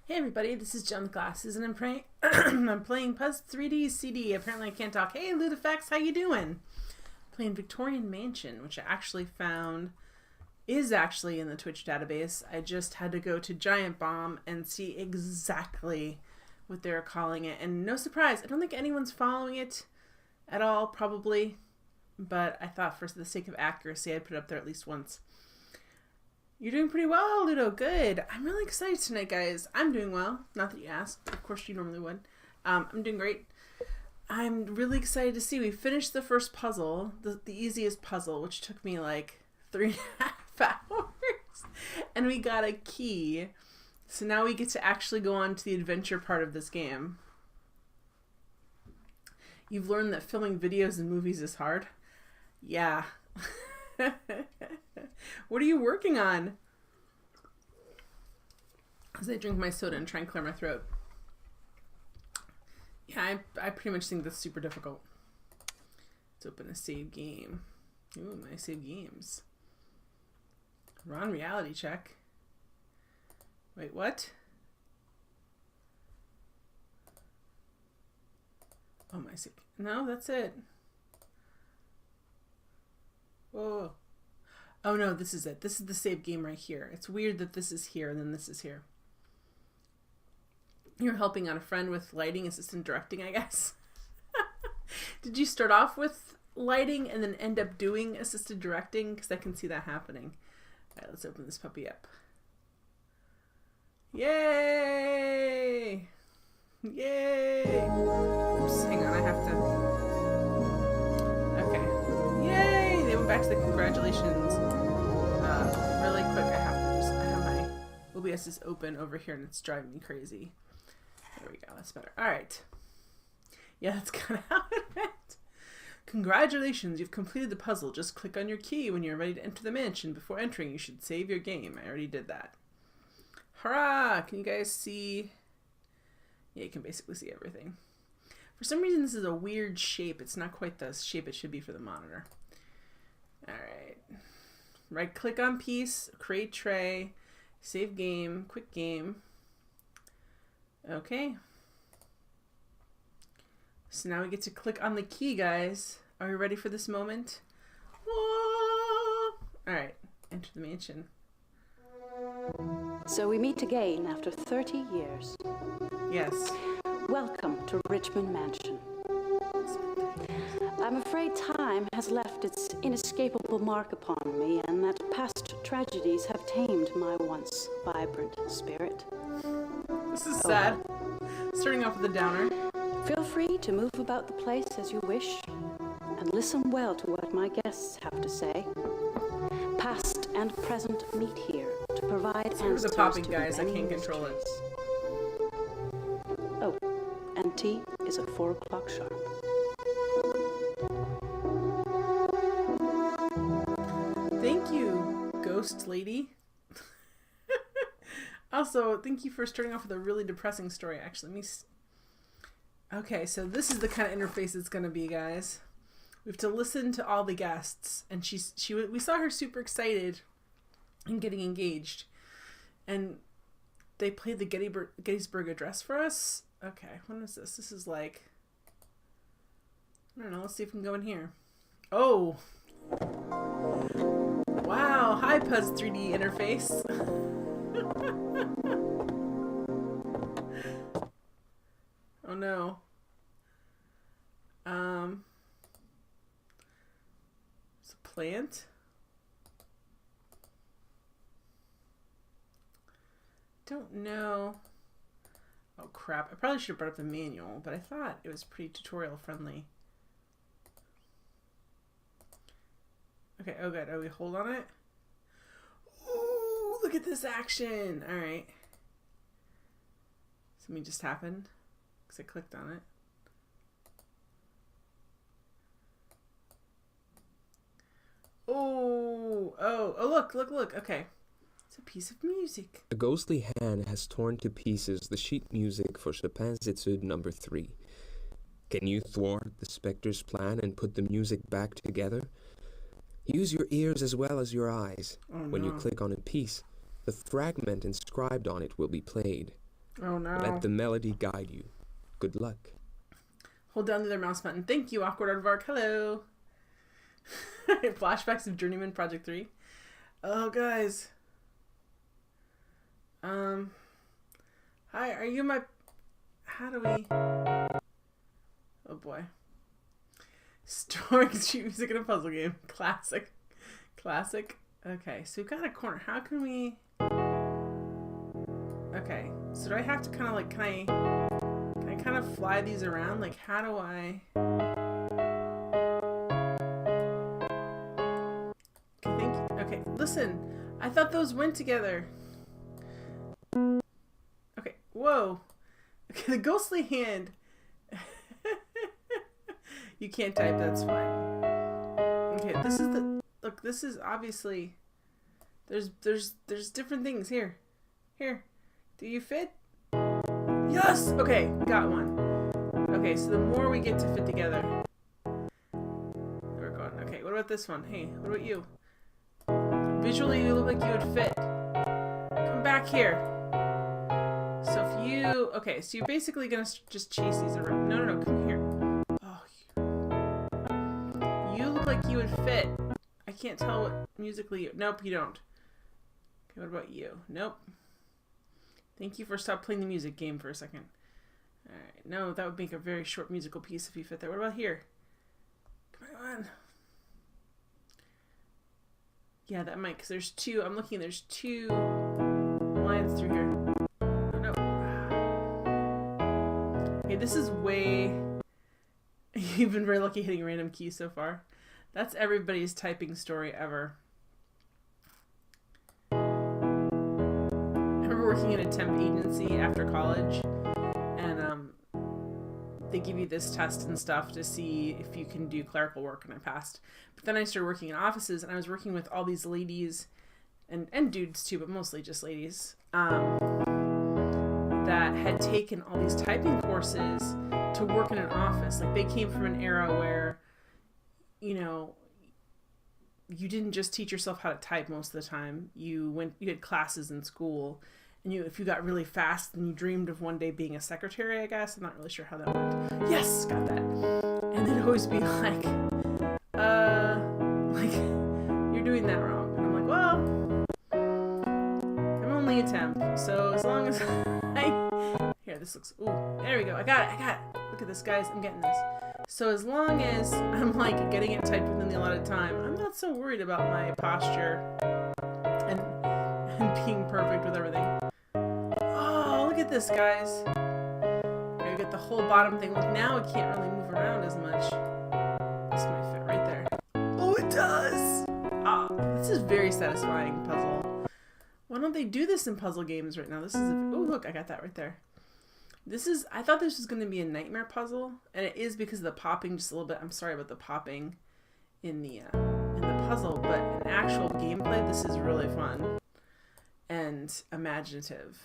Hey everybody, this is John with Glasses, and I'm playing Puzz 3D CD. Apparently I can't talk. Hey Ludifax, how you doing? Playing Victorian Mansion, which I actually found is actually in the Twitch database. I just had to go to Giant Bomb and see exactly what they're calling it. And no surprise, I don't think anyone's following it at all, probably. But I thought for the sake of accuracy, I'd put it up there at least once. You're doing pretty well, Ludo. Good. I'm really excited tonight, guys. I'm doing well. Not that you asked. Of course you normally would. I'm doing great. I'm really excited to see. We finished the first puzzle, the easiest puzzle, which took me like 3.5 hours. And we got a key. So now we get to actually go on to the adventure part of this game. You've learned that filming videos and movies is hard? Yeah. What are you working on? As I drink my soda and try and clear my throat. Yeah, I pretty much think that's super difficult. Let's open a save game. Ooh, nice save games. Ron reality check. Wait, what? Oh my save. No, that's it. Whoa. Oh no, this is it. This is the save game right here. It's weird that this is here and then this is here. You're helping out a friend with lighting assistant directing, I guess. Did you start off with lighting and then end up doing assisted directing? Because I can see that happening. All right, let's open this puppy up. Yay! Yay! Oops, hang on, I have to... Okay. Yay! They went back to the congratulations. Really quick, I have my OBS is open over here and it's driving me crazy. There we go, that's better. Alright. Yeah, that's kind of how it went. Congratulations, you've completed the puzzle. Just click on your key when you're ready to enter the mansion. Before entering, you should save your game. I already did that. Hurrah! Can you guys see? Yeah, you can basically see everything. For some reason, this is a weird shape. It's not quite the shape it should be for the monitor. Alright. Right click on piece, create tray, save game, quick game. Okay. So now we get to click on the key, guys. Are you ready for this moment? Alright, enter the mansion. So we meet again after 30 years. Yes. Welcome to Richmond Mansion. I'm afraid time has left its inescapable mark upon me, and that past tragedies have tamed my once vibrant spirit. This is sad. Starting off with a downer. Feel free to move about the place as you wish, and listen well to what my guests have to say. Past and present meet here to provide answers the popping, to guys. I many can't control it. Oh, and tea is at 4 o'clock sharp. Thank you, ghost lady. Also, thank you for starting off with a really depressing story. Actually, okay, so this is the kind of interface it's going to be, guys. We have to listen to all the guests, and we saw her super excited and getting engaged, and they played the Gettysburg Address for us. Okay, what is this? This is like, I don't know. Let's see if we can go in here. Oh. Wow, hi Puzz 3D interface. Oh no. It's a plant. Don't know. Oh crap, I probably should have brought up the manual, but I thought it was pretty tutorial friendly. Okay, oh good. Oh, we hold on it? Ooh, look at this action! Alright. Something just happened. Because I clicked on it. Look. Okay. It's a piece of music. A ghostly hand has torn to pieces the sheet music for Chopin's Etude No. 3. Can you thwart the specter's plan and put the music back together? Use your ears as well as your eyes. Oh, when you click on a piece, the fragment inscribed on it will be played. Oh no. Let the melody guide you. Good luck. Hold down the other mouse button. Thank you, Awkward Aardvark. Hello. Flashbacks of Journeyman Project 3. Oh, guys. Hi, are you my... How do we... Oh, boy. Storing sheet music in a puzzle game. Classic. Classic. Okay, so we've got a corner. How can we... Okay, so do I have to kind of like... Can I kind of fly these around? Like, how do I... Okay, thank you. Okay, listen. I thought those went together. Okay, whoa. Okay, the ghostly hand. You can't type, that's fine. Okay, this is the... Look, this is obviously... There's different things. Here. Here. Do you fit? Yes! Okay, we got one. Okay, so the more we get to fit together. We're going. Okay, what about this one? Hey, what about you? Visually, you look like you would fit. Come back here. So if you... Okay, so you're basically going to just chase these around. No, come here. Oh, you look like you would fit. I can't tell what musically you... Nope, you don't. Okay, what about you? Nope. Thank you for stop playing the music game for a second. Alright, no, that would make a very short musical piece if you fit there. What about here? Come on. Yeah, that might, because there's two, I'm looking, there's two lines through here. Oh, no. Okay, this is way... You've been very lucky hitting random keys so far. That's everybody's typing story ever. Working in a temp agency after college, and they give you this test and stuff to see if you can do clerical work, and I passed. But then I started working in offices, and I was working with all these ladies and dudes too, but mostly just ladies, that had taken all these typing courses to work in an office. Like, they came from an era where, you know, you didn't just teach yourself how to type most of the time. You had classes in school. And if you got really fast, then you dreamed of one day being a secretary, I guess. I'm not really sure how that went. Yes, got that. And they'd always be like, you're doing that wrong. And I'm like, well, I'm only a temp. So as long as here, this looks, ooh, there we go. I got it. Look at this, guys. I'm getting this. So as long as I'm like getting it typed within the allotted time, I'm not so worried about my posture and being perfect with everything. Look at this, guys. Gotta get the whole bottom thing. Look, now it can't really move around as much. This might fit right there. Oh, it does! Ah, this is very satisfying puzzle. Why don't they do this in puzzle games right now? This is oh, look, I got that right there. I thought this was going to be a nightmare puzzle, and it is because of the popping just a little bit. I'm sorry about the popping in the puzzle, but in actual gameplay, this is really fun and imaginative.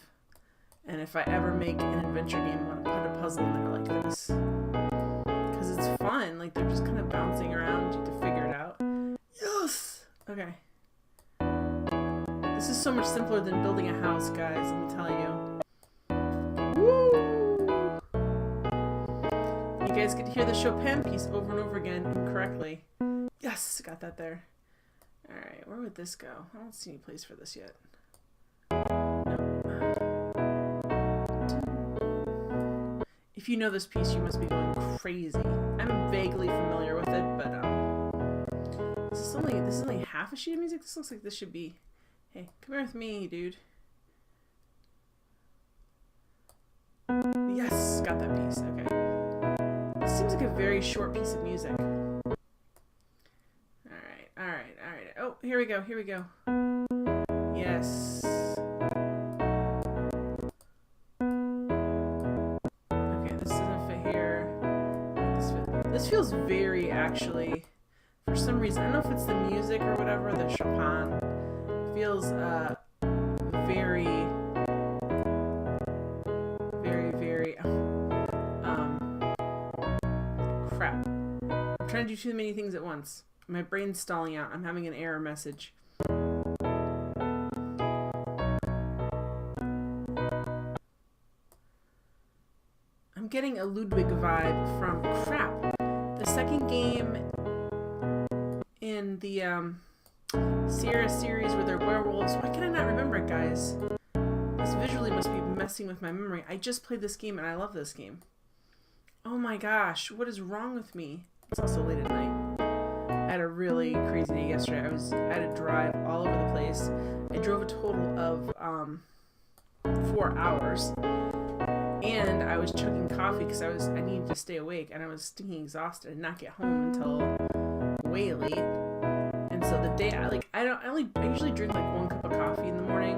And if I ever make an adventure game, I want to put a puzzle in there like this. Because it's fun. Like, they're just kind of bouncing around. You have to figure it out. Yes! Okay. This is so much simpler than building a house, guys. Let me tell you. Woo! You guys get to hear the Chopin piece over and over again incorrectly. Yes! Got that there. Alright, where would this go? I don't see any place for this yet. If you know this piece, you must be going crazy. I'm vaguely familiar with it, but this is only half a sheet of music. This looks like this should be. Hey, come here with me, dude. Yes, got that piece. Okay. This seems like a very short piece of music. All right. Oh, here we go. Yes. This feels very, actually, for some reason, I don't know if it's the music or whatever, the Chopin, feels very, crap. I'm trying to do too many things at once. My brain's stalling out. I'm having an error message. getting a Ludwig vibe from crap. The second game in the Sierra series where they're werewolves. Why can I not remember it, guys? This visually must be messing with my memory. I just played this game and I love this game. Oh my gosh, what is wrong with me? It's also late at night. I had a really crazy day yesterday. I had to drive all over the place. I drove a total of 4 hours, and I was chugging coffee because I needed to stay awake, and I was stinking exhausted and not get home until way late. And so the day I usually drink like 1 cup of coffee in the morning,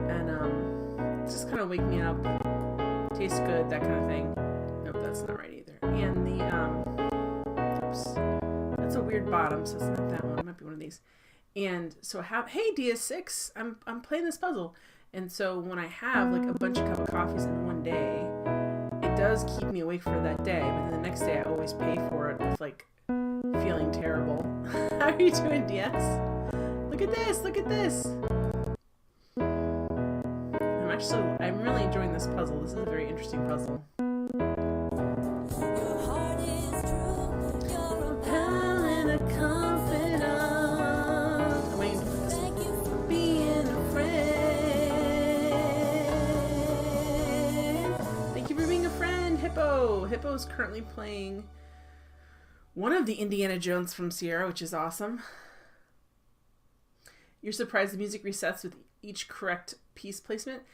and it just kind of wake me up, tastes good, that kind of thing. Nope, that's not right either. And the oops, that's a weird bottom, so it's not that one. It might be one of these. And so hey DS6, I'm playing this puzzle. And so when I have like a bunch of cup of coffees in one day, it does keep me awake for that day. But then the next day I always pay for it with like feeling terrible. How are you doing, DS? Look at this, look at this. I'm really enjoying this puzzle. This is a very interesting puzzle. Hippo's currently playing one of the Indiana Jones from Sierra, which is awesome. You're surprised the music resets with each correct piece placement.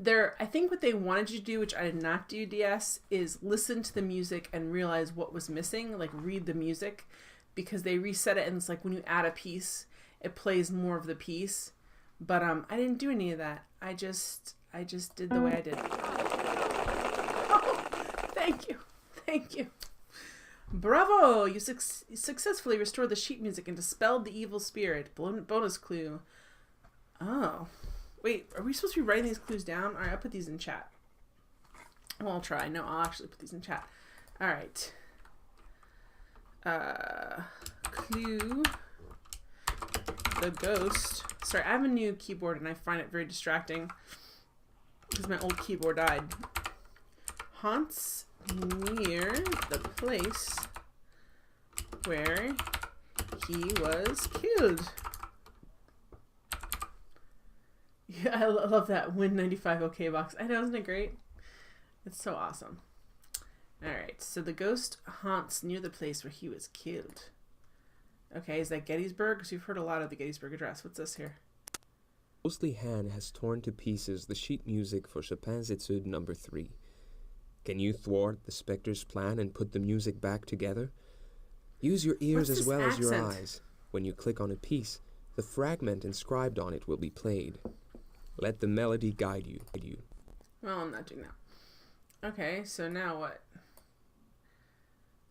I think what they wanted you to do, which I did not do, DS, is listen to the music and realize what was missing, like read the music, because they reset it and it's like when you add a piece, it plays more of the piece. But I didn't do any of that. I just did the way I did. Oh, thank you. Thank you. Bravo! You successfully restored the sheet music and dispelled the evil spirit. Bonus clue. Oh. Wait, are we supposed to be writing these clues down? Alright, I'll put these in chat. Well, I'll try. No, I'll actually put these in chat. Alright. Clue. The ghost. Sorry, I have a new keyboard and I find it very distracting because my old keyboard died. Haunts near the place where he was killed. Yeah, I love that Win 95 OK box. I know, isn't it great? It's so awesome. Alright, so the ghost haunts near the place where he was killed. Okay, is that Gettysburg? Because we've heard a lot of the Gettysburg Address. What's this here? Ghostly hand has torn to pieces the sheet music for Chopin's Etude No. 3. Can you thwart the specter's plan and put the music back together? Use your ears as well as your eyes. When you click on a piece, the fragment inscribed on it will be played. Let the melody guide you. Well, I'm not doing that. Okay, so now what?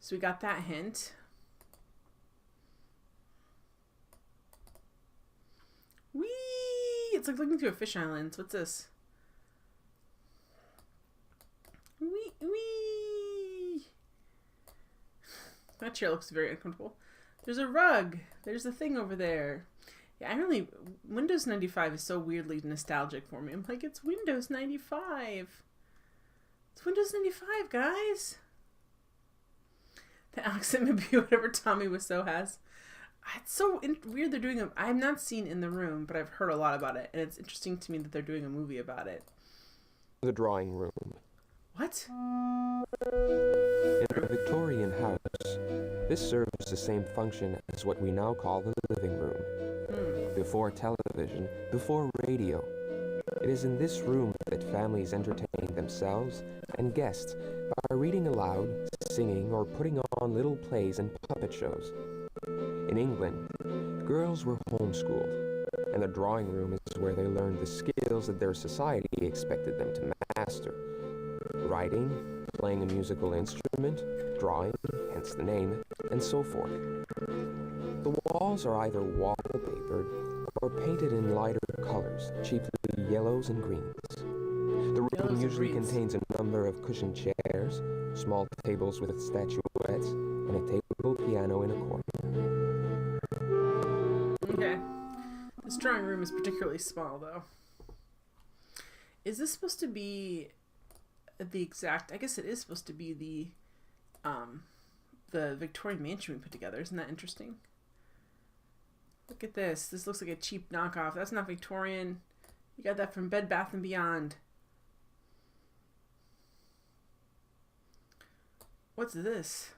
So we got that hint. Whee! It's like looking through a fish island. What's this? Wee! Wee! That chair looks very uncomfortable. There's a rug. There's a thing over there. Yeah, Windows 95 is so weirdly nostalgic for me. I'm like, it's Windows 95. It's Windows 95, guys. The accent would be whatever Tommy Wiseau has. It's so weird they're doing a... I've not seen In the Room, but I've heard a lot about it. And it's interesting to me that they're doing a movie about it. The drawing room. What? In a Victorian house, this serves the same function as what we now call the living room. Before television, before radio. It is in this room that families entertain themselves and guests by reading aloud, singing, or putting on little plays and puppet shows. In England, girls were homeschooled, and the drawing room is where they learned the skills that their society expected them to master. Writing, playing a musical instrument, drawing, hence the name, and so forth. The walls are either wallpapered or painted in lighter colors, chiefly yellows and greens. The room usually contains a number of cushioned chairs, small tables with statuettes, and a table piano in a corner. Okay. This drawing room is particularly small, though. Is this supposed to be the exact... I guess it is supposed to be the Victorian mansion we put together. Isn't that interesting? Look at this. This looks like a cheap knockoff. That's not Victorian. You got that from Bed Bath & Beyond. What's this?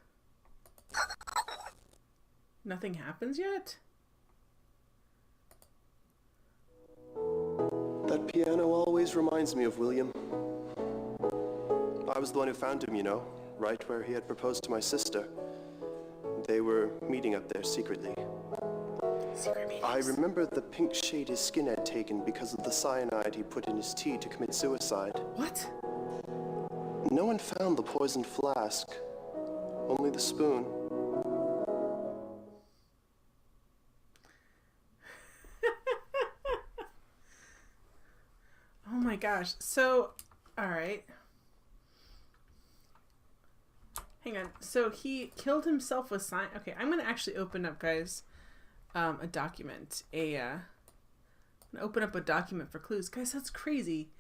Nothing happens yet? That piano always reminds me of William. I was the one who found him, you know, right where he had proposed to my sister. They were meeting up there secretly. I remember the pink shade his skin had taken because of the cyanide he put in his tea to commit suicide. What? No one found the poisoned flask, only the spoon. Oh my gosh. So, alright. Hang on. So he killed himself with cyanide. Okay, I'm going to actually open up, guys, a document. I'm going to open up a document for clues. Guys, that's crazy.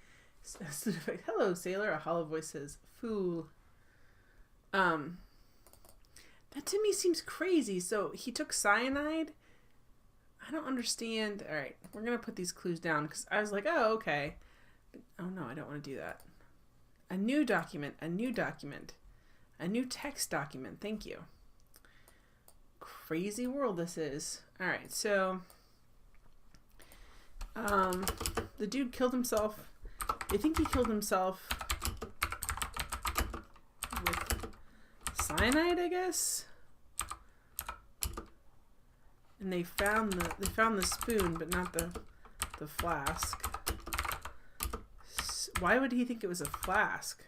Hello, sailor. A hollow voice says, fool. That to me seems crazy. So he took cyanide? I don't understand. All right, we're going to put these clues down because I was like, oh, okay. But, oh, no, I don't want to do that. A new document, a new document, a new text document. Thank you. Crazy world this is. All right, so the dude killed himself. They think he killed himself with cyanide, I guess. And they found the spoon, but not the flask. Why would he think it was a flask?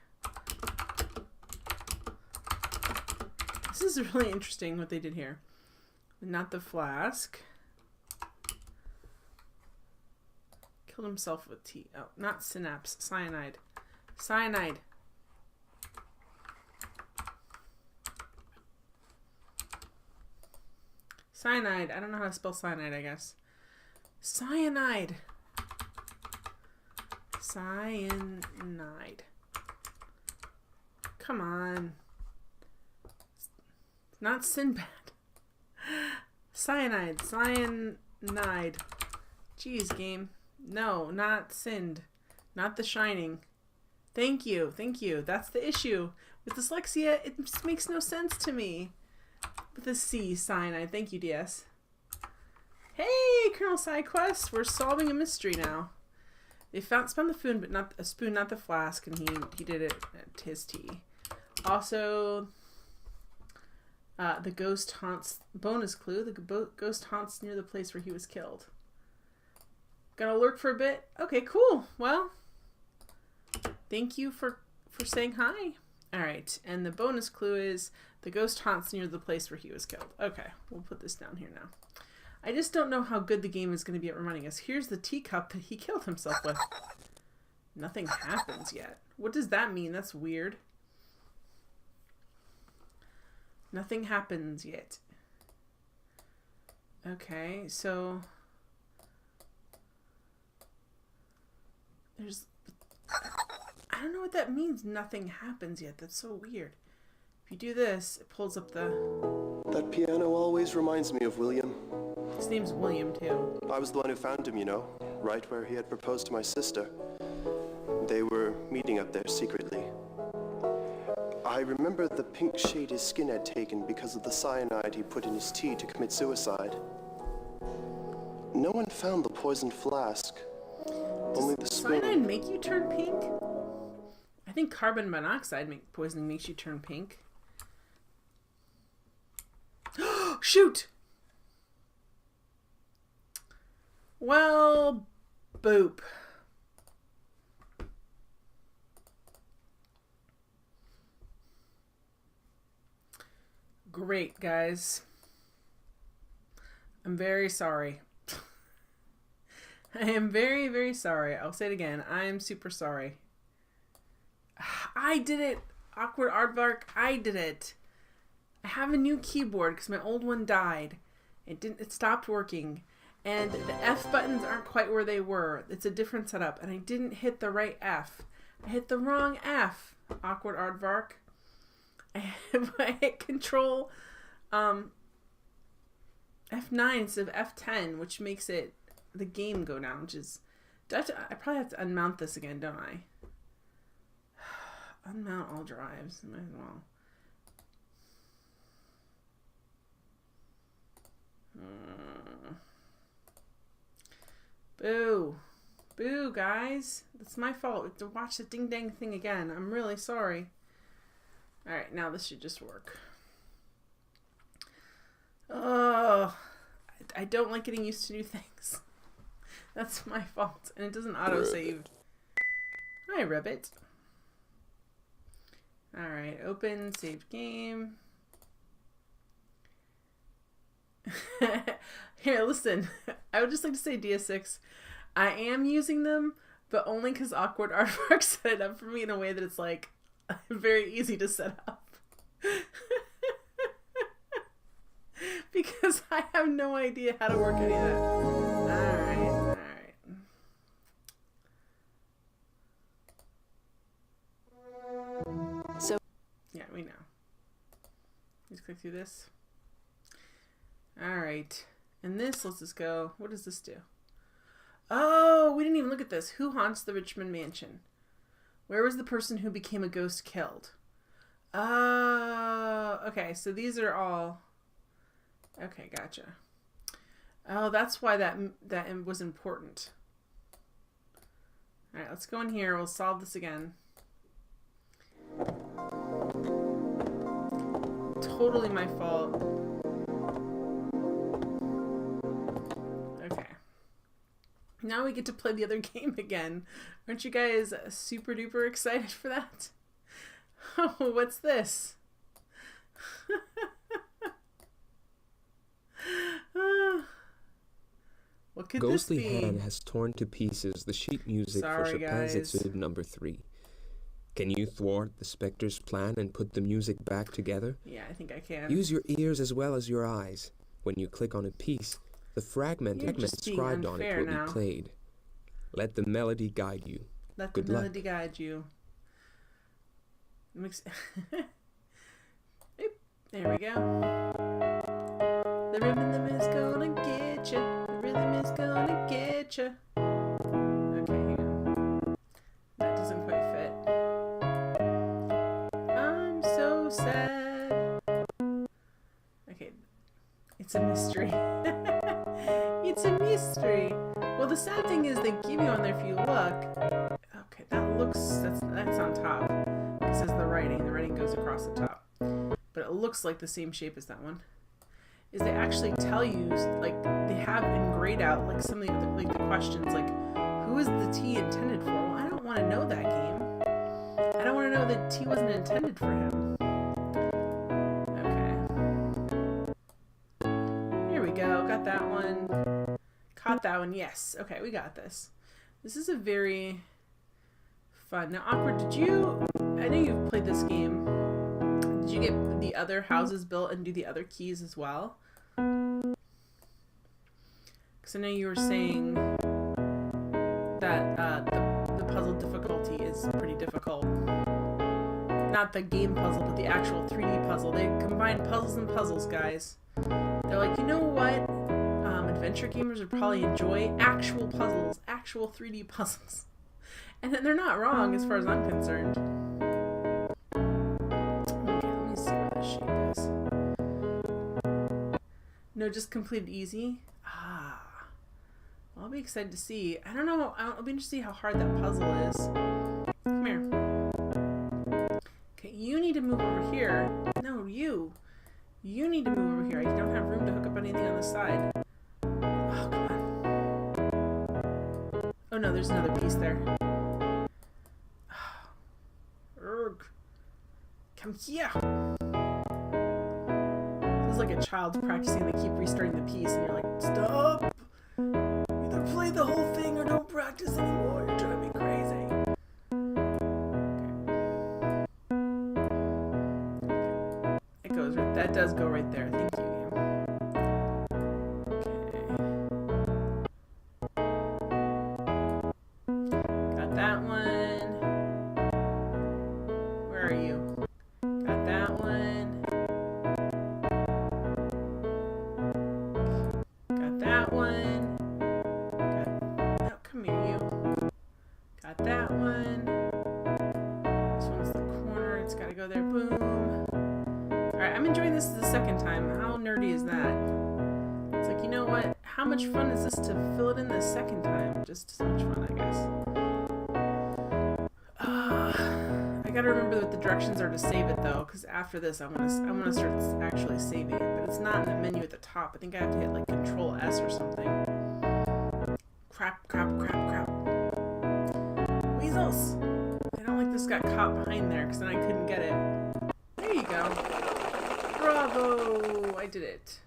This is really interesting what they did here. Not the flask. Killed himself with tea. Oh, not synapse. Cyanide. Cyanide. Cyanide. I don't know how to spell cyanide, I guess. Cyanide. Cyanide. Come on. Not Sinbad. Cyanide. Cyanide. Jeez, game. No, not Sind. Not The Shining. Thank you. Thank you. That's the issue. With dyslexia, it just makes no sense to me. With a C, cyanide. Thank you, DS. Hey, Colonel SideQuest. We're solving a mystery now. They found the spoon, but not a spoon, not the flask, and he did it at his tea. Also, the ghost haunts. Bonus clue: the ghost haunts near the place where he was killed. Gonna lurk for a bit. Okay, cool. Well, thank you for saying hi. All right, and the bonus clue is the ghost haunts near the place where he was killed. Okay, we'll put this down here now. I just don't know how good the game is going to be at reminding us. Here's the teacup that he killed himself with. Nothing happens yet. What does that mean? That's weird. Nothing happens yet. Okay, so there's... I don't know what that means. Nothing happens yet. That's so weird. If you do this, it pulls up the... That piano always reminds me of William. His name's William, too. I was the one who found him, you know, right where he had proposed to my sister. They were meeting up there secretly. I remember the pink shade his skin had taken because of the cyanide he put in his tea to commit suicide. No one found the poisoned flask. Only the spoon. Does cyanide make you turn pink? I think carbon monoxide poisoning makes you turn pink. Shoot! Well, boop. Great, guys. I'm very sorry. I am very, very sorry. I'll say it again. I am super sorry. I did it. Awkward aardvark. I did it. I have a new keyboard because my old one died. It stopped working. And the F buttons aren't quite where they were. It's a different setup. And I didn't hit the right F. I hit the wrong F. Awkward aardvark. I hit control F9 instead of F10, which makes it the game go down, which is... I probably have to unmount this again, don't I? Unmount all drives. Might as well. Boo. Boo, guys. It's my fault to watch the ding-dang thing again. I'm really sorry. Alright, now this should just work. Oh, I don't like getting used to new things. That's my fault. And it doesn't autosave. Hi, Ribbit. Alright, open, saved game. Here, listen. I would just like to say, DS6, I am using them, but only because Awkward Aardvark set it up for me in a way that it's like very easy to set up. Because I have no idea how to work any of that. Alright. So, yeah, we know. Just click through this. Alright. And this, let's just go. What does this do? Oh, we didn't even look at this. Who haunts the Richmond mansion? Where was the person who became a ghost killed? Oh, okay. So these are all... Okay, gotcha. Oh, that's why that was important. Alright, let's go in here. We'll solve this again. Totally my fault. Okay. Now we get to play the other game again. Aren't you guys super duper excited for that? Oh, what's this? What could Ghostly this be? Hand has torn to pieces the sheet music for Sorry, guys. Etude number 3. Can you thwart the Spectre's plan and put the music back together? Yeah, I think I can. Use your ears as well as your eyes. When you click on a piece, the fragment inscribed on it will be played. Let the melody guide you. Let the melody guide you. There we go. The rhythm is gonna get you. The rhythm is gonna get you. Okay, hang on. That doesn't quite fit. I'm so sad. Okay, it's a mystery. It's a mystery. Well, the sad thing is they give you on there if you look. Okay, that's on top. It says the writing. The writing goes across the top. But it looks like the same shape as that one. Is they actually tell you, like, they have in grayed out, like, some of the questions, like, who is the T intended for? Well, I don't want to know that game. I don't want to know that T wasn't intended for him. Okay. Here we go. Got that one. Caught that one. Yes. Okay, we got this. This is a very fun. Now, Awkward, I know you've played this game. Did you get the other houses built and do the other keys as well? Because I know you were saying that the puzzle difficulty is pretty difficult. Not the game puzzle, but the actual 3D puzzle. They combine puzzles and puzzles, guys. They're like, you know what? Adventure gamers would probably enjoy actual puzzles, actual 3D puzzles. And they're not wrong as far as I'm concerned. No, just completed easy. Ah. Well, I'll be excited to see. I don't know. I'll be interested to see how hard that puzzle is. Come here. Okay, you need to move over here. No, you. You need to move over here. I don't have room to hook up anything on the side. Oh, come on. Oh, no, there's another piece there. Urgh. Come here. It's like a child practicing. They keep restarting the piece, and you're like, stop! Either play the whole thing or don't practice anymore. You're driving me crazy. Okay. It goes right. That does go right there. Thank you, Okay. Got that one. Where are you? Got that one. Got that one. Oh, come here, you. Got that one. This one's the corner. It's got to go there. Boom. Alright, I'm enjoying this the second time. How nerdy is that? It's like, you know what? How much fun is this to fill it in the second time? Just as much fun, I guess. I gotta remember what the directions are to save it though, because after this I want to start actually saving it, but it's not in the menu at the top. I think I have to hit like Control S or something. Crap. Weasels! I don't like this got caught behind there, because then I couldn't get it. There you go. Bravo! I did it.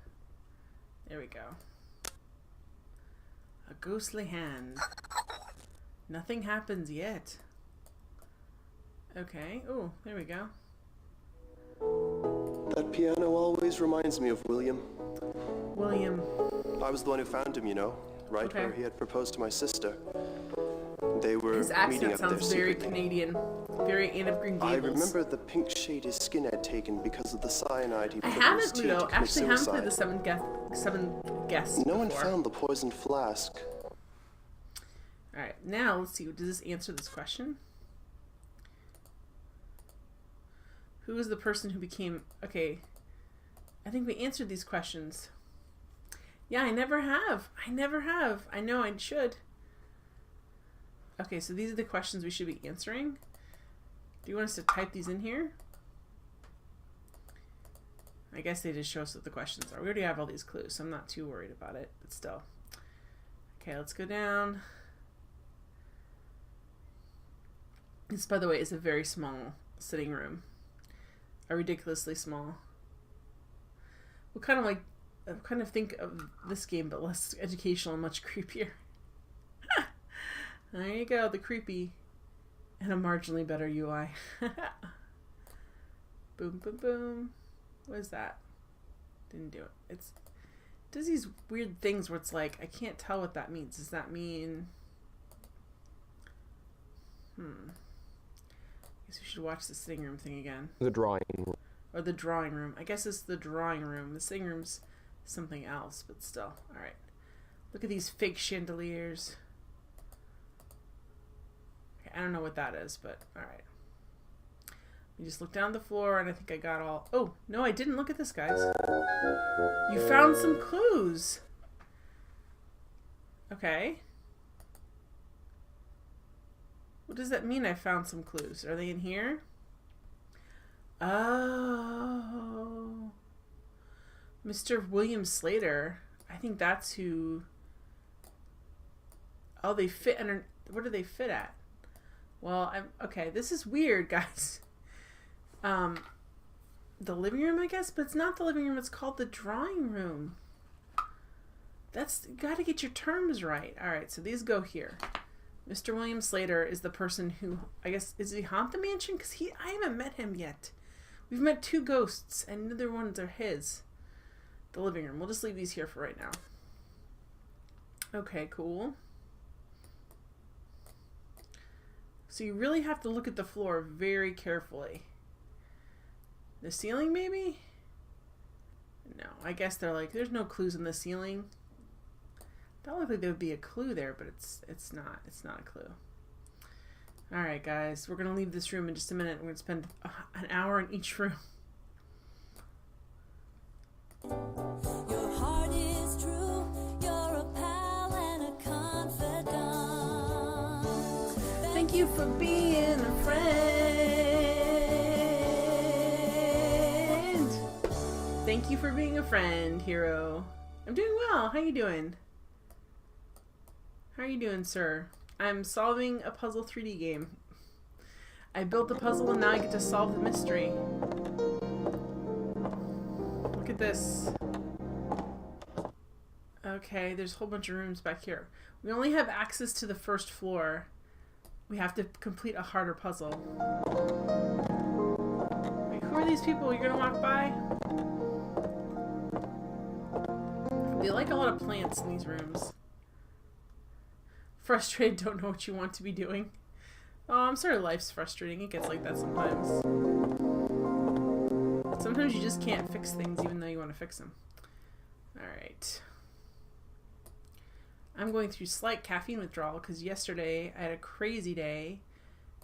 There we go. A ghostly hand. Nothing happens yet. Okay. Oh, there we go. That piano always reminds me of William. William. I was the one who found him, you know, right where he had proposed to my sister. They were His meeting accent up there sounds very secretly. Canadian. Very Anne of Green Gables. I remember the pink shade his skin had taken because of the cyanide he put I in his haven't, tea Ludo. to commit Actually, haven't played suicide. the seven guests No one before. found the poisoned flask. Alright, now let's see. Does this answer this question? Who is the person who became... Okay. I think we answered these questions. Yeah, I never have. I know I should. Okay, so these are the questions we should be answering. Do you want us to type these in here? I guess they just show us what the questions are. We already have all these clues, so I'm not too worried about it, but still. Okay, let's go down. This, by the way, is a very small sitting room. A ridiculously small. We'll kind of think of this game, but less educational and much creepier. There you go, the creepy and a marginally better UI. Boom, boom, boom. What is that? Didn't do it. It does these weird things where it's like, I can't tell what that means. Does that mean... I guess we should watch the sitting room thing again. The drawing room. Or the drawing room. I guess it's the drawing room. The sitting room's something else, but still. Alright. Look at these fake chandeliers. Okay, I don't know what that is, but alright. You just look down the floor, and I think I got all... Oh, no, I didn't. Look at this, guys. You found some clues. Okay. What does that mean, I found some clues? Are they in here? Oh. Mr. William Slater. I think that's who... Oh, they fit under... What do they fit at? Well, okay, this is weird, guys. The living room, I guess, but it's not the living room. It's called the drawing room. That's... You gotta get your terms right. Alright, so these go here. Mr. William Slater is the person who, I guess, is he haunt the mansion? Because I haven't met him yet. We've met two ghosts, and neither ones are his. The living room. We'll just leave these here for right now. Okay, cool. So you really have to look at the floor very carefully. The ceiling, maybe? No, I guess they're like, there's no clues in the ceiling. That looked like there would be a clue there, but it's not. It's not a clue. Alright, guys. We're going to leave this room in just a minute. We're going to spend an hour in each room. Your heart is true. You're a pal and a confidant. Thank you for being a friend. Thank you for being a friend, hero. I'm doing well. How you doing? How are you doing, sir? I'm solving a puzzle 3D game. I built the puzzle and now I get to solve the mystery. Look at this. Okay, there's a whole bunch of rooms back here. We only have access to the first floor. We have to complete a harder puzzle. Wait, who are these people you're gonna walk by? They like a lot of plants in these rooms. Frustrated, don't know what you want to be doing. Oh, I'm sorry life's frustrating. It gets like that sometimes. Sometimes you just can't fix things even though you want to fix them. Alright. I'm going through slight caffeine withdrawal because yesterday I had a crazy day.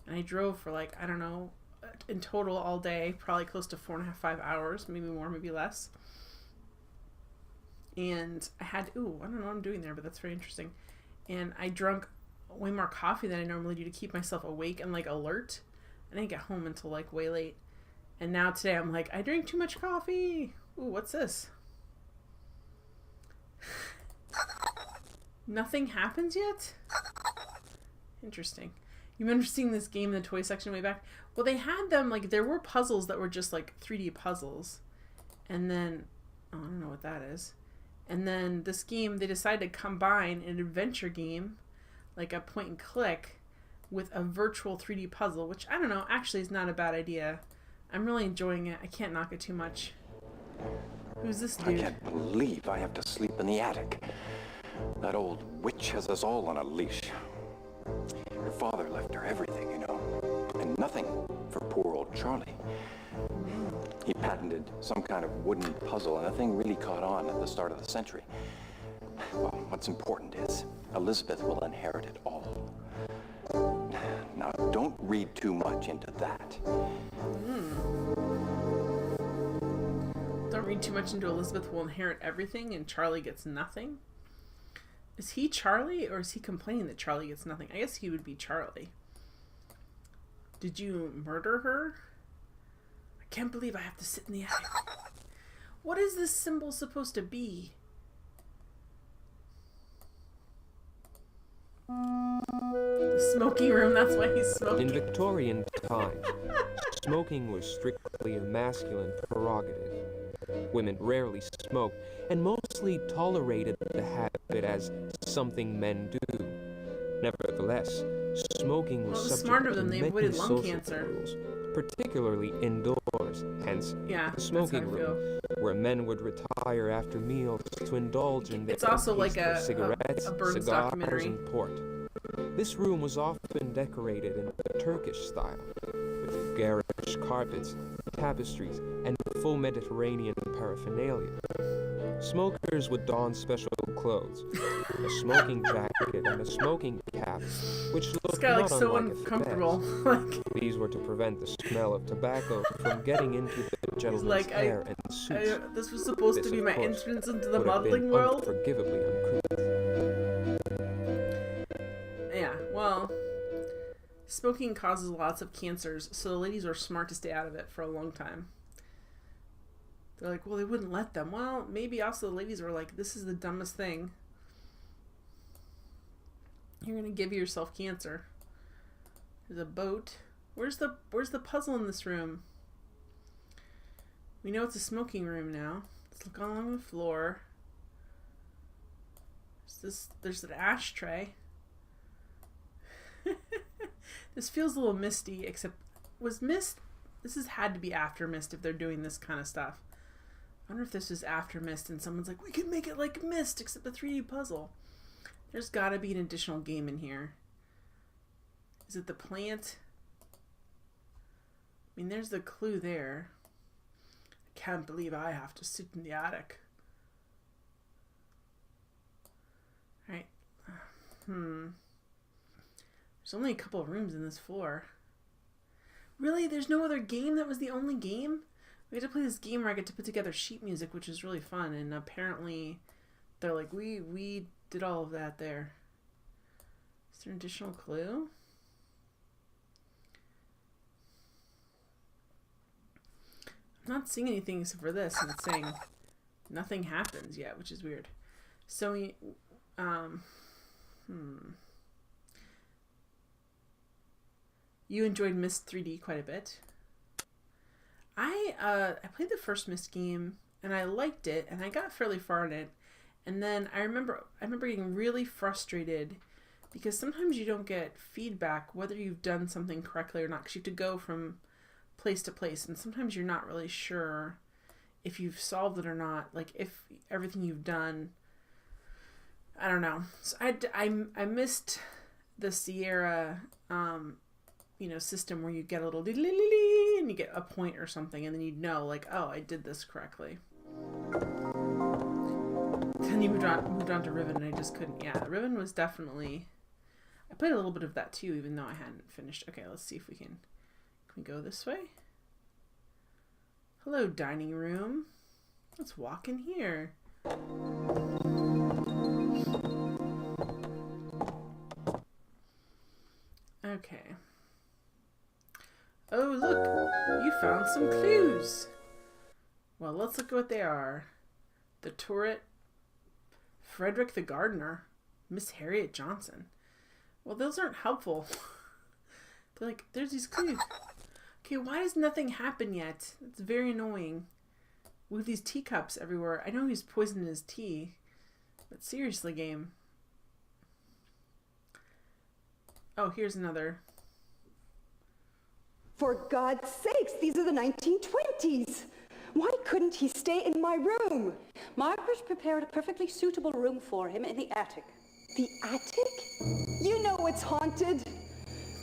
And I drove for like, I don't know, in total all day, probably close to 4.5, 5 hours, maybe more, maybe less. And I had, I don't know what I'm doing there, but that's very interesting. And I drank way more coffee than I normally do to keep myself awake and like alert. I didn't get home until like way late. And now today I'm like, I drank too much coffee. Ooh, what's this? Nothing happens yet? Interesting. You remember seeing this game in the toy section way back? Well, they had them, like, there were puzzles that were just, like, 3D puzzles. And then, I don't know what that is. And then this game, they decided to combine an adventure game, like a point and click, with a virtual 3D puzzle, which, I don't know, actually is not a bad idea. I'm really enjoying it. I can't knock it too much. Who's this dude? I can't believe I have to sleep in the attic. That old witch has us all on a leash. Her father left her everything, you know, and nothing for poor old Charlie. He patented some kind of wooden puzzle, and the thing really caught on at the start of the century. Well, what's important is Elizabeth will inherit it all. Now, don't read too much into that. Don't read too much into Elizabeth will inherit everything and Charlie gets nothing. Is he Charlie or is he complaining that Charlie gets nothing? I guess he would be Charlie. Did you murder her? I can't believe I have to sit in the attic. What is this symbol supposed to be? The smoking room, that's why he's smoking. In Victorian times, smoking was strictly a masculine prerogative. Women rarely smoked and mostly tolerated the habit as something men do. Nevertheless, smoking was subject smarter to than they many avoided lung social cancer. rules, particularly indoors. Hence, Yeah, the smoking that's how I room, where men would retire after meals to indulge in It's their also like taste of cigarettes, a Burns cigars, documentary. and port. This room was often decorated in the Turkish style, with garish carpets, tapestries, and full Mediterranean paraphernalia. Smokers would don special clothes, a smoking jacket and a smoking cap, which This looked guy not looks so unlike a uncomfortable. fez. These were to prevent the smell of tobacco from getting into the gentleman's like, hair and suits. this was supposed This, to be of my course, entrance into the would have been modeling world. unforgivably uncouth. Yeah, well, smoking causes lots of cancers, so the ladies were smart to stay out of it for a long time. They're like, well, they wouldn't let them. Well, maybe also the ladies were like, this is the dumbest thing. You're gonna give yourself cancer. There's a boat. Where's the puzzle in this room? We know it's a smoking room now. Let's look along the floor. There's an ashtray. This feels a little misty, except was mist. This has had to be after Mist if they're doing this kind of stuff. I wonder if this is after Mist and someone's like, we can make it like Mist except a 3D puzzle. There's gotta be an additional game in here. Is it the plant? I mean, there's the clue there. I can't believe I have to sit in the attic. Alright. There's only a couple of rooms in this floor. Really? There's no other game? That was the only game? We had to play this game where I get to put together sheet music, which is really fun, and apparently they're like, we did all of that there. Is there an additional clue? I'm not seeing anything except for this, and it's saying nothing happens yet, which is weird. So we, You enjoyed Myst 3D quite a bit. I played the first Myst game and I liked it and I got fairly far in it, and then I remember getting really frustrated because sometimes you don't get feedback whether you've done something correctly or not, because you have to go from place to place, and sometimes you're not really sure if you've solved it or not, like if everything you've done, I don't know. So I missed the Sierra system where you get a little and you get a point or something, and then you'd know, like, oh, I did this correctly. Then you moved on to Riven, and I just couldn't. Yeah, Riven was definitely... I played a little bit of that too, even though I hadn't finished. Okay, let's see if we can we go this way? Hello, dining room. Let's walk in here. Okay. Oh, look! You found some clues! Well, let's look at what they are. The turret, Frederick the gardener, Miss Harriet Johnson. Well, those aren't helpful. They're like, there's these clues. Okay, why does nothing happen yet? It's very annoying. With these teacups everywhere. I know he's poisoning his tea. But seriously, game. Oh, here's another. For God's sakes, these are the 1920s. Why couldn't he stay in my room? Margaret prepared a perfectly suitable room for him in the attic. The attic? You know it's haunted.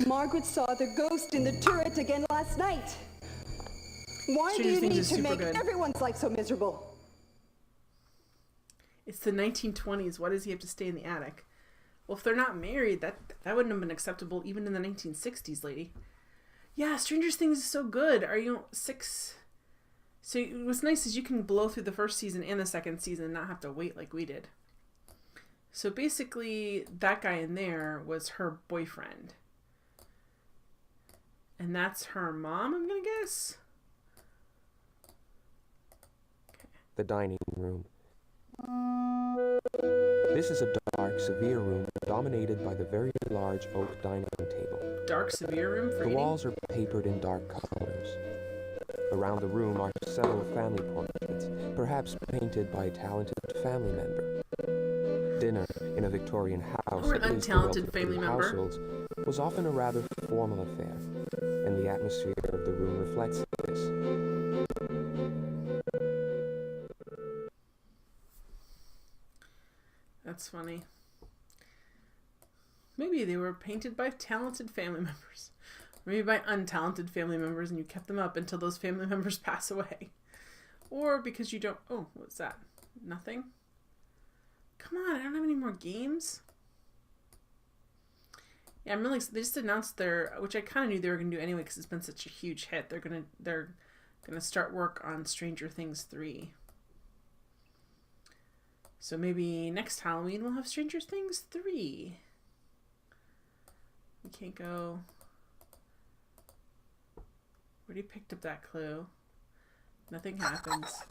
Margaret saw the ghost in the turret again last night. Why do you need to make everyone's life so miserable? It's the 1920s. Why does he have to stay in the attic? Well, if they're not married, that wouldn't have been acceptable even in the 1960s, lady. Yeah, Stranger Things is so good. Are you 6? So what's nice is you can blow through the first season and the second season and not have to wait like we did. So basically, that guy in there was her boyfriend. And that's her mom, I'm gonna guess? Okay. The dining room. This is a dark, severe room dominated by the very large oak dining table. Dark, severe room for The eating? walls are papered in dark colors. Around the room are several family portraits, perhaps painted by a talented family member. Dinner in a Victorian house, Or an at least in untalented family member. households, was often a rather formal affair, and the atmosphere of the room reflects this. That's funny. Maybe they were painted by talented family members. Maybe by untalented family members, and you kept them up until those family members pass away. Or because you don't... Oh, what's that? Nothing? Come on, I don't have any more games. Yeah, I'm really... They just announced their... Which I kind of knew they were going to do anyway because it's been such a huge hit. They're gonna start work on Stranger Things 3. So maybe next Halloween we'll have Stranger Things 3. We can't go... Where you picked up that clue? Nothing happens.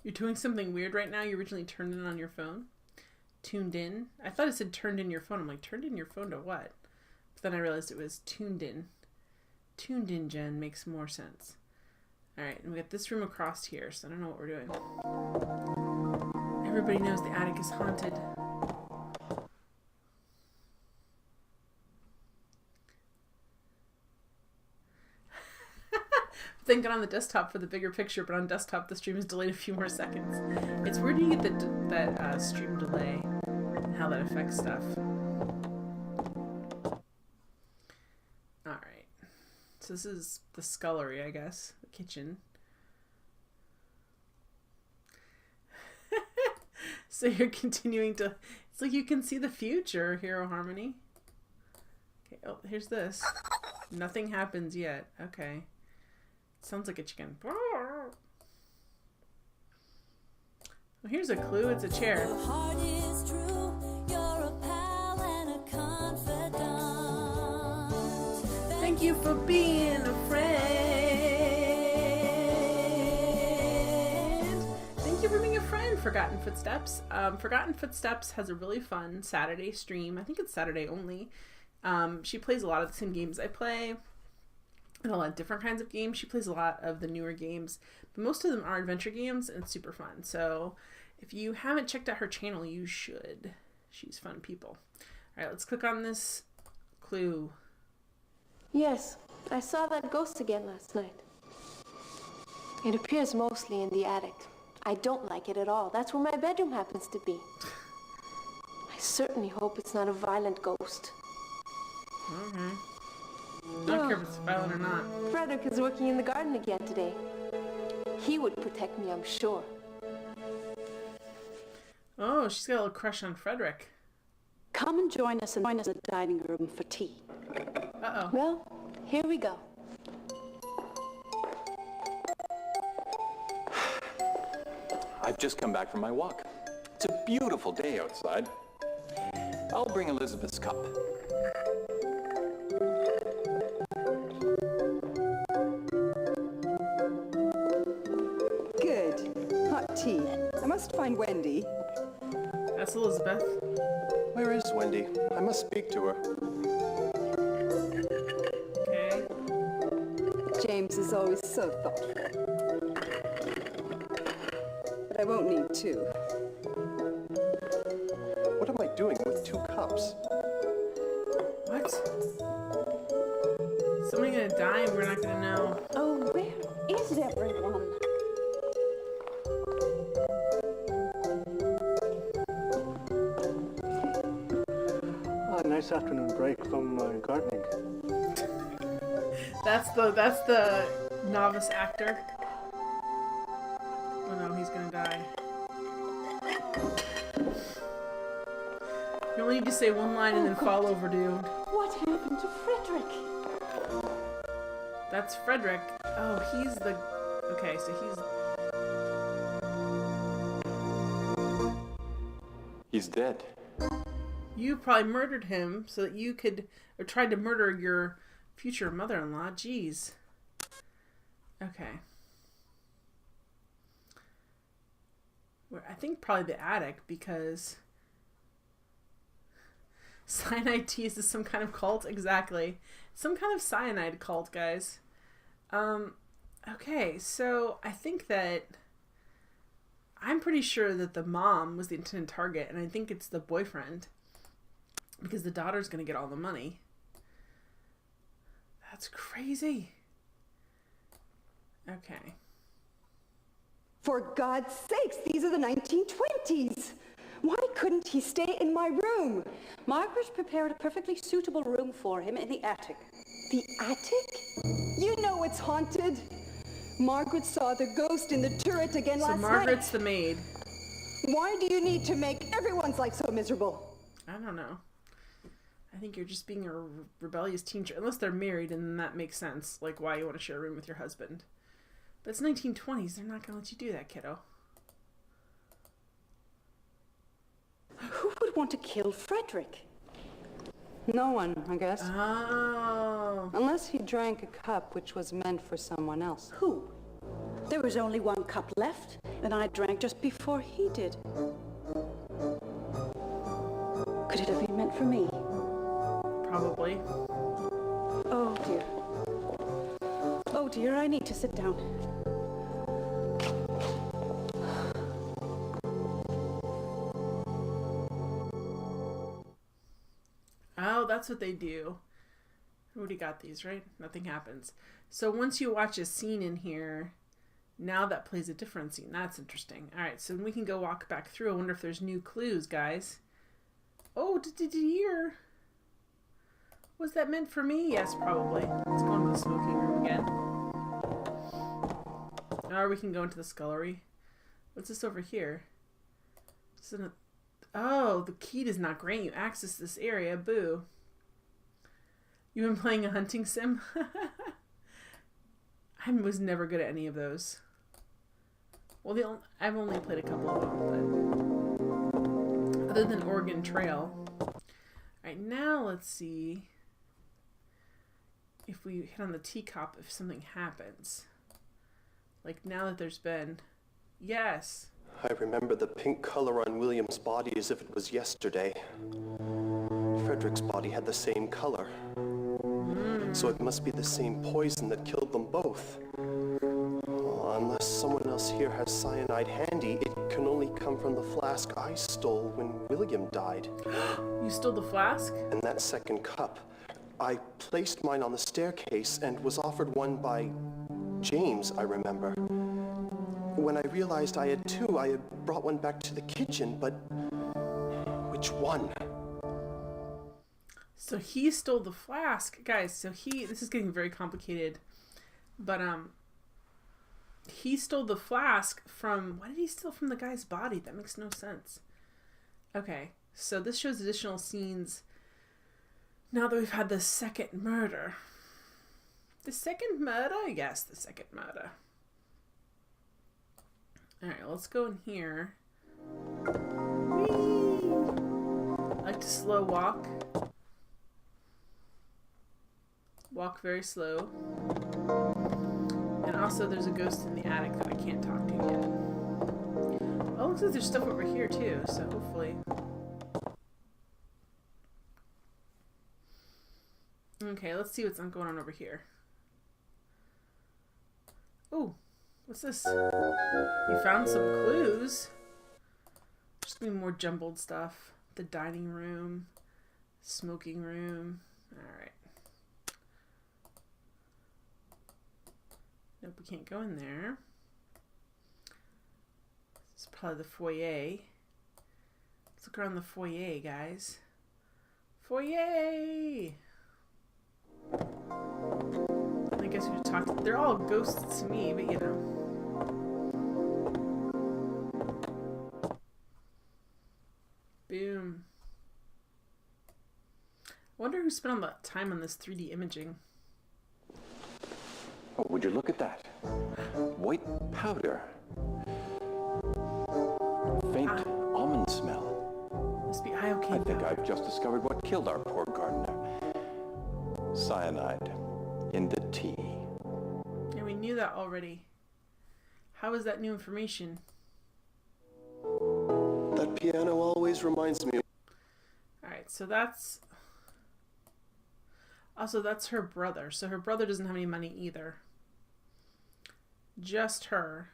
You're doing something weird right now? You originally turned in on your phone? Tuned in? I thought it said turned in your phone. I'm like, turned in your phone to what? But then I realized it was tuned in. Tuned in, Jen, makes more sense. Alright, and we got this room across here, so I don't know what we're doing. Everybody knows the attic is haunted. Thank God on the desktop for the bigger picture, but on desktop the stream is delayed a few more seconds. It's weird you get that stream delay and how that affects stuff. Alright. So this is the scullery, I guess. The kitchen. So you're continuing to... It's like you can see the future, Hero Harmony. Okay, oh, here's this. Nothing happens yet. Okay. Sounds like a chicken. Well, here's a clue. It's a chair. Your heart is true. You're a pal and a confidant. Thank you for being a friend. Thank you for being a friend, Forgotten Footsteps. Forgotten Footsteps has a really fun Saturday stream. I think it's Saturday only. She plays a lot of the same games I play. And a lot of different kinds of games. She plays a lot of the newer games, but most of them are adventure games and super fun. So if you haven't checked out her channel, you should. She's fun people. All right, let's click on this clue. Yes, I saw that ghost again last night. It appears mostly in the attic. I don't like it at all. That's where my bedroom happens to be. I certainly hope it's not a violent ghost. Okay. I don't care if it's violent or not. Frederick is working in the garden again today. He would protect me, I'm sure. Oh, she's got a little crush on Frederick. Come and join us in the dining room for tea. Uh-oh. Well, here we go. I've just come back from my walk. It's a beautiful day outside. I'll bring Elizabeth's cup. Good. Hot tea. I must find Wendy. That's Elizabeth. Where is Wendy? I must speak to her. Okay. James is always so thoughtful. But I won't need two. What am I doing with 2 cups? What? Is somebody gonna die and we're not gonna know? Oh, where is everyone? Nice afternoon break from gardening. That's the novice actor. Oh no, he's gonna die. You only need to say one line and then fall over, dude. What happened to Frederick? That's Frederick. Oh, he's the... Okay, so He's dead. you probably murdered him so that you could... Or tried to murder your future mother-in-law. Jeez. Okay. I think probably the attic, because... Cyanide tea, is this some kind of cult? Exactly. Some kind of cyanide cult, guys. Okay, so I think that... I'm pretty sure that the mom was the intended target, and I think it's the boyfriend. Because the daughter's going to get all the money. That's crazy. Okay. For God's sakes, these are the 1920s. Why couldn't he stay in my room? Margaret prepared a perfectly suitable room for him in the attic. The attic? You know it's haunted. Margaret saw the ghost in the turret again last night. So Margaret's the maid. Why do you need to make everyone's life so miserable? I don't know. I think you're just being a rebellious teenager. Unless they're married, and then that makes sense. Like, why you want to share a room with your husband. But it's 1920s. They're not going to let you do that, kiddo. Who would want to kill Frederick? No one, I guess. Oh. Unless he drank a cup which was meant for someone else. Who? There was only one cup left, and I drank just before he did. Could it have been meant for me? Probably. Oh, dear. Oh, dear, I need to sit down. Oh, that's what they do. We already got these, right? Nothing happens. So once you watch a scene in here, now that plays a different scene. That's interesting. All right, so we can go walk back through. I wonder if there's new clues, guys. Oh, did you hear? Was that meant for me? Yes, probably. Let's go into the smoking room again. Or we can go into the scullery. What's this over here? Oh, the key does not grant you access to this area. Boo. You've been playing a hunting sim? I was never good at any of those. Well, I've only played a couple of them, but other than Oregon Trail. Alright, now let's see if we hit on the teacup, if something happens. Like now that there's been... Yes! I remember the pink color on William's body as if it was yesterday. Frederick's body had the same color. So it must be the same poison that killed them both. Well, unless someone else here has cyanide handy, it can only come from the flask I stole when William died. You stole the flask? And that second cup. I placed mine on the staircase and was offered one by James, I remember. When I realized I had two, I had brought one back to the kitchen, but which one? So he stole the flask. Guys, so this is getting very complicated. But, he stole the flask from... Why did he steal from the guy's body? That makes no sense. Okay, so this shows additional scenes now that we've had the second murder. The second murder? Yes, the second murder. Alright, let's go in here. Whee! I like to slow walk. Walk very slow. And also there's a ghost in the attic that I can't talk to yet. Oh, looks like there's stuff over here too, so hopefully. Okay, let's see what's going on over here. Oh, what's this? You found some clues. There's gonna be more jumbled stuff. The dining room, smoking room. Alright. Nope, we can't go in there. This is probably the foyer. Let's look around the foyer, guys. Foyer! I guess we should talk. They're all ghosts to me, but you know. Boom. I wonder who spent all that time on this 3D imaging. Oh, would you look at that? White powder. Faint almond smell. Must be iocane. I think I've just discovered what killed our poor gardener. Cyanide in the tea. Yeah, we knew that already. How is that new information? That piano always reminds me. Alright, so that's... Also, that's her brother. So her brother doesn't have any money either. Just her.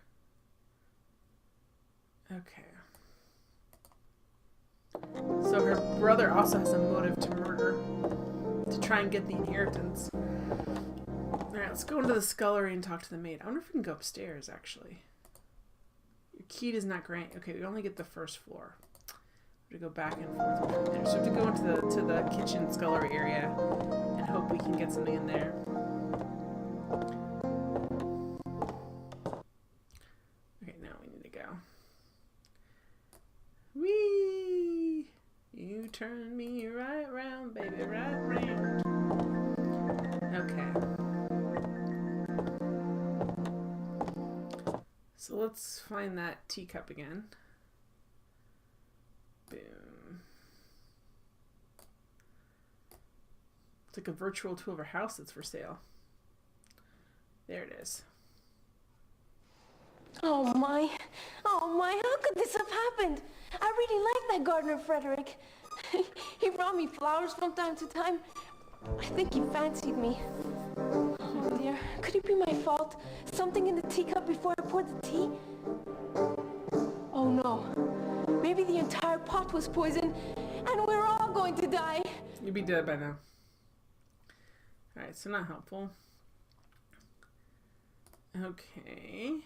Okay. So her brother also has a motive to murder. To try and get the inheritance. Alright, let's go into the scullery and talk to the maid. I wonder if we can go upstairs, actually. Your key does not grant... Okay, we only get the first floor. We have to go back and forth from there. So we have to go into the kitchen scullery area and hope we can get something in there. Okay, now we need to go. Whee! You turn me right round, baby, right round. Okay. So let's find that teacup again. Boom. It's like a virtual tour of her house that's for sale. There it is. Oh my, how could this have happened? I really like that gardener, Frederick. He brought me flowers from time to time. I think he fancied me. Oh dear, could it be my fault? Something in the teacup before I poured the tea? Oh no, maybe the entire pot was poisoned and we're all going to die. You'd be dead by now. Alright, so not helpful. Okay.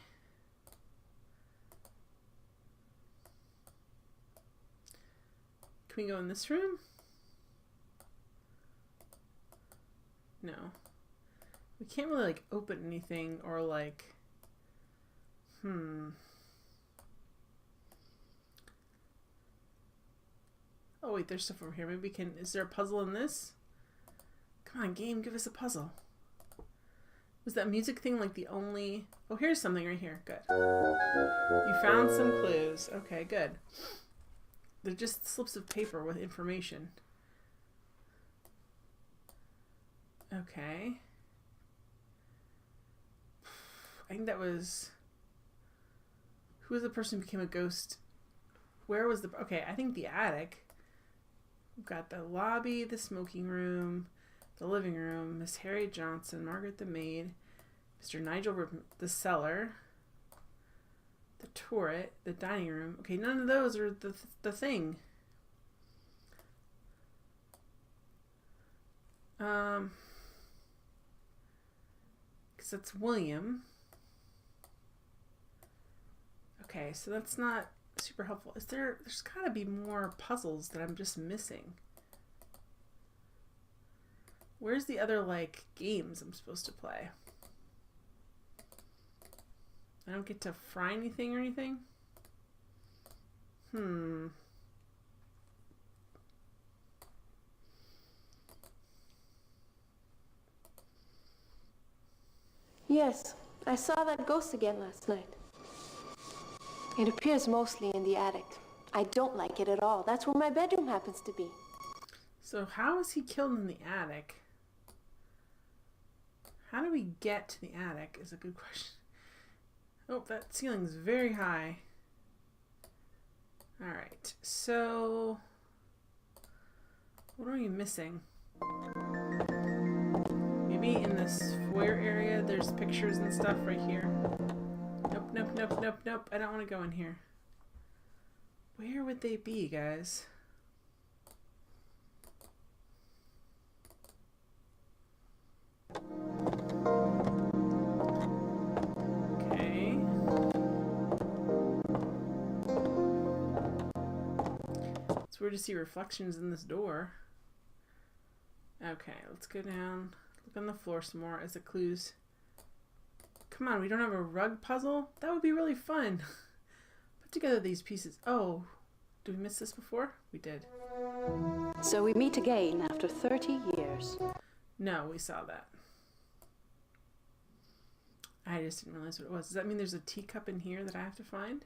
Can we go in this room? No. We can't really like open anything or like... Oh wait, there's stuff over here. Maybe we can... Is there a puzzle in this? Come on, game, give us a puzzle. Was that music thing like the only... Oh, here's something right here. Good. You found some clues. Okay, good. They're just slips of paper with information. Okay. I think that was... Who was the person who became a ghost? Where was the... Okay, I think the attic. We've got the lobby, the smoking room, the living room, Miss Harriet Johnson, Margaret the maid, Mr. Nigel the cellar, the turret, the dining room. Okay, none of those are the thing. Because that's William. Okay, so that's not super helpful. There's gotta be more puzzles that I'm just missing. Where's the other, like, games I'm supposed to play? I don't get to fry anything or anything? Yes, I saw that ghost again last night. It appears mostly in the attic. I don't like it at all. That's where my bedroom happens to be. So how was he killed in the attic? How do we get to the attic is a good question. Oh, that ceiling's very high. Alright, so what are we missing? Maybe in this foyer area there's pictures and stuff right here. Nope, nope, nope, nope, nope. I don't want to go in here. Where would they be, guys? Okay. It's weird to see reflections in this door. Okay, let's go down. Look on the floor some more as the clues. Come on, we don't have a rug puzzle? That would be really fun. Put together these pieces. Oh, did we miss this before? We did. So we meet again after 30 years. No, we saw that. I just didn't realize what it was. Does that mean there's a teacup in here that I have to find?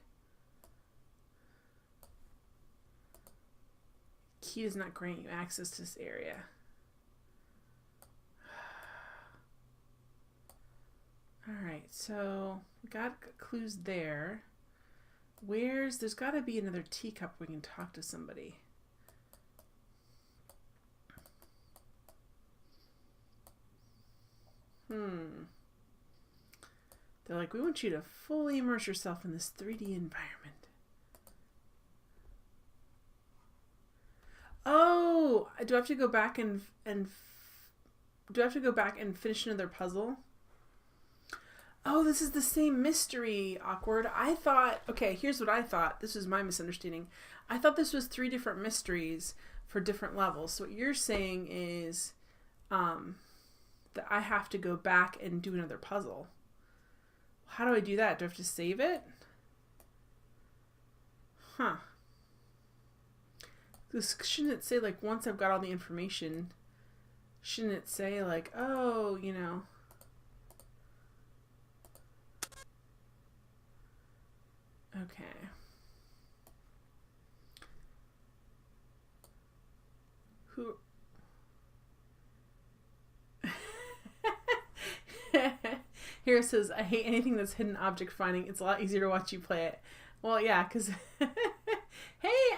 Key does not grant you access to this area. Alright, so we got clues there. There's got to be another teacup where we can talk to somebody. They're like, we want you to fully immerse yourself in this 3D environment. Oh, do I have to go back and do I have to go back and finish another puzzle? Oh, this is the same mystery, awkward. I thought, okay, here's what I thought. This was my misunderstanding. I thought this was 3 different mysteries for different levels. So what you're saying is that I have to go back and do another puzzle. How do I do that? Do I have to save it? Huh. Shouldn't it say, like, once I've got all the information, shouldn't it say, like, oh, you know... Okay. Who? Here it says, I hate anything that's hidden object finding. It's a lot easier to watch you play it. Well, yeah, because... Hey,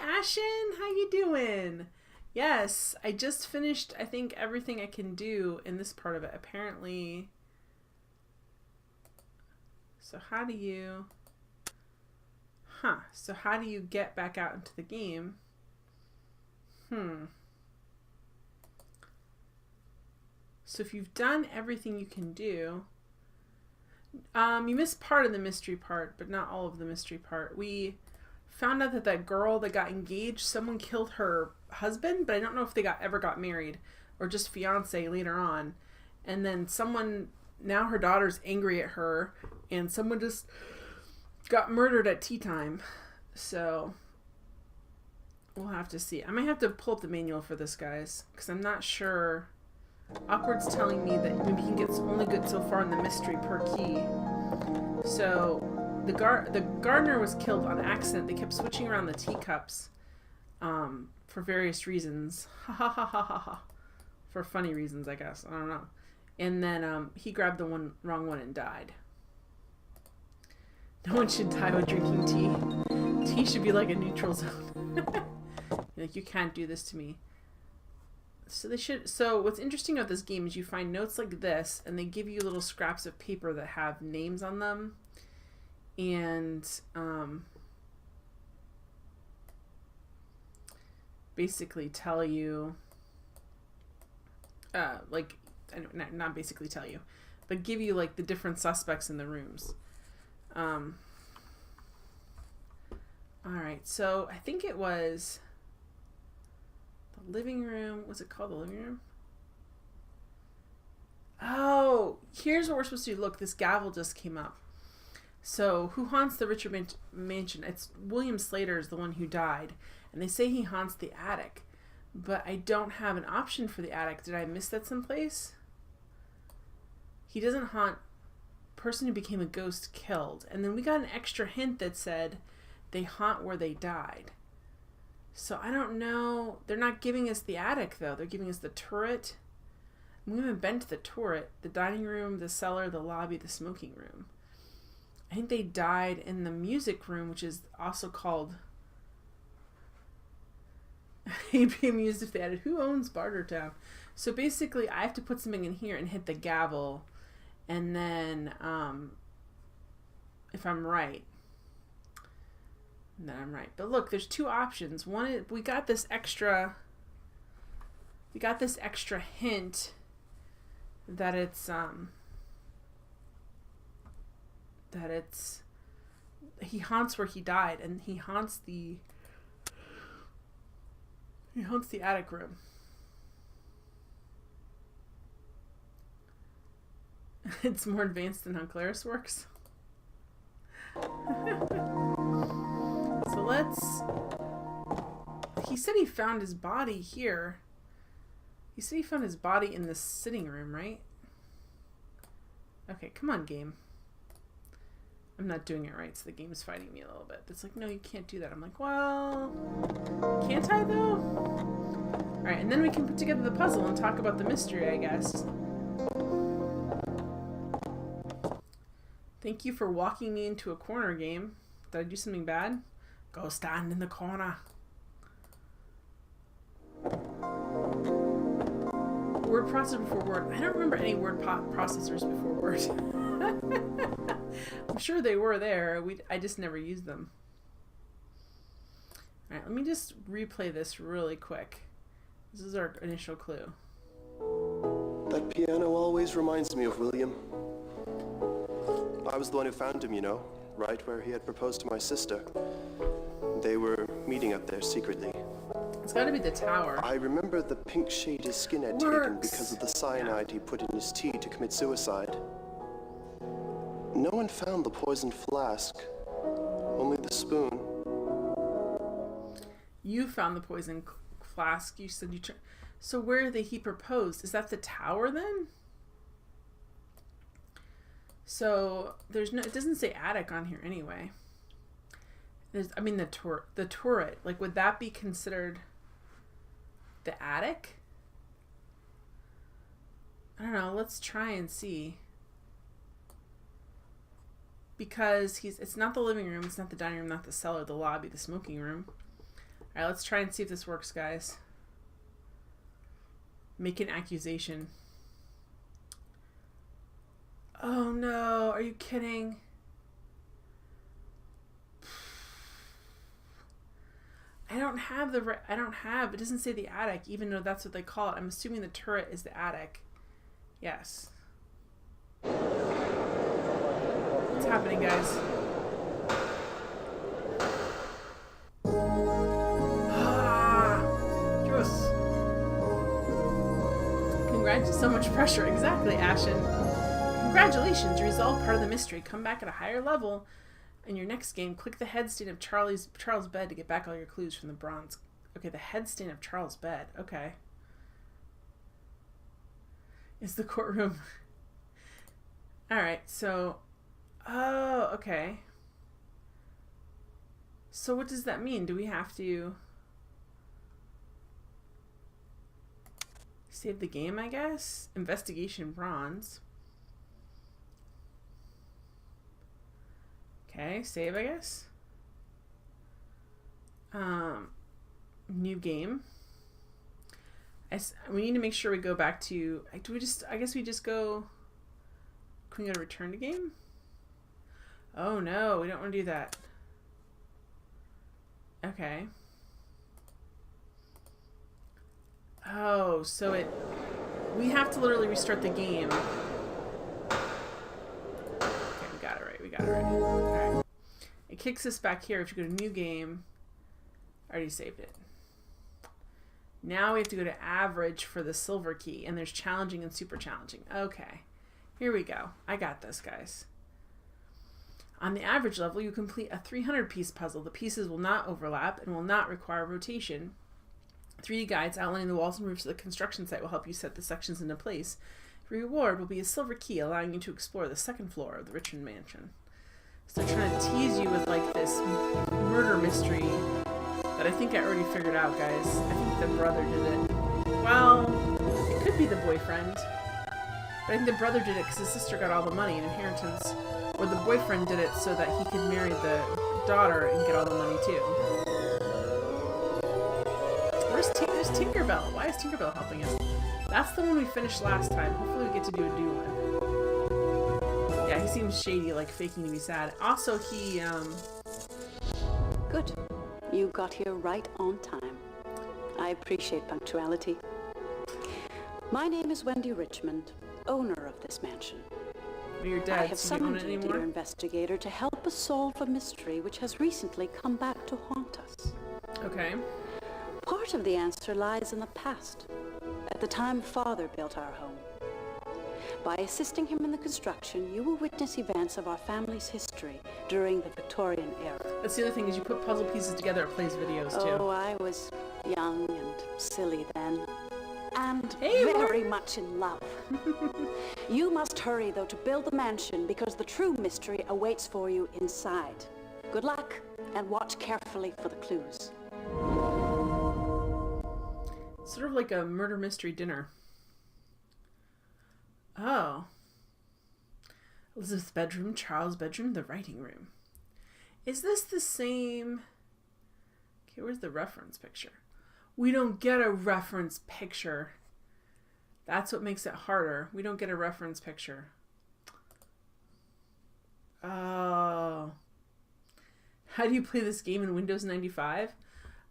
Ashen! How you doing? Yes, I just finished, I think, everything I can do in this part of it. Apparently... So how do you... So how do you get back out into the game? So if you've done everything you can do... you missed part of the mystery part, but not all of the mystery part. We found out that that girl that got engaged, someone killed her husband, but I don't know if they ever got married or just fiance later on. And then someone, now her daughter's angry at her, and someone just got murdered at tea time. So we'll have to see. I might have to pull up the manual for this, guys, because I'm not sure. Awkward's telling me that maybe he can get only good so far in the mystery per key. So the gardener was killed on accident. They kept switching around the teacups for various reasons. Ha ha ha ha ha ha. For funny reasons, I guess. I don't know. And then he grabbed the wrong one and died. No one should die while drinking tea. Tea should be like a neutral zone. Like, you can't do this to me. So they should. So what's interesting about this game is you find notes like this, and they give you little scraps of paper that have names on them, and basically tell you, like, not basically tell you, but give you like the different suspects in the rooms. Alright, so I think it was the living room. Was it called the living room? Oh, here's what we're supposed to do. Look, this gavel just came up. So, who haunts the Richard mansion? It's William Slater is the one who died. And they say he haunts the attic. But I don't have an option for the attic. Did I miss that someplace? He doesn't haunt person who became a ghost killed. And then we got an extra hint that said they haunt where they died. So I don't know. They're not giving us the attic, though. They're giving us the turret. We haven't been to the turret, the dining room, the cellar, the lobby, the smoking room. I think they died in the music room, which is also called... He'd be amused if they added, who owns Bartertown? So basically, I have to put something in here and hit the gavel. And then, if I'm right, then I'm right. But look, there's two options. One is, we got this extra hint that it's he haunts where he died, and he haunts the attic room. It's more advanced than how Clarice works. So let's... He said he found his body here. He said he found his body in the sitting room, right? Okay, come on, game. I'm not doing it right, so the game's fighting me a little bit. It's like, no, you can't do that. I'm like, well... Can't I, though? Alright, and then we can put together the puzzle and talk about the mystery, I guess. Thank you for walking me into a corner, game. Did I do something bad? Go stand in the corner. Word processor before word. I don't remember any word processors before word. I'm sure they were there. I just never used them. Alright, let me just replay this really quick. This is our initial clue. That piano always reminds me of William. I was the one who found him, you know, right where he had proposed to my sister. They were meeting up there secretly. It's gotta be the tower. I remember the pink shade his skin had taken because of the cyanide he put in his tea to commit suicide. No one found the poisoned flask, only the spoon. You found the poison flask. You said you... So where he proposed? Is that the tower then? So there's no... It doesn't say attic on here anyway. I mean the turret. Like, would that be considered the attic? I don't know. Let's try and see. Because it's not the living room, it's not the dining room, not the cellar, the lobby, the smoking room. Alright, let's try and see if this works, guys. Make an accusation. Oh no, are you kidding? I don't have it doesn't say the attic, even though that's what they call it. I'm assuming the turret is the attic. Yes. What's happening, guys? Yes. Congrats, so much pressure. Exactly, Ashen. Congratulations, you resolved part of the mystery. Come back at a higher level. In your next game, click the head stain of Charles' bed to get back all your clues from the bronze. Okay, the head stain of Charles' bed. Okay. Is the courtroom... Alright, so... Oh, okay. So what does that mean? Do we have to... save the game, I guess? Investigation bronze. Okay, save, I guess. New game. We need to make sure we go back to... I guess we just go... Can we go to return to game? Oh no, we don't want to do that. Okay. Oh, so we have to literally restart the game. Okay, we got it right. Alright. It kicks us back here. If you go to new game, I already saved it. Now we have to go to average for the silver key, and there's challenging and super challenging. Okay, here we go. I got this, guys. On the average level, you complete a 300-piece puzzle. The pieces will not overlap and will not require rotation. 3D guides outlining the walls and roofs of the construction site will help you set the sections into place. Your reward will be a silver key, allowing you to explore the second floor of the Richmond mansion. So they're trying to tease you with like this murder mystery that I think I already figured out, guys. I think the brother did it. Well, it could be the boyfriend. But I think the brother did it because his sister got all the money in inheritance. Or the boyfriend did it so that he could marry the daughter and get all the money too. There's Tinkerbell. Why is Tinkerbell helping us? That's the one we finished last time. Hopefully we get to do a new one. Yeah, he seems shady, like faking to be sad. Also, he, Good. You got here right on time. I appreciate punctuality. My name is Wendy Richmond, owner of this mansion. Well, you're dead, I have so you own summoned it you, anymore? dear investigator, to help us solve a mystery which has recently come back to haunt us. Okay. Part of the answer lies in the past, at the time Father built our home. By assisting him in the construction, you will witness events of our family's history during the Victorian era. That's the other thing, is you put puzzle pieces together, it plays videos too. Oh, I was young and silly then. And Hey, very much in love. You must hurry, though, to build the mansion because the true mystery awaits for you inside. Good luck, and watch carefully for the clues. Sort of like a murder mystery dinner. Oh. Elizabeth's bedroom, Charles' bedroom, the writing room. Is this the same? Okay, where's the reference picture? We don't get a reference picture. That's what makes it harder. We don't get a reference picture. Oh. How do you play this game in Windows 95?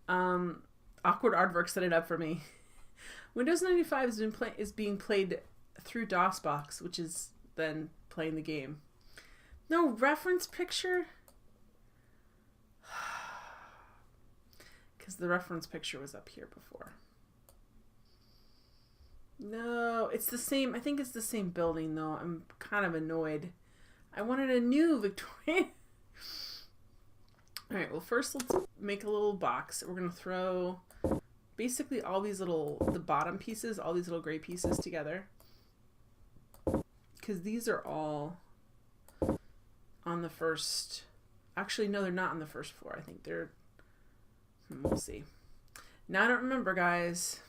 Awkward Aardvark set it up for me. Windows 95 is being played through DOSBox, which is then playing the game. No reference picture? Because the reference picture was up here before. No, it's the same. I think it's the same building, though. I'm kind of annoyed. I wanted a new Victorian. All right, well, first let's make a little box. We're going to throw basically all these the bottom pieces, all these little gray pieces together. Because these are all on the first... Actually, no, they're not on the first floor. I think they're... We'll see. Now, I don't remember, guys.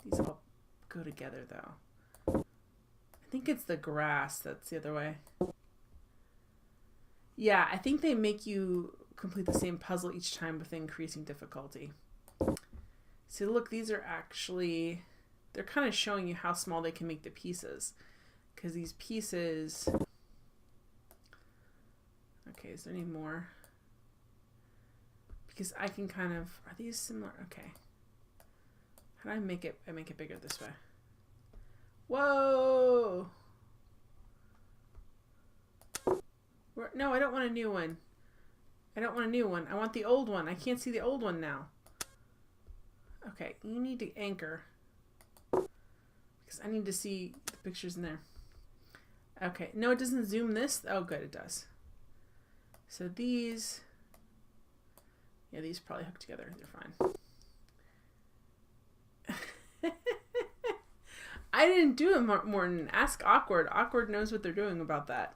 These all go together, though. I think it's the grass that's the other way. Yeah, I think they make you complete the same puzzle each time with increasing difficulty. See, look, these are actually... They're kind of showing you how small they can make the pieces. Because these pieces... Okay, is there any more? Because I can kind of... Are these similar? Okay. How do I make it? I make it bigger this way. Whoa! No, I don't want a new one. I don't want a new one. I want the old one. I can't see the old one now. Okay, you need to anchor. Because I need to see the pictures in there. Okay, no, it doesn't zoom this. Oh, good, it does. So these... Yeah, these probably hook together. They're fine. I didn't do it, Morton. Ask Awkward. Awkward knows what they're doing about that.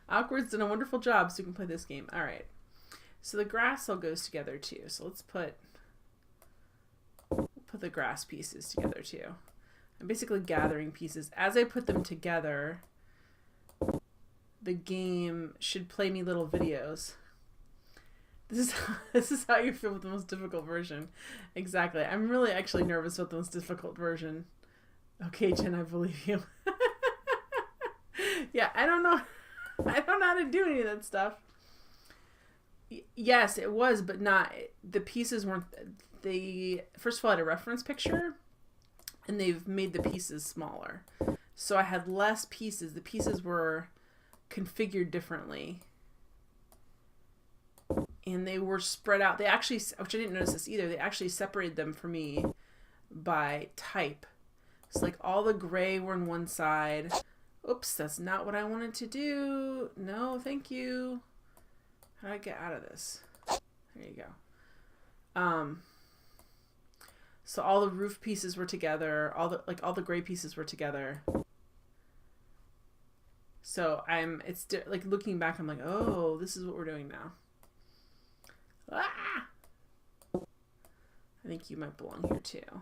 Awkward's done a wonderful job so you can play this game. All right. So the grass all goes together too. So let's put the grass pieces together too. I'm basically gathering pieces. As I put them together, the game should play me little videos. This is how you feel with the most difficult version. Exactly. I'm really actually nervous with the most difficult version. Okay, Jen, I believe you. Yeah, I don't know how to do any of that stuff. Yes, it was, but not. The pieces weren't. First of all, I had a reference picture, and they've made the pieces smaller. So I had less pieces. The pieces were configured differently. And they were spread out. They actually, which I didn't notice this either, they actually separated them for me by type. So like all the gray were on one side. Oops, that's not what I wanted to do. No, thank you. How do I get out of this? There you go. So all the roof pieces were together. All the gray pieces were together. So it's like looking back, I'm like, oh, this is what we're doing now. Ah! I think you might belong here too.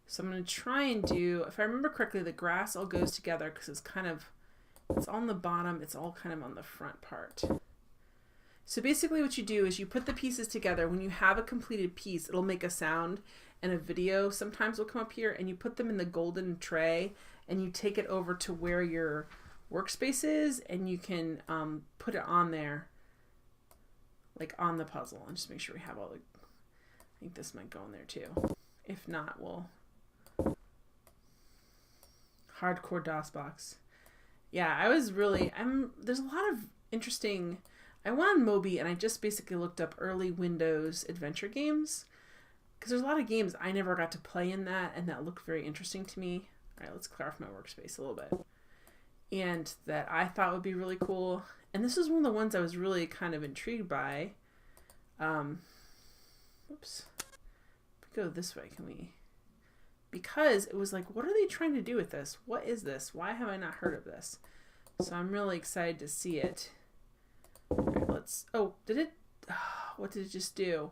So I'm going to try and do, if I remember correctly, the grass all goes together because it's on the bottom. It's all kind of on the front part. So basically what you do is you put the pieces together. When you have a completed piece, it'll make a sound, and a video sometimes will come up here, and you put them in the golden tray and you take it over to where your workspace is, and you can put it on there, like on the puzzle, and just make sure we have all the, I think this might go in there too. If not, we'll hardcore DOS box. Yeah, there's a lot of interesting, I went on Moby and I just basically looked up early Windows adventure games, because there's a lot of games I never got to play in that, and that looked very interesting to me. All right, let's clear off my workspace a little bit. And that I thought would be really cool. And this is one of the ones I was really kind of intrigued by. Oops. Go this way, can we? Because it was like, what are they trying to do with this? What is this? Why have I not heard of this? So I'm really excited to see it. All right, what did it just do?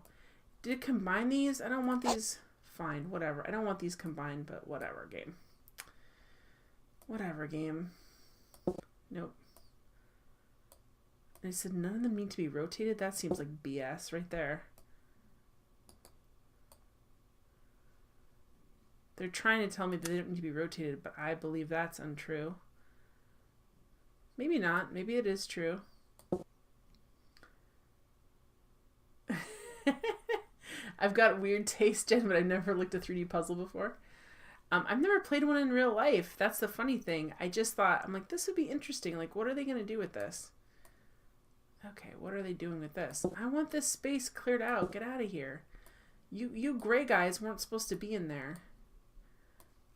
Did it combine these? I don't want these. Fine, whatever. I don't want these combined, but whatever, game. Whatever, game. Nope. And I said none of them need to be rotated. That seems like BS right there. They're trying to tell me that they don't need to be rotated, but I believe that's untrue. Maybe not. Maybe it is true. I've got weird taste, Jen, but I've never looked at a 3D puzzle before. I've never played one in real life. That's the funny thing. I just thought, I'm like, this would be interesting. Like, what are they going to do with this? Okay, what are they doing with this? I want this space cleared out. Get out of here. You gray guys weren't supposed to be in there.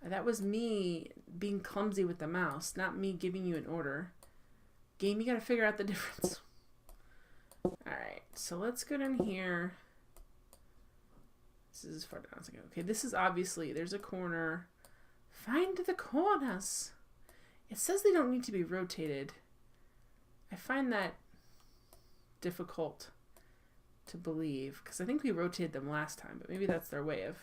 That was me being clumsy with the mouse, not me giving you an order. Game, you gotta figure out the difference. Alright, so let's go down here. This is as far down as I go. Okay, this is obviously, there's a corner. Find the corners. It says they don't need to be rotated. I find that difficult to believe, because I think we rotated them last time, but maybe that's their way of...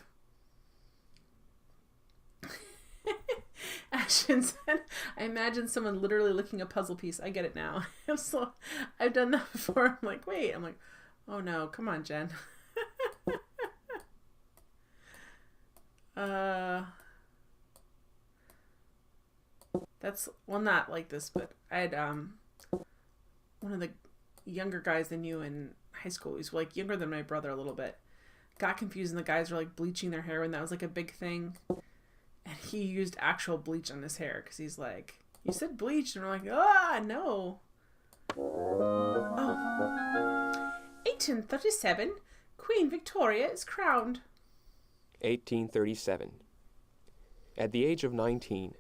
Ashton said, I imagine someone literally licking a puzzle piece. I get it now. I've done that before. I'm like, wait. I'm like, oh no, come on, Jen. That's, well, not like this, but I had one of the younger guys I knew in high school. He's like younger than my brother a little bit. Got confused, and the guys were like bleaching their hair, and that was like a big thing. And he used actual bleach on his hair, because he's like, you said bleach, and we're like, no. Oh. 1837, Queen Victoria is crowned. 1837. At the age of 19,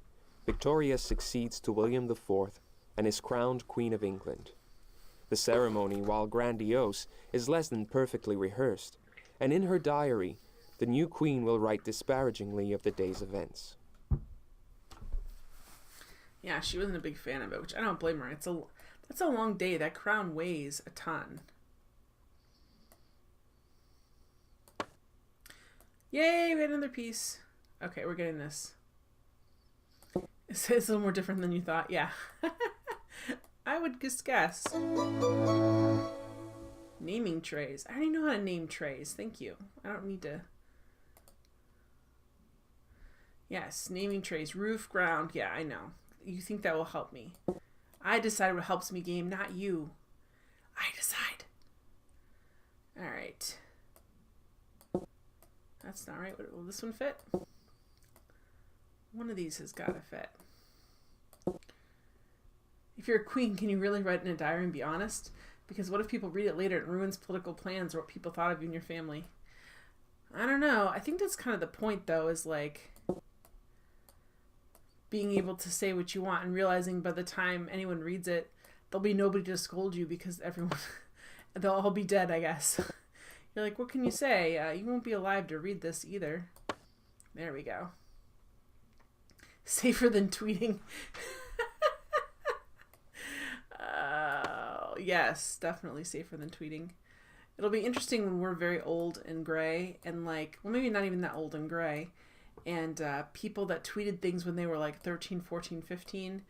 Victoria succeeds to William IV and is crowned Queen of England. The ceremony, while grandiose, is less than perfectly rehearsed, and in her diary, the new queen will write disparagingly of the day's events. Yeah, she wasn't a big fan of it, which I don't blame her. That's a long day. That crown weighs a ton. Yay, we had another piece. Okay, we're getting this. It's a little more different than you thought. Yeah. I would just guess. Naming trays. I already know how to name trays. Thank you. I don't need to... Yes, naming trays. Roof, ground. Yeah, I know. You think that will help me. I decide what helps me, game, not you. I decide. Alright. That's not right. Will this one fit? One of these has got to fit. If you're a queen, can you really write in a diary and be honest? Because what if people read it later and it ruins political plans or what people thought of you and your family? I don't know. I think that's kind of the point, though, is like being able to say what you want and realizing by the time anyone reads it, there'll be nobody to scold you because everyone, they'll all be dead, I guess. You're like, what can you say? You won't be alive to read this either. There we go. Safer than tweeting. Yes, definitely safer than tweeting. It'll be interesting when we're very old and gray and like, well, maybe not even that old and gray. And people that tweeted things when they were like 13, 14, 15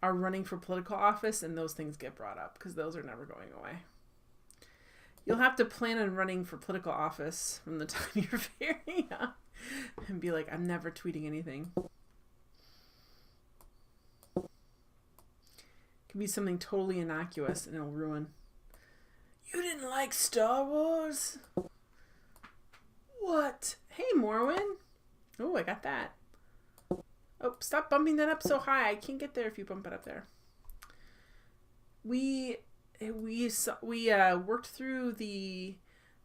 are running for political office and those things get brought up because those are never going away. You'll have to plan on running for political office from the time you're very young and be like, I'm never tweeting anything. It can be something totally innocuous and it'll ruin. You didn't like Star Wars? What? Hey, Morwen. Oh, I got that. Oh, stop bumping that up so high. I can't get there if you bump it up there. We worked through the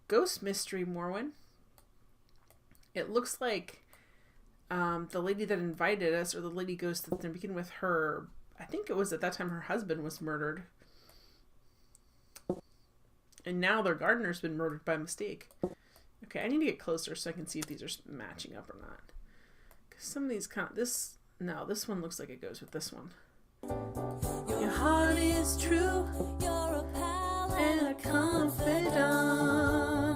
ghost mystery, Morwen. It looks like the lady that invited us, or the lady ghost that to begin with, her, I think it was at that time her husband was murdered. And now their gardener's been murdered by mistake. Okay, I need to get closer so I can see if these are matching up or not. Because some of these this one looks like it goes with this one. Your heart is true, you're a pal and a confidant.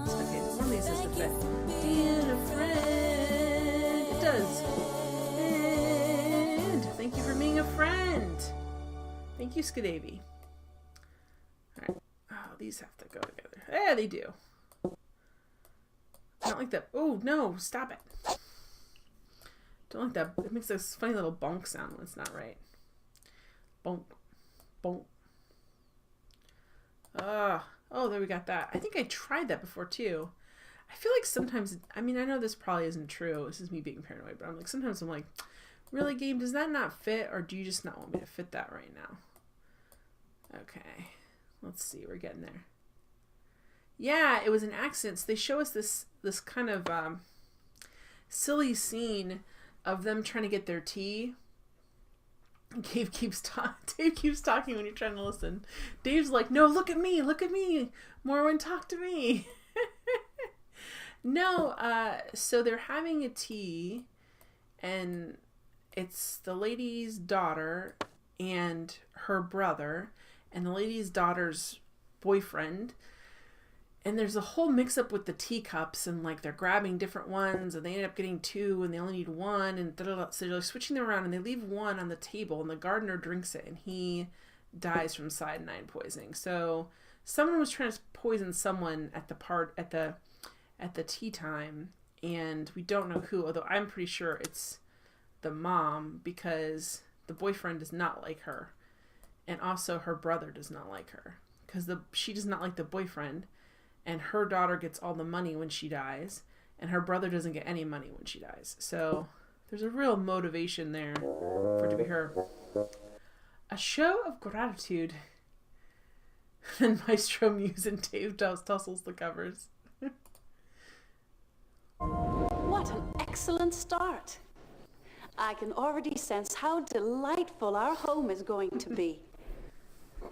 Okay, one of these has to fit. Being a friend. It does. And thank you for being a friend. Thank you, Skadavy. Alright. Oh, these have to go together. Yeah, they do. I don't like that. Oh, no, stop it. Don't like that. It makes this funny little bonk sound when it's not right. Bonk. Bonk. Oh, there we got that. I think I tried that before, too. I feel like sometimes, I mean, I know this probably isn't true. This is me being paranoid, but I'm like, sometimes I'm like, really, game, does that not fit? Or do you just not want me to fit that right now? Okay. Let's see. We're getting there. Yeah, it was an accident. So they show us this kind of silly scene of them trying to get their tea. Dave keeps talking when you're trying to listen. Dave's like, no, look at me. Morwen, talk to me. No, so they're having a tea, and it's the lady's daughter and her brother, and the lady's daughter's boyfriend. And there's a whole mix-up with the teacups, and like they're grabbing different ones, and they end up getting two, and they only need one, and so they're like switching them around, and they leave one on the table, and the gardener drinks it, and he dies from cyanide poisoning. So someone was trying to poison someone at the tea time, and we don't know who. Although I'm pretty sure it's the mom, because the boyfriend does not like her, and also her brother does not like her, because she does not like the boyfriend. And her daughter gets all the money when she dies, and her brother doesn't get any money when she dies. So there's a real motivation there for it to be her. A show of gratitude. And Maestro Muse and Dave tussles the covers. What an excellent start. I can already sense how delightful our home is going to be.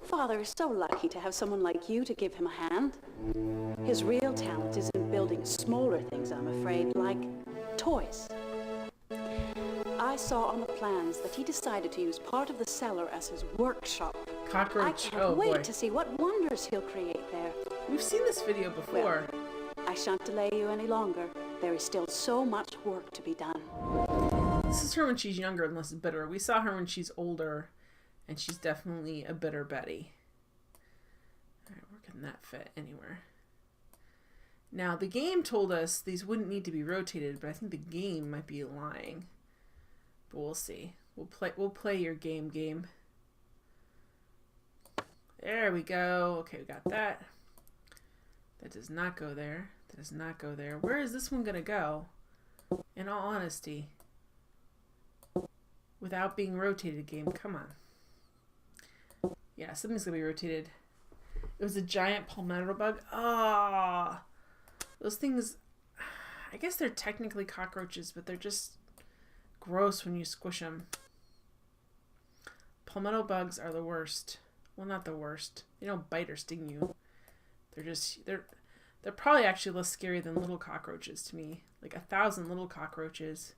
Father is so lucky to have someone like you to give him a hand. His real talent is in building smaller things, I'm afraid, like toys. I saw on the plans that he decided to use part of the cellar as his workshop. Cockroach. I can't wait to see what wonders he'll create there. We've seen this video before. Well, I shan't delay you any longer. There is still so much work to be done. This is her when she's younger and less bitter. We saw her when she's older. And she's definitely a bitter Betty. Alright, where can that fit anywhere? Now, the game told us these wouldn't need to be rotated, but I think the game might be lying. But we'll see. We'll play your game. There we go. Okay, we got that. That does not go there. That does not go there. Where is this one gonna go? In all honesty. Without being rotated, game. Come on. Yeah, something's gonna be rotated. It was a giant palmetto bug. Ah, those things, I guess they're technically cockroaches, but they're just gross when you squish them. Palmetto bugs are the worst. Well, not the worst. They don't bite or sting you. They're probably actually less scary than little cockroaches to me. Like 1,000 little cockroaches.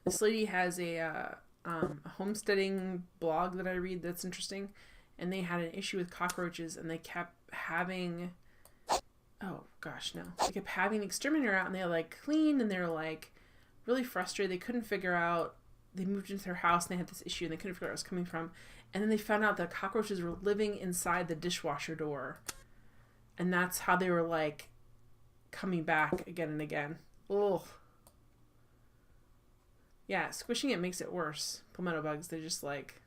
This lady has a homesteading blog that I read that's interesting, and they had an issue with cockroaches, and they kept having, oh gosh, no, they kept having the exterminator out, and they like cleaned, and they were like really frustrated. They couldn't figure out. They moved into their house, and they had this issue, and they couldn't figure out where it was coming from. And then they found out that cockroaches were living inside the dishwasher door, and that's how they were like coming back again and again. Ugh. Yeah, squishing it makes it worse. Palmetto bugs, they're just like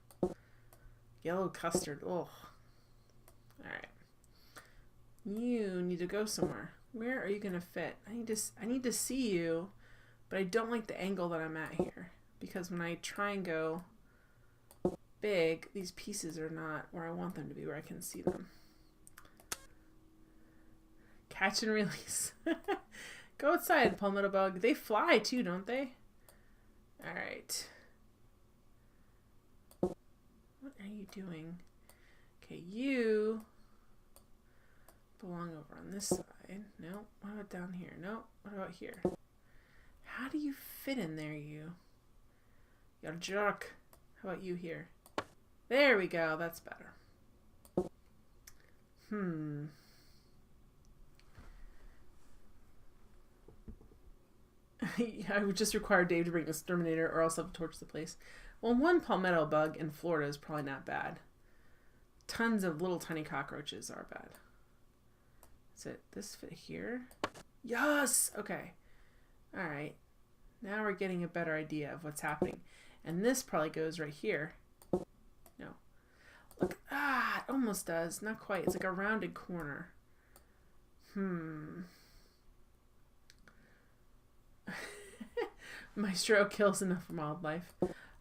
yellow custard. Ugh. Alright. You need to go somewhere. Where are you going to fit? I need to see you, but I don't like the angle that I'm at here. Because when I try and go big, these pieces are not where I want them to be, where I can see them. Catch and release. Go outside, palmetto bug. They fly too, don't they? Alright. What are you doing? Okay, you belong over on this side. No. What about down here? No. What about here? How do you fit in there, you? You're a jerk. How about you here? There we go. That's better. I would just require Dave to bring an exterminator or else I'll have to torch the place. Well, one palmetto bug in Florida is probably not bad. Tons of little tiny cockroaches are bad. Does this fit here? Yes! Okay. Alright. Now we're getting a better idea of what's happening. And this probably goes right here. No. Look. Ah, it almost does. Not quite. It's like a rounded corner. Maestro kills enough wildlife.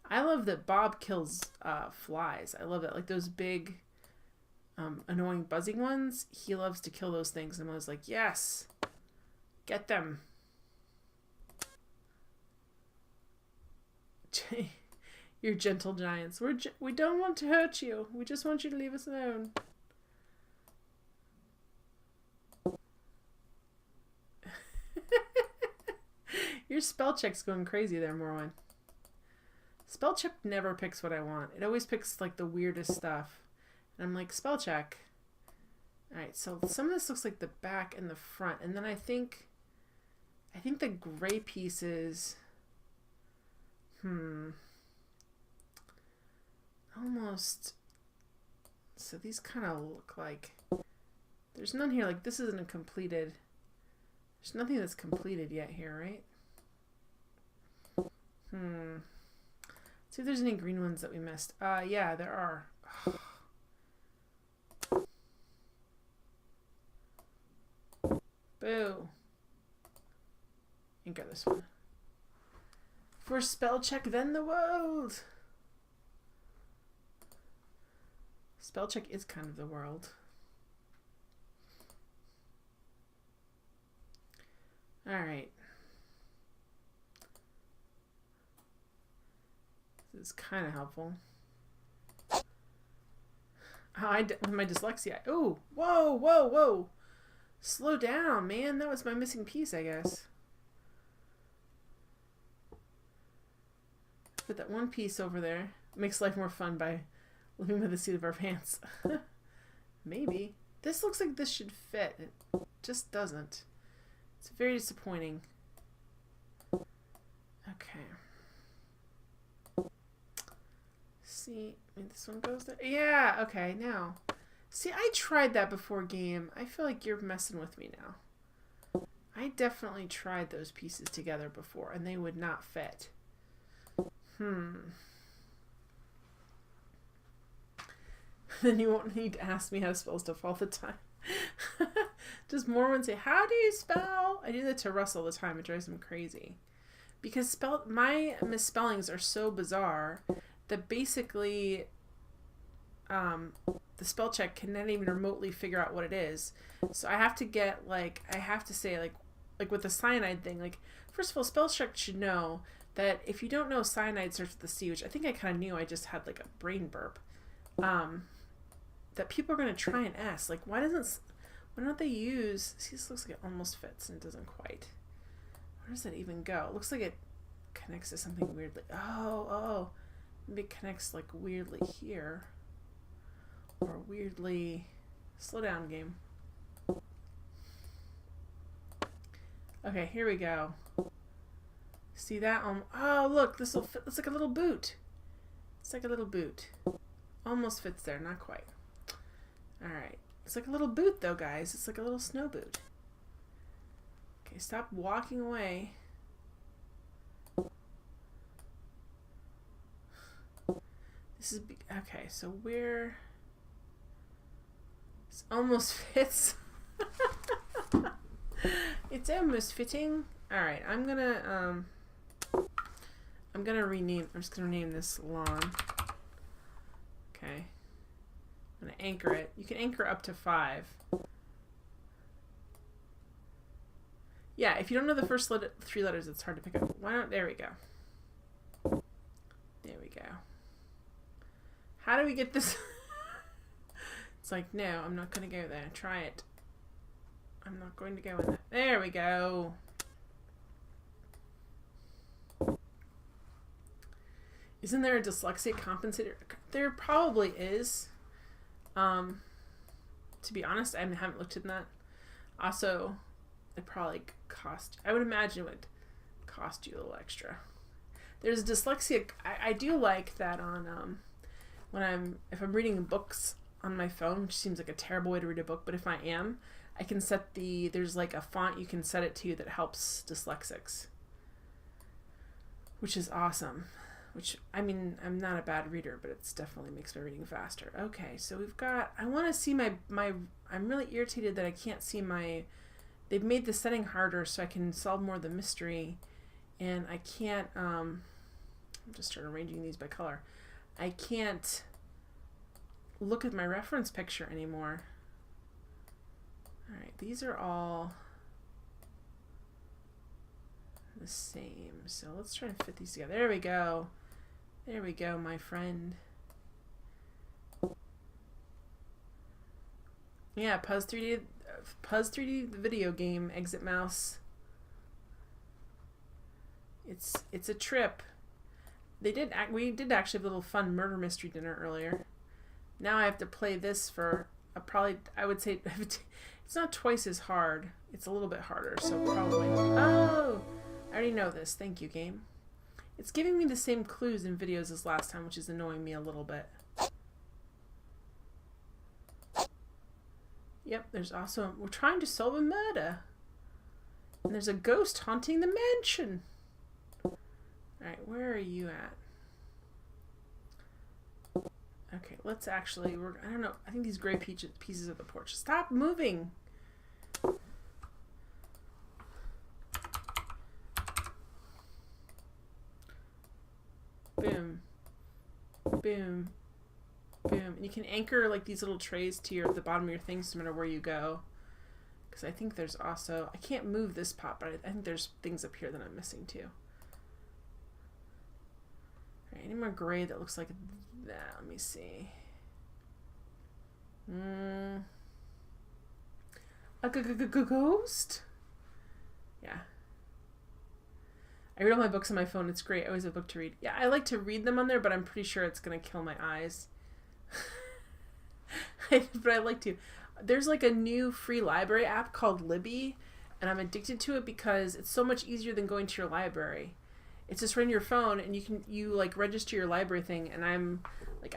I love that Bob kills flies. I love that. Like those big, annoying buzzing ones. He loves to kill those things. And I was like, yes! Get them! You're gentle giants. We don't want to hurt you. We just want you to leave us alone. Your spell check's going crazy there, Morwen. Spell check never picks what I want. It always picks like the weirdest stuff. And I'm like, spell check. Alright, so some of this looks like the back and the front. And then I think the gray pieces... Almost. So these kind of look like... There's none here. Like, this isn't a completed... There's nothing that's completed yet here, right? See if there's any green ones that we missed. Yeah, there are. Boo. And get this one. First spell check, then the world. Spell check is kind of the world. Alright. This is kind of helpful. With my dyslexia. Oh, whoa, whoa, whoa. Slow down, man. That was my missing piece, I guess. Put that one piece over there. Makes life more fun by living by the seat of our pants. Maybe. This looks like this should fit. It just doesn't. It's very disappointing. Okay. See, maybe this one goes there. Yeah, okay, now. See, I tried that before game. I feel like you're messing with me now. I definitely tried those pieces together before, and they would not fit. Then you won't need to ask me how to spell stuff all the time. Does Mormon say, how do you spell? I do that to Russ all the time. It drives him crazy. Because my misspellings are so bizarre that basically the spell check cannot even remotely figure out what it is. So I have to get, like, I have to say, like with the cyanide thing, like, first of all, spell check should know that if you don't know cyanide starts with a C, which I think I kind of knew, I just had, like, a brain burp, that people are going to try and ask, like, why don't they use, see, this looks like it almost fits and it doesn't quite. Where does that even go? It looks like it connects to something weirdly. Oh, maybe it connects, like, weirdly here. Or weirdly, slow down, game. Okay, here we go. See that? Oh, look, this will fit. It's like a little boot. It's like a little boot. Almost fits there, not quite. Alright. It's like a little boot, though, guys. It's like a little snow boot. Okay, stop walking away. This is... Okay, so where... It almost fits. It's almost fitting. Alright, I'm gonna rename... I'm just gonna rename this lawn. Okay. I'm gonna anchor it. You can anchor up to 5. Yeah, if you don't know the first 3 letters, it's hard to pick up. Why not? There we go. There we go. How do we get this? It's like, no, I'm not going to go there. Try it. I'm not going to go in there. There we go. Isn't there a dyslexia compensator? There probably is. To be honest, I haven't looked at that. Also, it probably cost... I would imagine it would cost you a little extra. There's dyslexia... I do like that on... if I'm reading books on my phone, which seems like a terrible way to read a book, but if I am, I can set there's like a font you can set it to that helps dyslexics, which is awesome. Which, I mean, I'm not a bad reader, but it definitely makes my reading faster. Okay, so we've got, I want to see my, I'm really irritated that I can't see they've made the setting harder so I can solve more of the mystery, and I can't, I'm just starting arranging these by color. I can't look at my reference picture anymore. Alright, these are all the same. So let's try and fit these together. There we go. There we go, my friend. Yeah, Puzz 3D the video game, Exit Mouse. It's a trip. We did actually have a little fun murder mystery dinner earlier. Now I have to play this for I would say it's not twice as hard. It's a little bit harder, so probably. Oh, I already know this. Thank you, game. It's giving me the same clues in videos as last time, which is annoying me a little bit. Yep, there's also... We're trying to solve a murder. And there's a ghost haunting the mansion. Alright, where are you at? Okay, let's actually... I don't know. I think these gray pieces of the porch. Stop moving! Boom. Boom. Boom. And you can anchor like these little trays to the bottom of your things no matter where you go. Because I think there's also... I can't move this pot, but I think there's things up here that I'm missing too. Alright, any more gray that looks like that? Let me see. A ghost? Yeah. I read all my books on my phone. It's great. I always have a book to read. Yeah, I like to read them on there, but I'm pretty sure it's going to kill my eyes. But I like to. There's like a new free library app called Libby, and I'm addicted to it because it's so much easier than going to your library. It's just right on your phone, and you like register your library thing, and I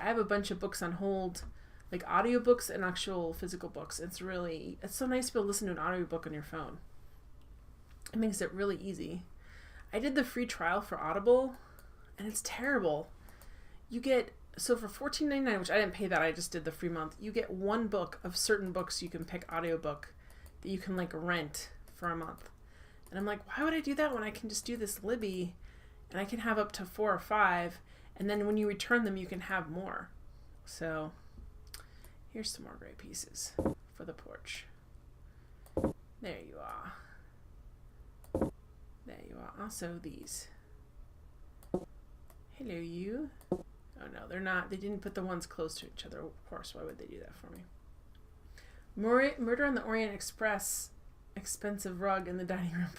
have a bunch of books on hold, like audiobooks and actual physical books. It's so nice to be able to listen to an audiobook on your phone. It makes it really easy. I did the free trial for Audible, and it's terrible. You get, so for $14.99, which I didn't pay that, I just did the free month, you get one book of certain books you can pick audiobook that you can like rent for a month. And I'm like, why would I do that when I can just do this Libby and I can have up to 4 or 5, and then when you return them you can have more. So here's some more gray pieces for the porch. There you are. There you are. Also these. Hello, you. Oh no, they're not. They didn't put the ones close to each other. Of course, why would they do that for me? Murder on the Orient Express. Expensive rug in the dining room.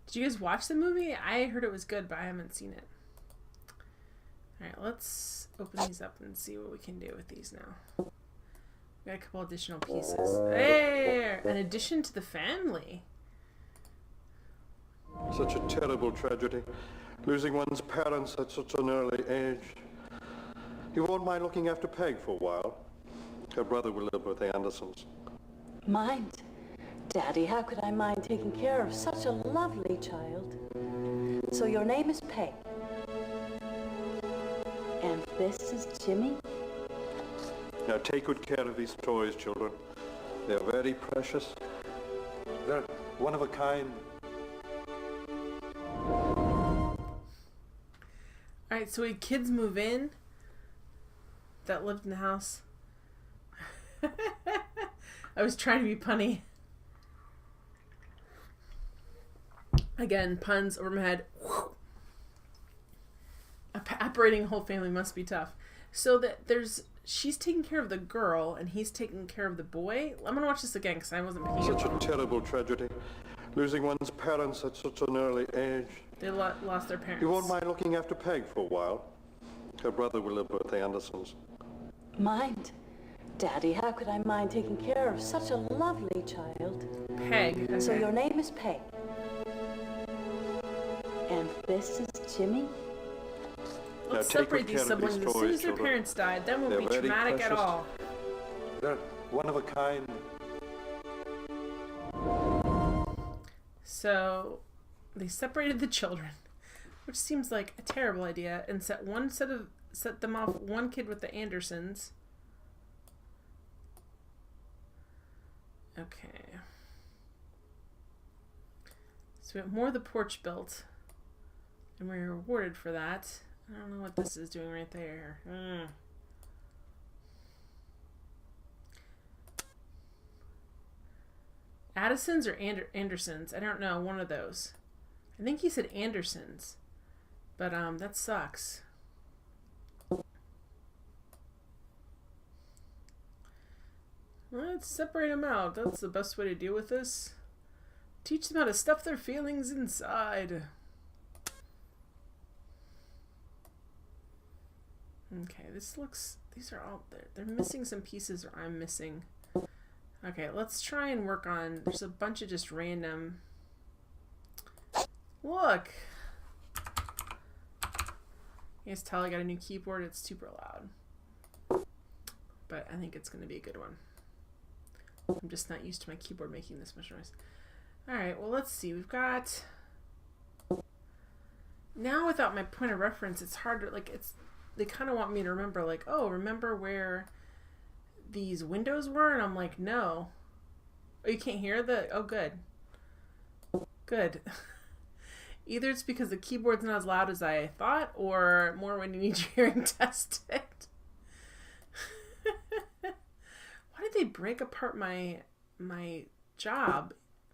Did you guys watch the movie? I heard it was good, but I haven't seen it. Alright, let's open these up and see what we can do with these now. We got a couple additional pieces. Hey! An addition to the family. Such a terrible tragedy. Losing one's parents at such an early age. You won't mind looking after Peg for a while? Her brother will live with the Andersons. Mind? Daddy, how could I mind taking care of such a lovely child? So your name is Peg. And this is Jimmy? Now take good care of these toys, children. They're very precious. They're one of a kind. Alright, so we had kids move in that lived in the house. I was trying to be punny. Again, puns over my head. Operating a whole family must be tough. So that she's taking care of the girl and he's taking care of the boy. I'm gonna watch this again because I wasn't paying Such a terrible tragedy. Losing one's parents at such an early age. They lost their parents. You won't mind looking after Peg for a while? Her brother will live with the Andersons. Mind? Daddy, how could I mind taking care of such a lovely child? Peg. Okay. So your name is Peg. And this is Jimmy? Let's separate these siblings as soon as their parents died. That won't be traumatic at all. They're one of a kind. So they separated the children, which seems like a terrible idea, and set them off one kid with the Andersons. Okay. So we have more of the porch built, and we were rewarded for that. I don't know what this is doing right there. Addisons or Andersons? I don't know. One of those. I think he said Andersons. But that sucks. Let's separate them out. That's the best way to deal with this. Teach them how to stuff their feelings inside. Okay, these are all there. They're missing some pieces, or I'm missing. Okay, let's try and work on, there's a bunch of just random. Look! You guys tell I got a new keyboard, it's super loud. But I think it's going to be a good one. I'm just not used to my keyboard making this much noise. Alright, well let's see, we've got... Now without my point of reference, it's hard to, like, they kind of want me to remember, like, oh, remember where these windows were? And I'm like, no. Oh, you can't hear oh, good. Good. Either it's because the keyboard's not as loud as I thought, or more when you need your hearing tested. Why did they break apart my job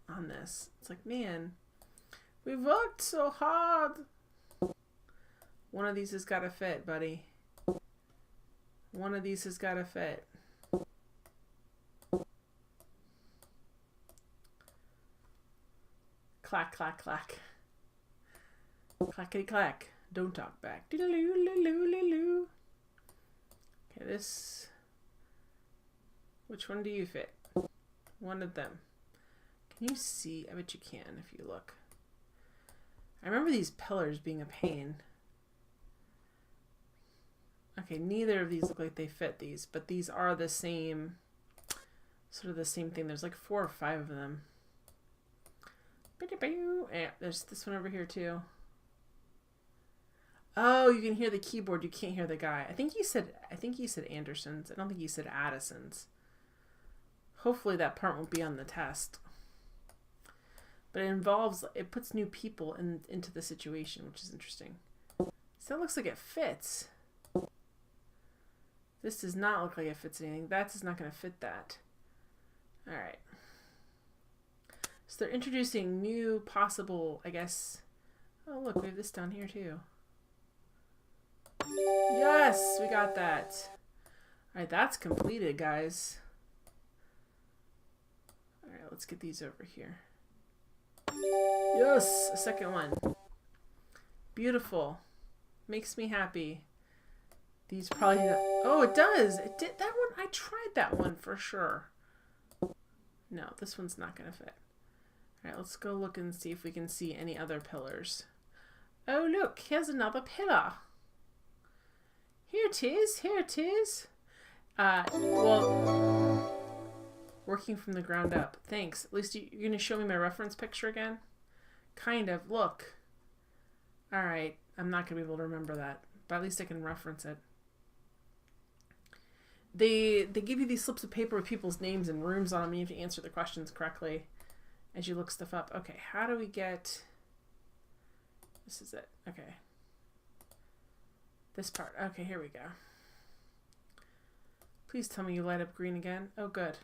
on this? It's like, man, we've worked so hard. One of these has got to fit, buddy. One of these has got to fit. Clack, clack, clack. Clackety clack. Don't talk back. Doodaloo-loo-loo-loo-loo. Okay, this... Which one do you fit? One of them. Can you see? I bet you can if you look. I remember these pillars being a pain. Okay, neither of these look like they fit these, but these are the same, sort of the same thing. There's like 4 or 5 of them. Yeah, there's this one over here too. Oh, you can hear the keyboard. You can't hear the guy. I think he said Anderson's. I don't think he said Addison's. Hopefully that part won't be on the test. But it puts new people into the situation, which is interesting. So that looks like it fits. This does not look like it fits anything. That is not going to fit that. All right. So they're introducing new possible, I guess. Oh, look, we have this down here too. Yes, we got that. All right, that's completed, guys. All right, let's get these over here. Yes, a second one. Beautiful. Makes me happy. These probably... Oh, it does. It did. That one, I tried that one for sure. No, this one's not going to fit. All right, let's go look and see if we can see any other pillars. Oh, look, here's another pillar. Here it is. Here it is. Well, working from the ground up. Thanks. At least you're going to show me my reference picture again? Kind of. Look. All right. I'm not going to be able to remember that, but at least I can reference it. They give you these slips of paper with people's names and rooms on them, and you have to answer the questions correctly as you look stuff up. Okay, how do we get... This is it. Okay. This part. Okay, here we go. Please tell me you light up green again. Oh, good.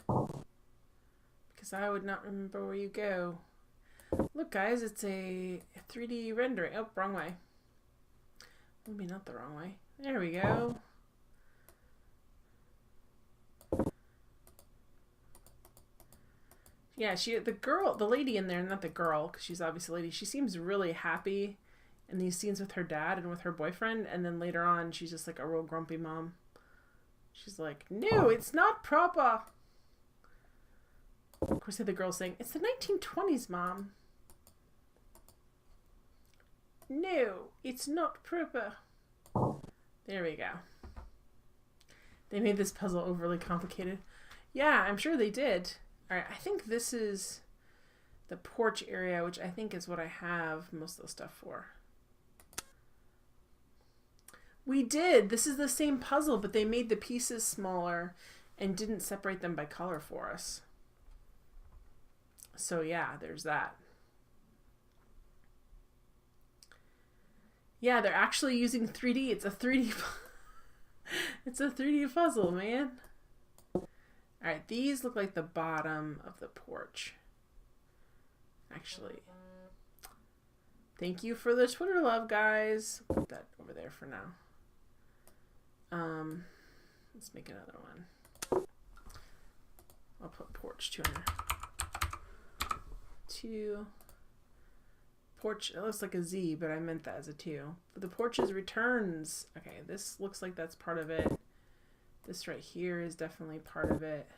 Because I would not remember where you go. Look, guys, it's a 3D rendering. Oh, wrong way. Maybe not the wrong way. There we go. Yeah, the lady in there, not the girl, because she's obviously a lady, she seems really happy in these scenes with her dad and with her boyfriend, and then later on, she's just like a real grumpy mom. She's like, no, it's not proper. Of course, the girl's saying, it's the 1920s, Mom. No, it's not proper. There we go. They made this puzzle overly complicated. Yeah, I'm sure they did. All right, I think this is the porch area, which I think is what I have most of the stuff for. We did. This is the same puzzle, but they made the pieces smaller and didn't separate them by color for us. So yeah, there's that. Yeah, they're actually using 3D. It's a 3D it's a 3D puzzle, man. Alright, these look like the bottom of the porch. Actually. Thank you for the Twitter love, guys. Put that over there for now. Let's make another one. I'll put porch 2 in there. 2. Porch, it looks like a Z, but I meant that as a 2. But the porch's returns. Okay, this looks like that's part of it. This right here is definitely part of it.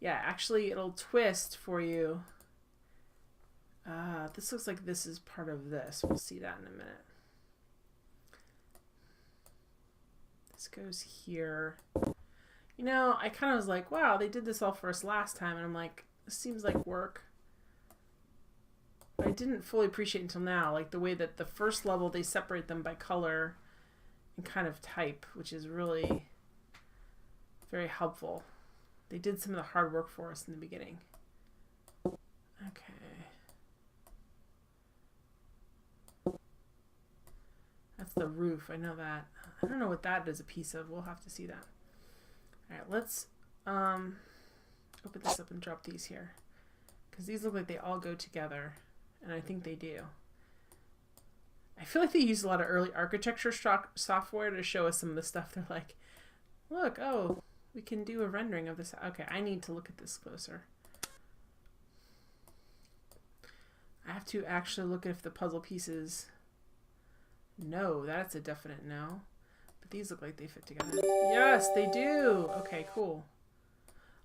Yeah, actually it'll twist for you. This looks like this is part of this. We'll see that in a minute. This goes here. You know, I kind of was like, wow, they did this all for us last time. And I'm like, this seems like work. But I didn't fully appreciate until now, like the way that the first level, they separate them by color and kind of type, which is really very helpful. They did some of the hard work for us in the beginning. Okay. That's the roof. I know that. I don't know what that is a piece of. We'll have to see that. All right, let's open this up and drop these here. Because these look like they all go together. And I think they do. I feel like they used a lot of early architecture software to show us some of the stuff. They're like, look, oh, we can do a rendering of this. Okay, I need to look at this closer. I have to actually look at if the puzzle pieces... No, that's a definite no. But these look like they fit together. Yes, they do! Okay, cool.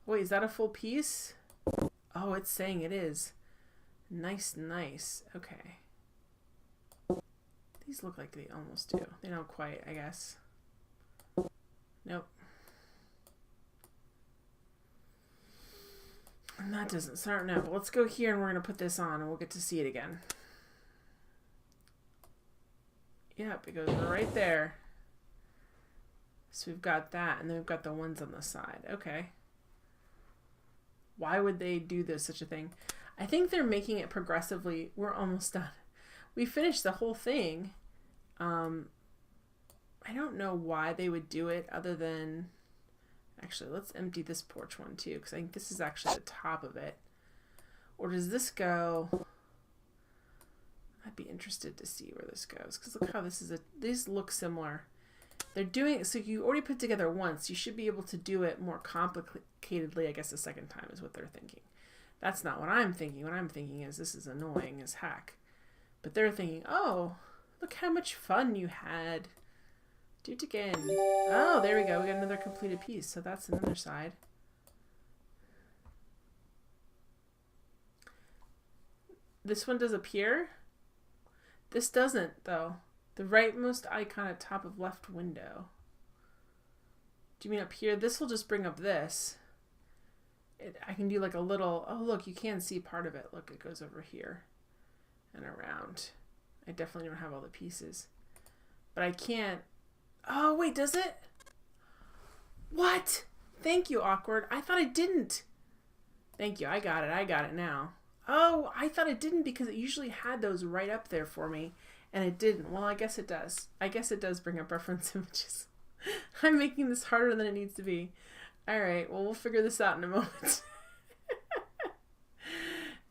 Wait, is that a full piece? Oh, it's saying it is. Nice, nice. Okay. These look like they almost do. They don't quite, I guess. Nope. And that doesn't start now. But let's go here and we're going to put this on and we'll get to see it again. Yep, it goes right there. So we've got that, and then we've got the ones on the side. Okay. Why would they do this, such a thing? I think they're making it progressively. We're almost done. We finished the whole thing. I don't know why they would do it other than... Actually, let's empty this porch one too, because I think this is actually the top of it. Or does this go... I'd be interested to see where this goes, because look how this is these look similar. They're doing it, so you already put it together once. You should be able to do it more complicatedly, I guess, the second time is what they're thinking. That's not what I'm thinking. What I'm thinking is this is annoying as heck. But they're thinking, oh, look how much fun you had. Do it again. Oh, there we go. We got another completed piece. So that's another side. This one does appear. This doesn't, though. The rightmost icon at top of left window. Do you mean up here? This will just bring up this. I can do like a little... Oh, look, you can see part of it. Look, it goes over here and around. I definitely don't have all the pieces. But I can't... Oh, wait, does it? What? Thank you, Awkward. I thought it didn't. Thank you. I got it. I got it now. Oh, I thought it didn't because it usually had those right up there for me. And it didn't. Well, I guess it does. I guess it does bring up reference images. I'm making this harder than it needs to be. Alright, well, we'll figure this out in a moment.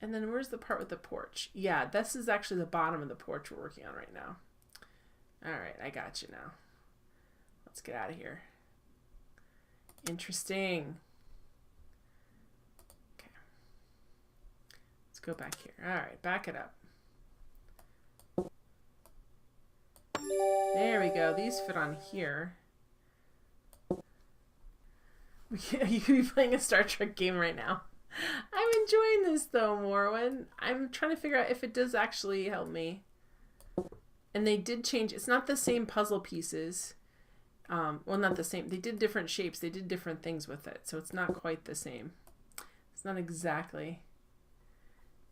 And then where's the part with the porch? Yeah, this is actually the bottom of the porch we're working on right now. Alright, I got you now. Let's get out of here. Interesting. Okay. Let's go back here. Alright, back it up. There we go. These fit on here. You could be playing a Star Trek game right now. I'm enjoying this though, Morwen. I'm trying to figure out if it does actually help me. And they did change. It's not the same puzzle pieces. Well, not the same. They did different shapes. They did different things with it. So it's not quite the same. It's not exactly.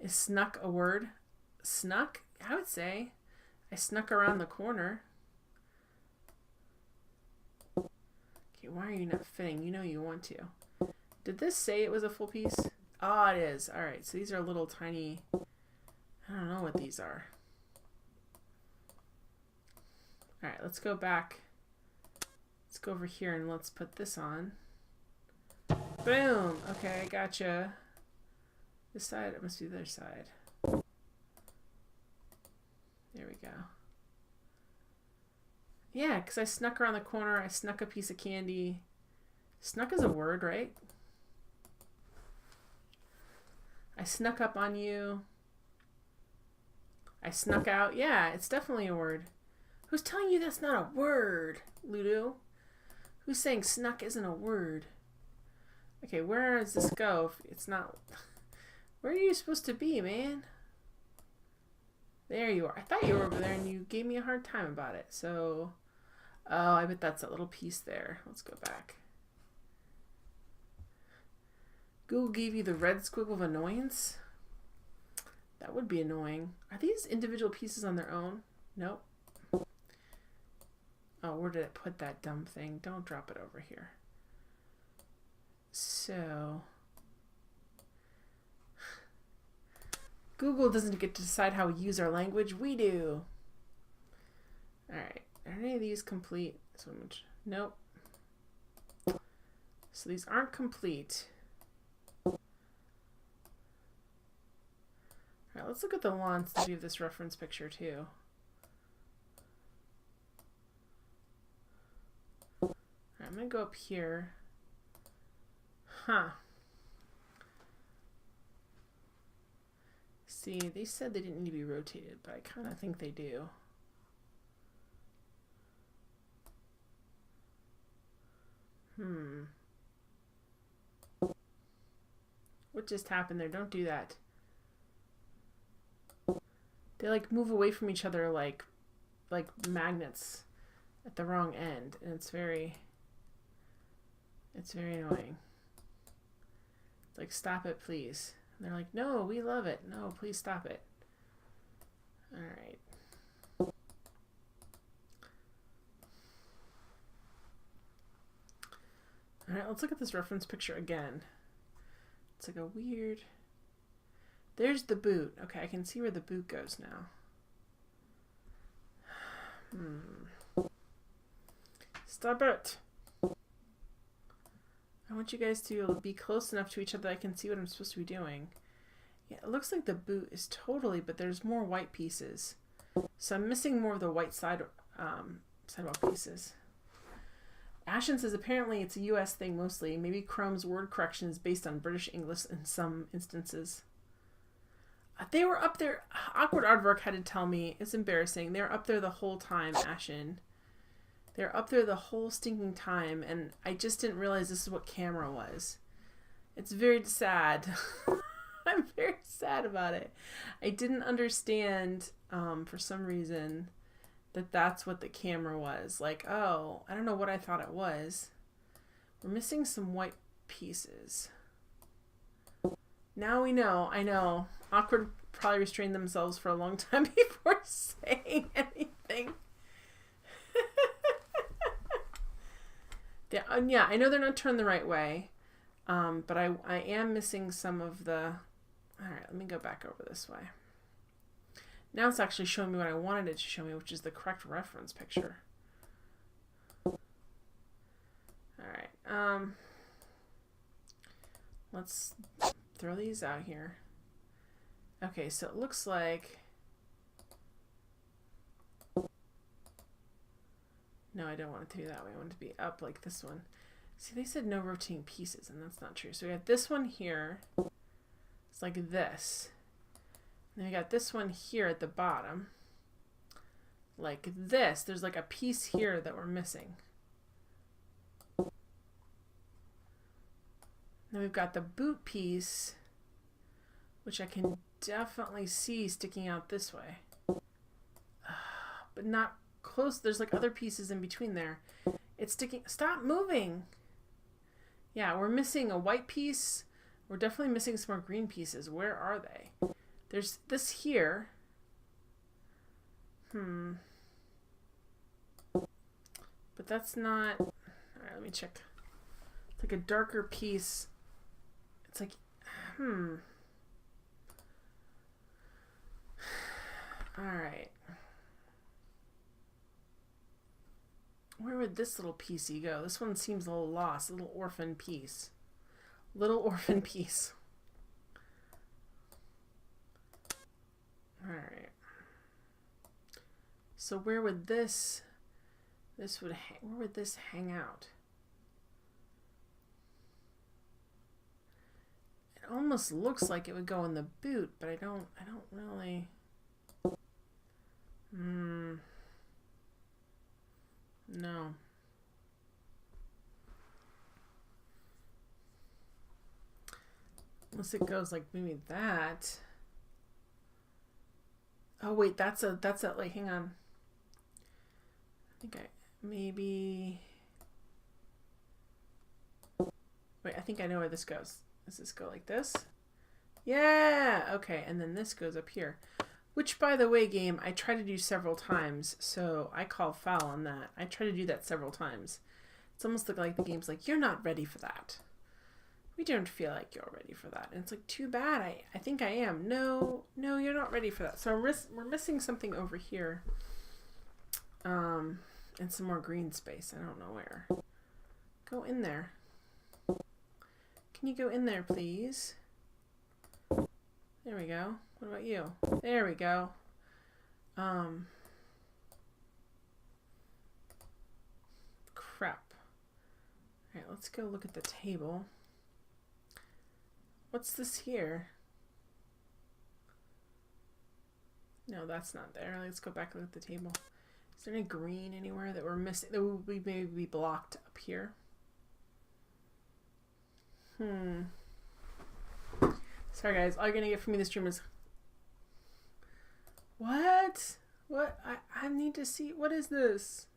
Is snuck a word? Snuck? I would say. I snuck around the corner. Okay, why are you not fitting? You know you want to. Did this say it was a full piece? Oh, it is. Alright, so these are little tiny... I don't know what these are. Alright, let's go back. Let's go over here and let's put this on. Boom! Okay, gotcha. This side, it must be the other side. There we go. Yeah, because I snuck around the corner. I snuck a piece of candy. Snuck is a word, right? I snuck up on you. I snuck out. Yeah, it's definitely a word. Who's telling you that's not a word, Ludo? Who's saying snuck isn't a word? Okay, where does this go? If it's not... Where are you supposed to be, man? There you are. I thought you were over there and you gave me a hard time about it. So, oh, I bet that's that little piece there. Let's go back. Google gave you the red squiggle of annoyance? That would be annoying. Are these individual pieces on their own? Nope. Oh, where did it put that dumb thing? Don't drop it over here. So... Google doesn't get to decide how we use our language. We do. Alright. Are any of these complete? So much. Nope. So these aren't complete. Alright, let's look at the lawn to do this reference picture too. Alright, I'm going to go up here. Huh. See, they said they didn't need to be rotated, but I kind of think they do. What just happened there? Don't do that. They like move away from each other like magnets at the wrong end, and it's very annoying. It's like, stop it, please. And they're like, no, we love it. No, please stop it. Alright. Alright, let's look at this reference picture again. It's like a weird... There's the boot. Okay, I can see where the boot goes now. Stop it! I want you guys to be close enough to each other that I can see what I'm supposed to be doing. Yeah, it looks like the boot is totally, but there's more white pieces. So I'm missing more of the white sidewall pieces. Ashen says apparently it's a US thing mostly. Maybe Chrome's word correction is based on British English in some instances. They were up there. Awkward Aardvark had to tell me. It's embarrassing. They were up there the whole time, Ashen. They're up there the whole stinking time, and I just didn't realize this is what camera was. It's very sad. I'm very sad about it. I didn't understand, for some reason, that that's what the camera was. Like, oh, I don't know what I thought it was. We're missing some white pieces. Now we know. I know. Awkward probably restrained themselves for a long time before saying anything. Yeah, I know they're not turned the right way, but I am missing some of the... Alright, let me go back over this way. Now it's actually showing me what I wanted it to show me, which is the correct reference picture. Alright, let's throw these out here. Okay, so it looks like... No, I don't want it to be that way. I want it to be up like this one. See, they said no rotating pieces, and that's not true. So we have this one here. It's like this. And then we got this one here at the bottom. Like this. There's like a piece here that we're missing. Then we've got the boot piece, which I can definitely see sticking out this way. But not close. There's like other pieces in between there. It's sticking. Stop moving. Yeah, we're missing a white piece. We're definitely missing some more green pieces. Where are they? There's this here. But that's not... Alright, let me check. It's like a darker piece. It's like... Alright. Where would this little piecey go? This one seems a little lost. A little orphan piece. Little orphan piece. Alright. So where would this... where would this hang out? It almost looks like it would go in the boot, but I don't really... No. Unless it goes like maybe that. Oh wait, that's like, hang on. Maybe... Wait, I think I know where this goes. Does this go like this? Yeah! Okay, and then this goes up here. Which, by the way, game, I tried to do several times, so I call foul on that. I tried to do that several times. It's almost like the game's like, you're not ready for that. We don't feel like you're ready for that. And it's like, too bad. I think I am. No, you're not ready for that. So we're missing something over here. And some more green space. I don't know where. Go in there. Can you go in there, please? There we go. What about you? There we go. Crap. Alright, let's go look at the table. What's this here? No, that's not there. Let's go back and look at the table. Is there any green anywhere that we're missing? That would be maybe blocked up here. Sorry guys, all you're gonna get from me this stream is... What? What? I need to see... What is this?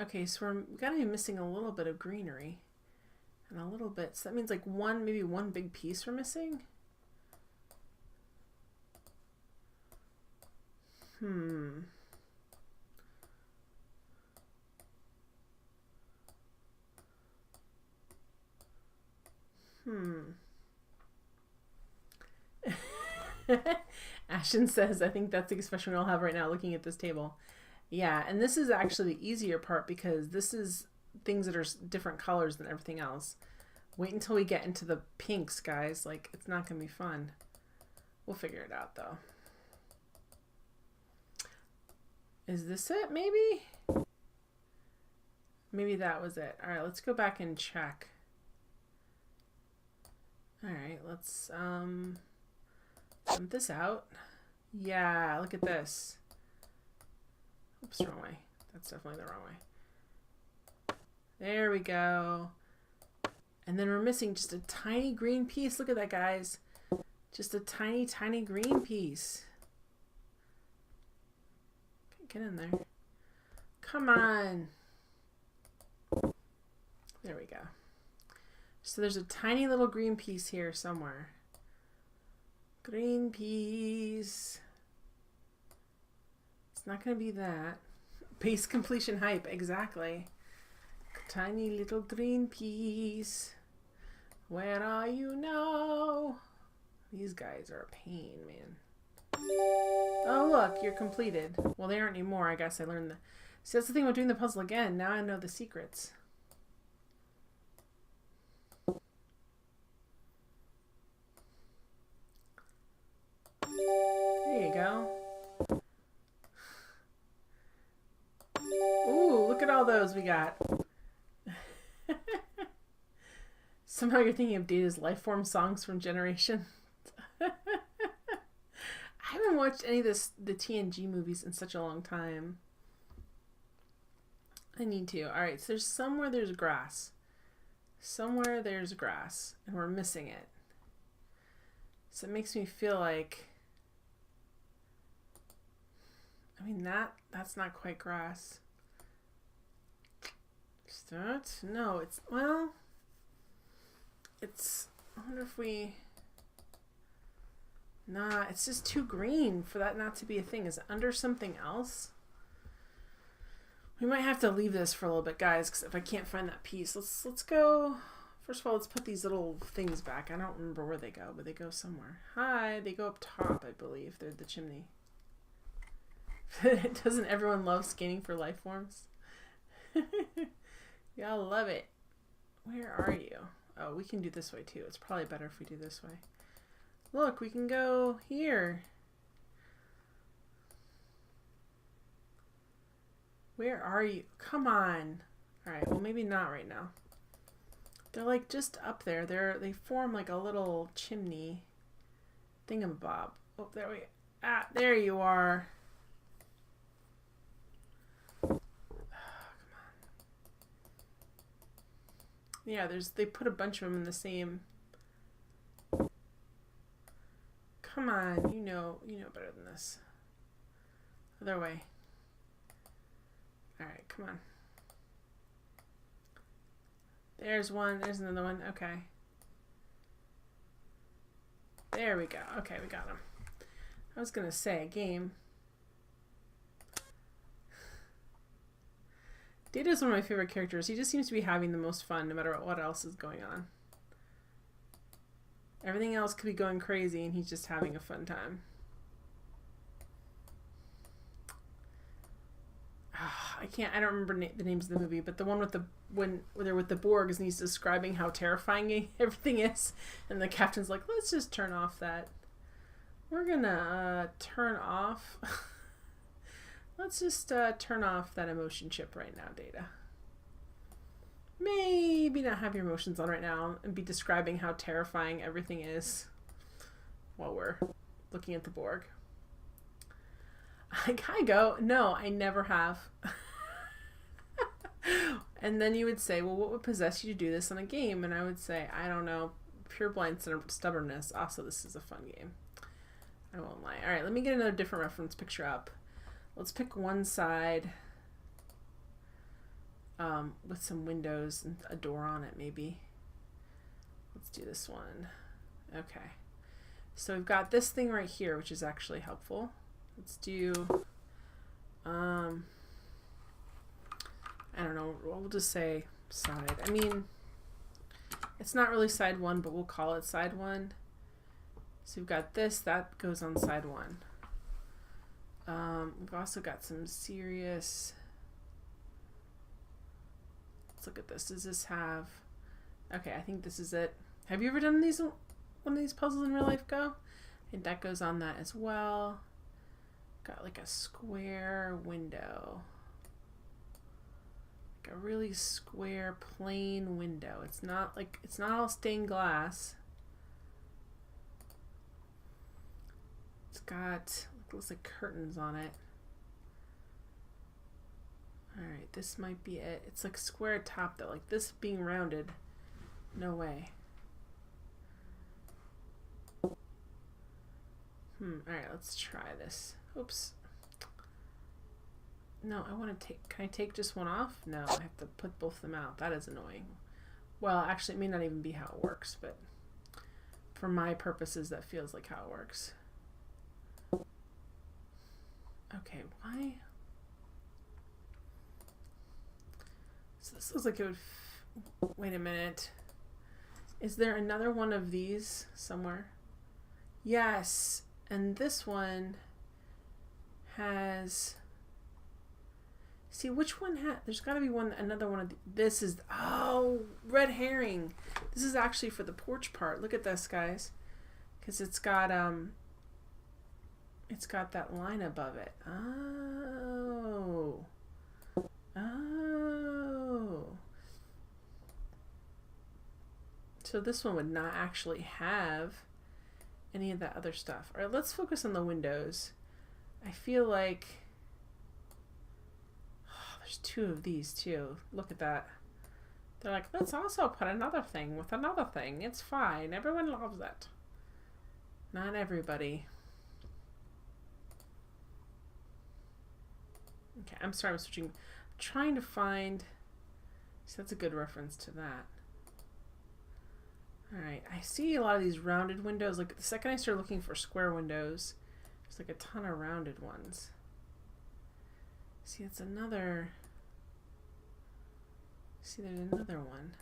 Okay, so we're gotta be missing a little bit of greenery. And a little bit. So that means like maybe one big piece we're missing? Ashton says, I think that's the expression we all have right now looking at this table. Yeah, and this is actually the easier part because this is things that are different colors than everything else. Wait until we get into the pinks, guys. Like, it's not going to be fun. We'll figure it out, though. Is this it, maybe? Maybe that was it. All right, let's go back and check. All right, let's dump this out. Yeah, look at this. Oops, wrong way. That's definitely the wrong way. There we go. And then we're missing just a tiny green piece. Look at that, guys. Just a tiny, tiny green piece. Get in there. Come on. There we go. So there's a tiny little green piece here somewhere. Green piece. It's not going to be that. Base completion hype. Exactly. Tiny little green piece. Where are you now? These guys are a pain, man. Oh, look, you're completed. Well, they aren't anymore. I guess I learned the... See, that's the thing about doing the puzzle again. Now I know the secrets. There you go. Ooh, look at all those we got. Somehow you're thinking of Data's Lifeform songs from Generation. I haven't watched any of the TNG movies in such a long time. I need to. Alright, so there's somewhere there's grass. Somewhere there's grass. And we're missing it. So it makes me feel like... I mean, that's not quite grass. Is that? No, it's... Well... It's... I wonder if we... Nah, it's just too green for that not to be a thing. Is it under something else? We might have to leave this for a little bit, guys, because if I can't find that piece, let's go... First of all, let's put these little things back. I don't remember where they go, but they go somewhere. Hi, they go up top, I believe. They're the chimney. Doesn't everyone love scanning for life forms? Y'all love it. Where are you? Oh, we can do this way too. It's probably better if we do this way. Look, we can go here. Where are you? Come on. Alright, well maybe not right now. They're like just up there. They form like a little chimney thingamabob. Oh, there we... Ah, there you are. Yeah, they put a bunch of them in the same. Come on, you know better than this. Other way. All right, come on. There's one. There's another one. Okay. There we go. Okay, we got him. I was gonna say a game. Data is one of my favorite characters. He just seems to be having the most fun no matter what else is going on. Everything else could be going crazy and he's just having a fun time. I don't remember the names of the movie, but the one with when they're with the Borgs and he's describing how terrifying everything is, and the captain's like, let's just turn off that. We're gonna turn off... Let's just turn off that emotion chip right now, Data. Maybe not have your emotions on right now and be describing how terrifying everything is while we're looking at the Borg. I go, no, I never have. And then you would say, well, what would possess you to do this in a game? And I would say, I don't know, pure blind stubbornness. Also, this is a fun game. I won't lie. All right, let me get another different reference picture up. Let's pick one side with some windows and a door on it, maybe. Let's do this one. Okay. So we've got this thing right here, which is actually helpful. Let's do, I don't know, we'll just say side. I mean, it's not really side one, but we'll call it side one. So we've got this, that goes on side 1. We've also got some serious... Let's look at this. Does this have... Okay, I think this is it. Have you ever done one of these puzzles in real life, Go? I think that goes on that as well. Got like a square window. Like a really square, plain window. It's not all stained glass. It's got, looks like curtains on it. Alright, this might be it. It's like square top though. Like this being rounded. No way. Alright, let's try this. Oops. No, I want to take... Can I take just one off? No, I have to put both of them out. That is annoying. Well, actually, it may not even be how it works, but for my purposes, that feels like how it works. Okay, why? So this looks like it would... Wait a minute. Is there another one of these somewhere? Yes. And this one has... See, which one had... There's got to be one, another one of this is... Oh, red herring. This is actually for the porch part. Look at this, guys. Because it's got that line above it. Oh. Oh. So this one would not actually have any of that other stuff. All right, let's focus on the windows. I feel like... Oh, there's 2 of these too. Look at that. They're like, let's also put another thing with another thing. It's fine. Everyone loves it. Not everybody. Okay, I'm sorry, I'm switching. I'm trying to find... So that's a good reference to that. Alright, I see a lot of these rounded windows. Like, the second I start looking for square windows, there's like a ton of rounded ones. See, it's another... See, there's another one.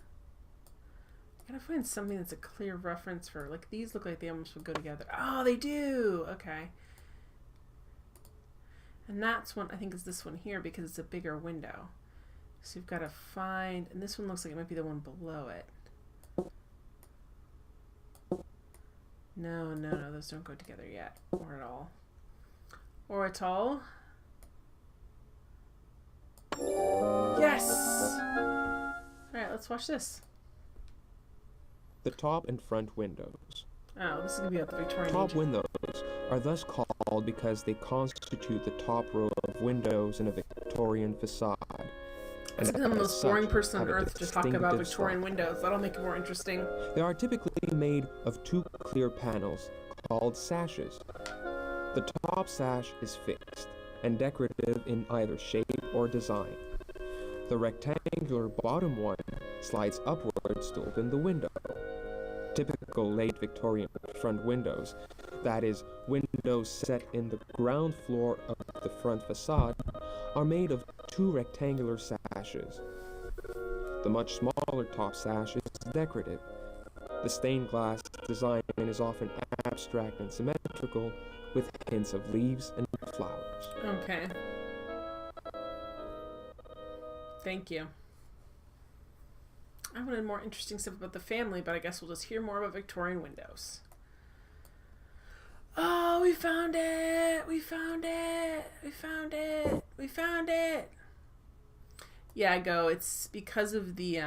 I gotta find something that's a clear reference for... Like, these look like they almost would go together. Oh, they do! Okay. And that's one, I think, is this one here because it's a bigger window. So you've got to find... And this one looks like it might be the one below it. No, those don't go together yet. Or at all. Or at all. Yes! Alright, let's watch this. The top and front windows. Oh, this is going to be at the Victorian Top Mansion. windows are thus called because they constitute the top row of windows in a Victorian facade. It's the most boring person on earth to talk about Victorian windows. That'll make it more interesting. They are typically made of 2 clear panels called sashes. The top sash is fixed and decorative in either shape or design. The rectangular bottom one slides upwards to open the window. Typical late Victorian front windows, that is, windows set in the ground floor of the front facade, are made of 2 rectangular sashes. The much smaller top sash is decorative. The stained glass design is often abstract and symmetrical, with hints of leaves and flowers. Okay. Thank you. I wanted more interesting stuff about the family, but I guess we'll just hear more about Victorian windows. Oh, we found it! We found it! We found it! We found it! Yeah, Go. It's because of the,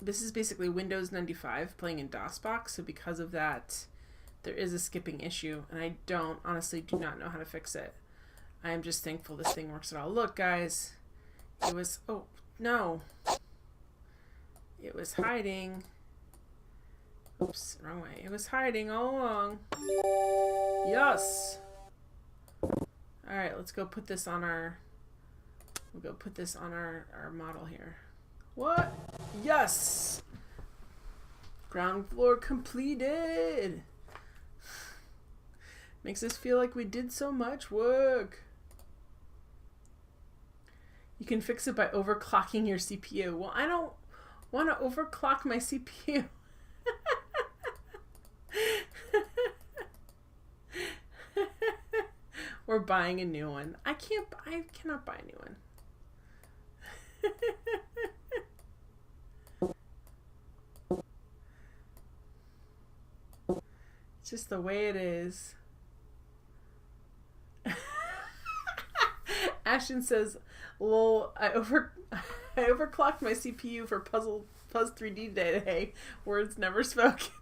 this is basically Windows 95 playing in DOSBox, so because of that, there is a skipping issue, and I honestly do not know how to fix it. I am just thankful this thing works at all. Look, guys. It was, oh, no. It was hiding. Oops, wrong way. It was hiding all along. Yes! Alright, let's go put this on our... We'll go put this on our model here. What? Yes! Ground floor completed! Makes us feel like we did so much work. You can fix it by overclocking your CPU. Well, I don't want to overclock my CPU. Or buying a new one. I cannot buy a new one. It's just the way it is. Ashton says, lol, I overclocked my CPU for Puzz 3D today. Words never spoken.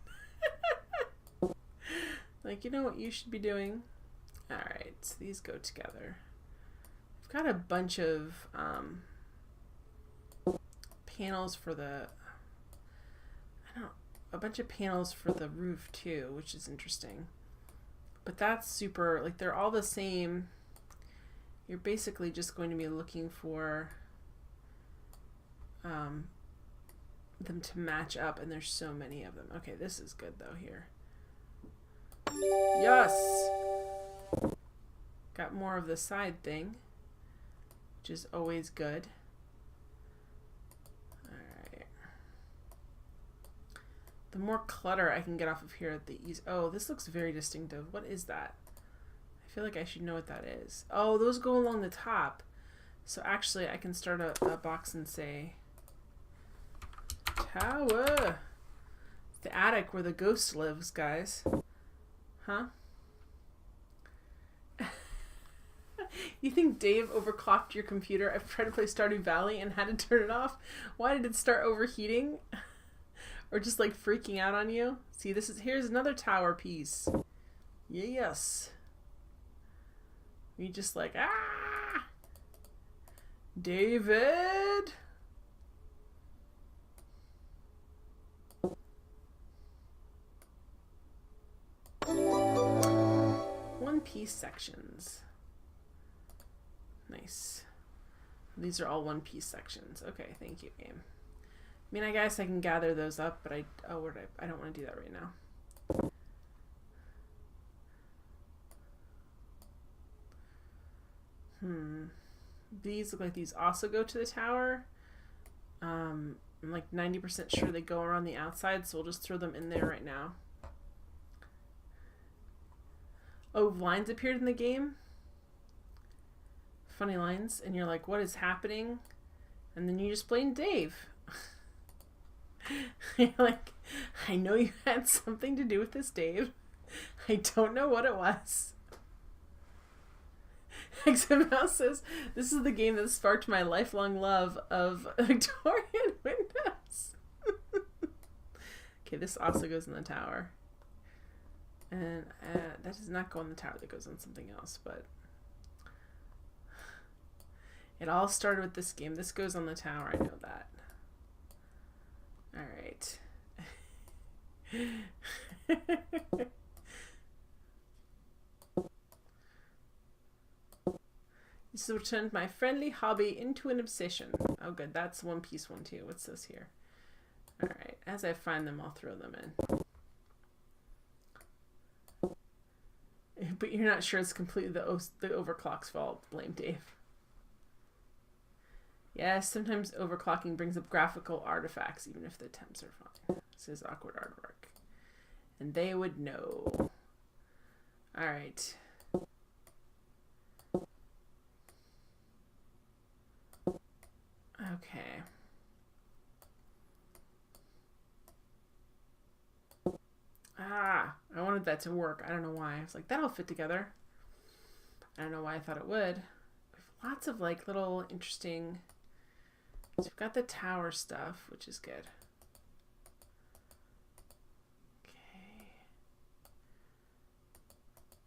Like, you know what you should be doing? Alright, so these go together. I've got a bunch of panels for the... a bunch of panels for the roof too, which is interesting. But that's super... like, they're all the same. You're basically just going to be looking for them to match up, and there's so many of them. Okay, this is good though here. Yes! Got more of the side thing, which is always good. Alright. The more clutter I can get off of here, the ease. Oh, this looks very distinctive. What is that? I feel like I should know what that is. Oh, those go along the top. So actually I can start a box and say tower. The attic where the ghost lives, guys. Huh? You think Dave overclocked your computer? I've tried to play Stardew Valley and had to turn it off. Why did it start overheating? Or just like freaking out on you? See, here's another tower piece. Yes. You just like, ah! David! One piece sections. Nice. These are all one piece sections. Okay, thank you, game. I mean, I guess I can gather those up, but I don't want to do that right now. These look like these also go to the tower. I'm like 90% sure they go around the outside, so we'll just throw them in there right now. Oh, lines appeared in the game. Funny lines, and you're like, what is happening? And then you just blame Dave. You're like, I know you had something to do with this, Dave. I don't know what it was. Except Mouse says, this is the game that sparked my lifelong love of Victorian windows. Okay, this also goes in the tower. And that does not go on the tower, that goes on something else, but it all started with this game. This goes on the tower, I know that. Alright. This will turn my friendly hobby into an obsession. Oh good, that's one piece one too. What's this here? Alright, as I find them, I'll throw them in. But you're not sure it's completely the overclock's fault. Blame Dave. Yes, sometimes overclocking brings up graphical artifacts, even if the temps are fine. This is awkward artwork. And they would know. Alright. Okay. Ah, I wanted that to work. I don't know why. I was like, that'll fit together. I don't know why I thought it would. We have lots of like little interesting... So we've got the tower stuff, which is good. Okay.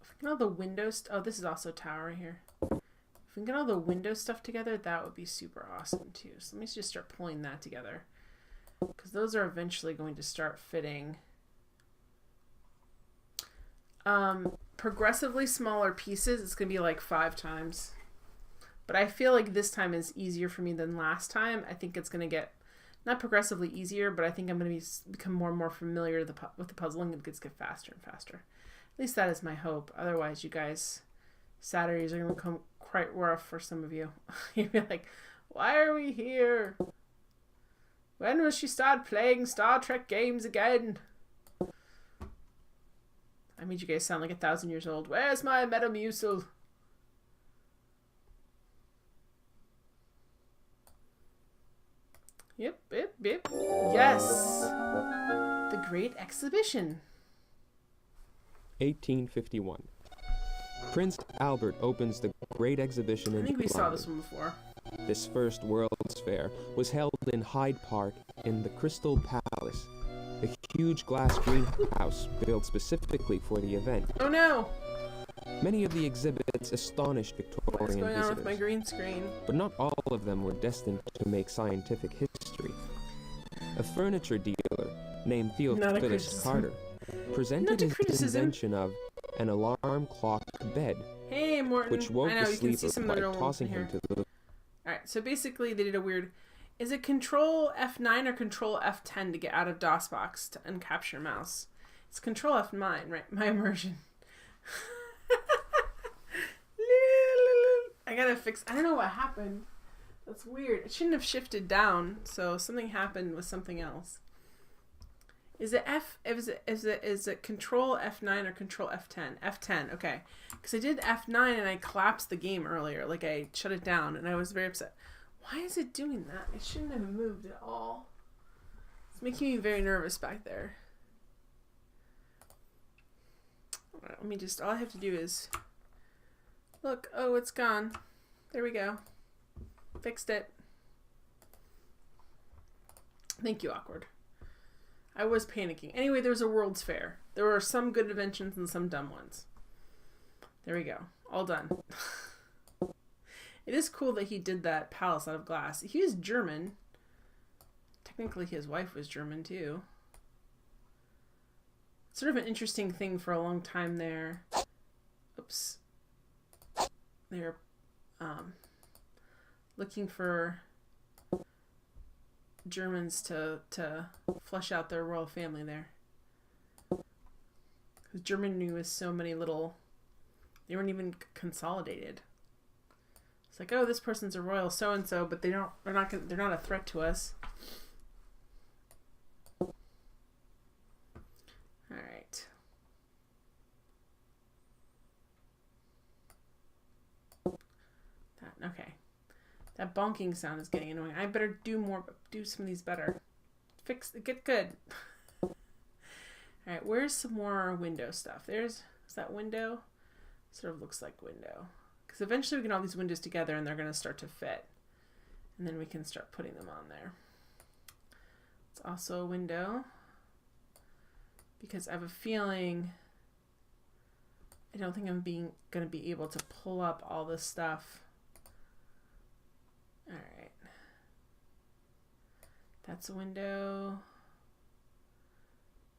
If we get all the windows... Oh, this is also tower right here. If we can get all the window stuff together, that would be super awesome too. So let me just start pulling that together. Because those are eventually going to start fitting. Progressively smaller pieces. It's going to be like 5 times. But I feel like this time is easier for me than last time. I think it's going to get, not progressively easier, but I think I'm going to become more and more familiar with the puzzling. It gets faster and faster. At least that is my hope. Otherwise, you guys, Saturdays are going to become quite rough for some of you. You'll be like, why are we here? When will she start playing Star Trek games again? I made you guys sound like 1,000 years old. Where's my Metamucil? Yep. Yes. The Great Exhibition. 1851. Prince Albert opens the Great Exhibition in I think we London. saw this one before. This first World's Fair was held in Hyde Park in the Crystal Palace, a huge glass greenhouse built specifically for the event. Oh no! Many of the exhibits astonished Victorian What's going on visitors, with my green screen? but not all of them were destined to make scientific history. A furniture dealer named Theophilus Carter presented his invention of an alarm clock bed, Hey, Morton. which woke I know, the you can see sleeper some of by the real ones tossing in him here. to the... Alright, so basically they did a weird... Is it Control F9 or Control F10 to get out of DOSBox to uncapture mouse? It's Control F9, right? My immersion. I gotta fix... I don't know what happened. That's weird. It shouldn't have shifted down, so something happened with something else. Is it Control F9 or Control F10? F10, okay. Because I did F9 and I collapsed the game earlier. Like, I shut it down and I was very upset. Why is it doing that? It shouldn't have moved at all. It's making me very nervous back there. Alright, let me just... All I have to do is... Look, oh, it's gone. There we go. Fixed it. Thank you, Awkward. I was panicking. Anyway, there's a World's Fair. There were some good inventions and some dumb ones. There we go. All done. It is cool that he did that palace out of glass. He was German. Technically, his wife was German, too. Sort of an interesting thing for a long time there. Oops. They're looking for Germans to flush out their royal family there. Because Germany was so many little... They weren't even consolidated. It's like, oh, this person's a royal so-and-so, but they're not a threat to us. Alright. Okay. That bonking sound is getting annoying. I better do some of these better. Get good. Alright, where's some more window stuff? Is that window? Sort of looks like window. Because eventually we get all these windows together and they're going to start to fit. And then we can start putting them on there. It's also a window. Because I have a feeling... I don't think I'm going to be able to pull up all this stuff. Alright. That's a window.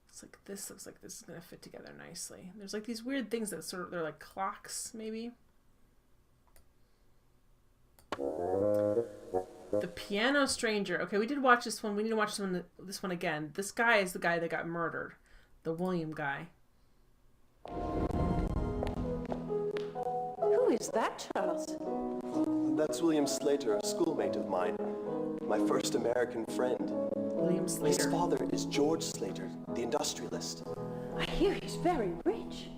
It's like this looks like this is going to fit together nicely. There's like these weird things that they're like clocks, maybe. The Piano Stranger. Okay, we did watch this one. We need to watch this one again. This guy is the guy that got murdered. The William guy. Who is that, Charles? That's William Slater, a schoolmate of mine. My first American friend. William Slater. His father is George Slater, the industrialist. I hear he's very rich.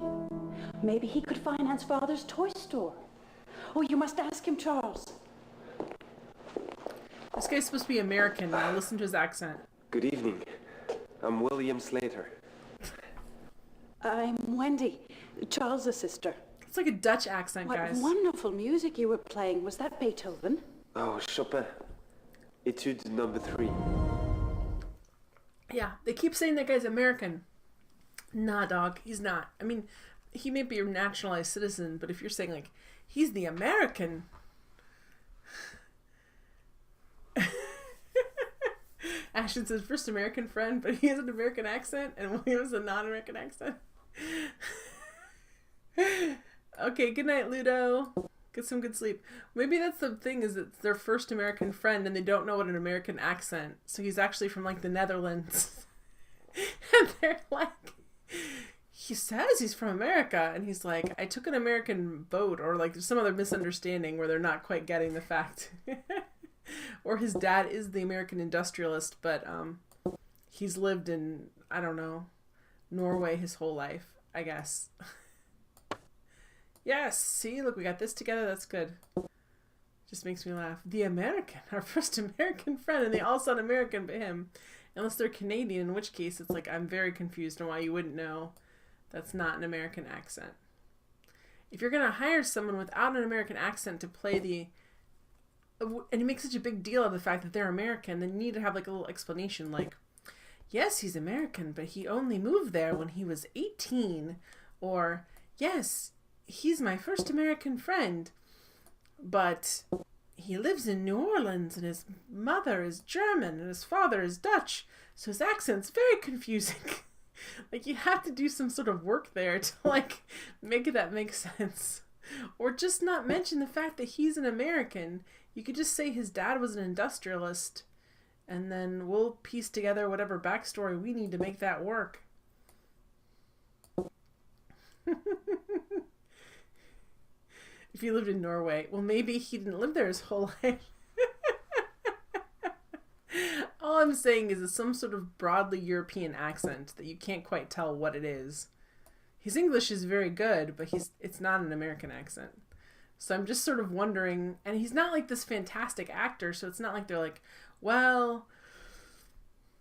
Maybe he could finance Father's toy store. Oh, you must ask him, Charles. This guy's supposed to be American. Now listen to his accent. Good evening. I'm William Slater. I'm Wendy, Charles' sister. It's like a Dutch accent, guys. What wonderful music you were playing. Was that Beethoven? Oh, Chopin. Etude number 3. Yeah, they keep saying that guy's American. Nah, dog, he's not. I mean, he may be a naturalized citizen, but if you're saying, like, he's the American... Ashton says first American friend, but he has an American accent, and William has a non-American accent. Okay, good night, Ludo. Get some good sleep. Maybe that's the thing, is it's their first American friend, and they don't know what an American accent. So he's actually from, like, the Netherlands. And they're like, he says he's from America, and he's like, I took an American boat, or, like, there's some other misunderstanding where they're not quite getting the fact. Or his dad is the American industrialist, but he's lived in, I don't know, Norway his whole life, I guess. Yes, see, look, we got this together, that's good. Just makes me laugh. The American, our first American friend, and they all sound American but him. Unless they're Canadian, in which case it's like I'm very confused on why you wouldn't know that's not an American accent. If you're going to hire someone without an American accent to play and you make such a big deal of the fact that they're American, then you need to have like a little explanation like, yes, he's American, but he only moved there when he was 18. Or, yes, he's my first American friend, but he lives in New Orleans and his mother is German and his father is Dutch, so his accent's very confusing. Like, you have to do some sort of work there to like make that make sense. Or just not mention the fact that he's an American. You could just say his dad was an industrialist, and then we'll piece together whatever backstory we need to make that work. If he lived in Norway, well, maybe he didn't live there his whole life. All I'm saying is it's some sort of broadly European accent that you can't quite tell what it is. His English is very good, but it's not an American accent. So I'm just sort of wondering, and he's not like this fantastic actor, so it's not like they're like, well,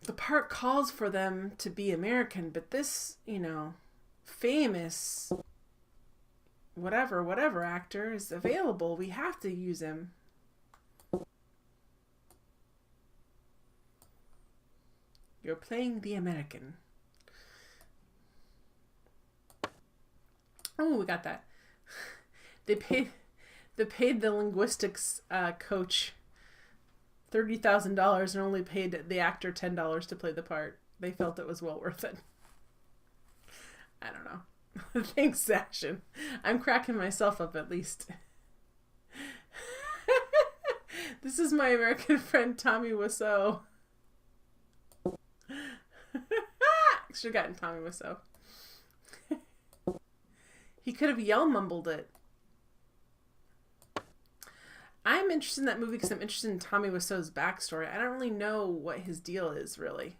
the part calls for them to be American, but this, famous whatever actor is available. We have to use him. You're playing the American. Oh, we got that. They paid the linguistics coach $30,000 and only paid the actor $10 to play the part. They felt it was well worth it. I don't know. Thanks, Sashin. I'm cracking myself up at least. This is my American friend Tommy Wiseau. Should have gotten Tommy Wiseau. He could have yell mumbled it. I'm interested in that movie because I'm interested in Tommy Wiseau's backstory. I don't really know what his deal is, really.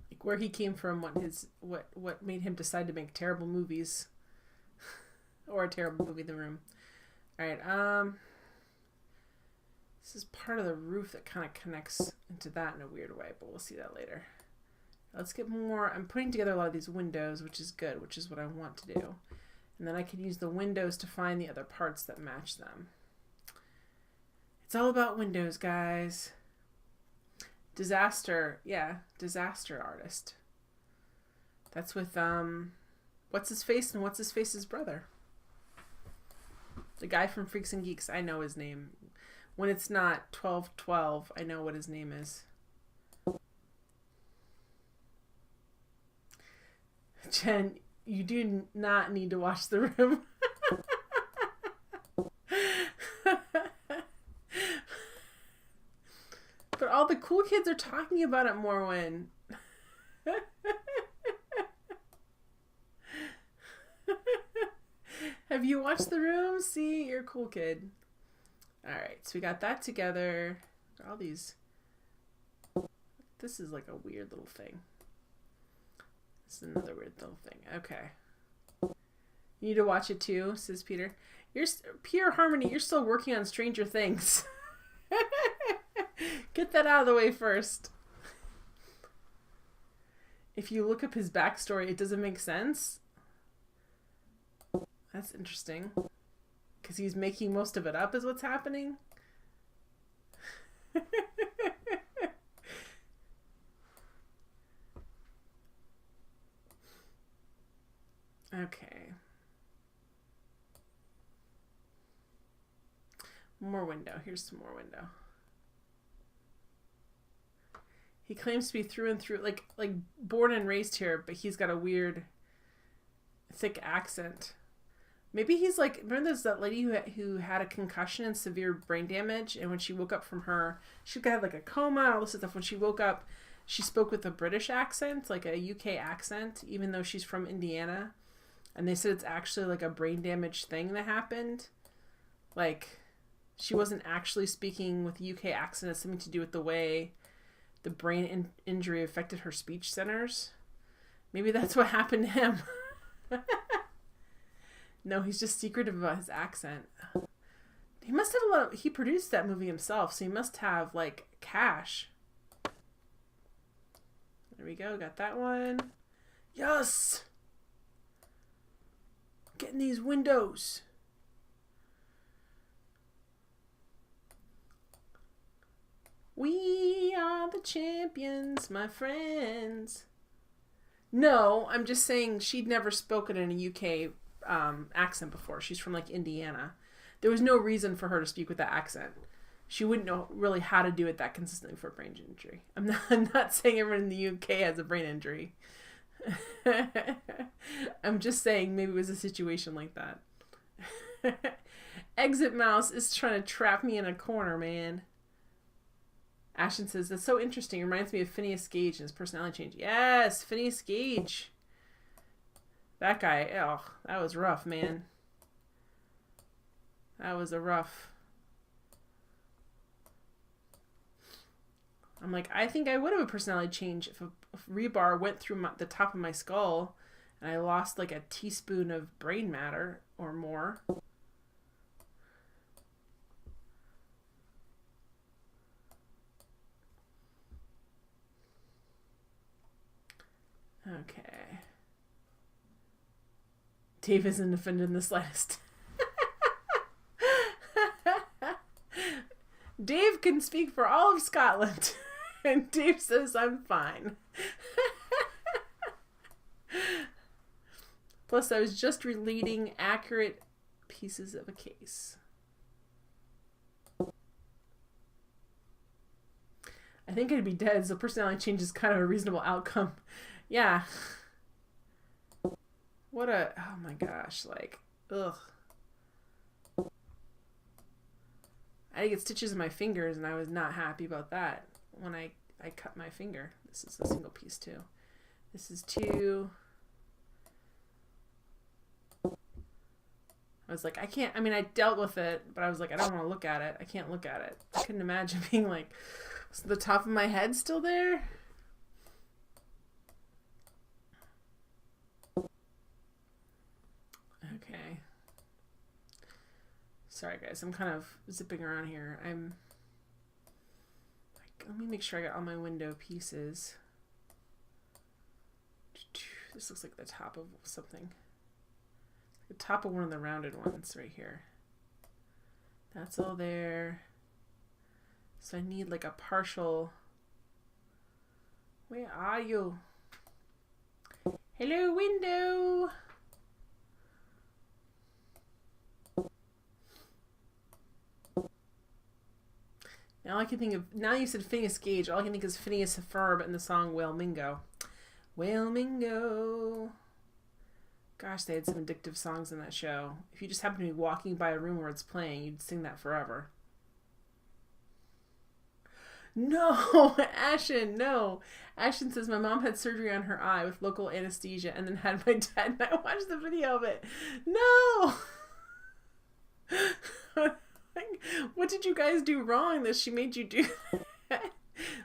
Like where he came from, what made him decide to make terrible movies. Or a terrible movie, The Room. Alright, this is part of the roof that kind of connects into that in a weird way, but we'll see that later. Let's get more. I'm putting together a lot of these windows, which is good, which is what I want to do. And then I can use the windows to find the other parts that match them. It's all about windows, guys. Disaster. Yeah, Disaster Artist. That's with, what's his face and what's his face's brother. The guy from Freaks and Geeks, I know his name. When it's not 1212, I know what his name is. Jen, you do not need to watch The Room. But all the cool kids are talking about it more when... Have you watched The Room? See, you're a cool kid. Alright, so we got that together. All these... This is like a weird little thing. This is another weird little thing. Okay. You need to watch it too, says Peter. Pure Harmony, you're still working on Stranger Things. Get that out of the way first. If you look up his backstory, it doesn't make sense. That's interesting. Because he's making most of it up is what's happening. Okay. More window. Here's some more window. He claims to be through and through, like born and raised here, but he's got a weird, thick accent. Maybe he's like, remember there's that lady who had a concussion and severe brain damage, and when she woke up from she had like a coma and all this stuff. When she woke up, she spoke with a British accent, like a UK accent, even though she's from Indiana. And they said it's actually like a brain damage thing that happened. Like, she wasn't actually speaking with a UK accent. It's something to do with the way the brain injury affected her speech centers. Maybe that's what happened to him. No, he's just secretive about his accent. He must have a lot of, he produced that movie himself, so he must have, like, cash. There we go, got that one. Yes! Getting these windows. We are the champions, my friends. No, I'm just saying she'd never spoken in a UK accent before. She's from, like, Indiana. There was no reason for her to speak with that accent. She wouldn't know really how to do it that consistently for a brain injury. I'm not saying everyone in the UK has a brain injury. I'm just saying maybe it was a situation like that. Exit Mouse is trying to trap me in a corner, man. Ashton says, that's so interesting. It reminds me of Phineas Gage and his personality change. Yes, Phineas Gage. That guy, oh, that was rough, man. That was a rough. I'm like, I think I would have a personality change if rebar went through the top of my skull and I lost like a teaspoon of brain matter or more. Okay. Dave isn't offended in the slightest. Dave can speak for all of Scotland. And Dave says, I'm fine. Plus, I was just relating accurate pieces of a case. I think I'd be dead, so personality change is kind of a reasonable outcome. Yeah. What a... Oh my gosh, like... Ugh. I had to get stitches in my fingers, and I was not happy about that when I cut my finger. This is a single piece, too. This is 2. I was like, I can't... I mean, I dealt with it, but I was like, I don't want to look at it. I can't look at it. I couldn't imagine being like, is the top of my head still there? Okay. Sorry, guys. I'm kind of zipping around here. I'm... Let me make sure I got all my window pieces. This looks like the top of something. The top of one of the rounded ones right here. That's all there. So I need like a partial... Where are you? Hello, window! Now I can think of... Now you said Phineas Gage. All I can think is Phineas Ferb and the song Whale Mingo. Whale Mingo. Gosh, they had some addictive songs in that show. If you just happen to be walking by a room where it's playing, you'd sing that forever. No, Ashen, no. Ashen says, my mom had surgery on her eye with local anesthesia and then had my dad and I watched the video of it. No! What did you guys do wrong that she made you do that?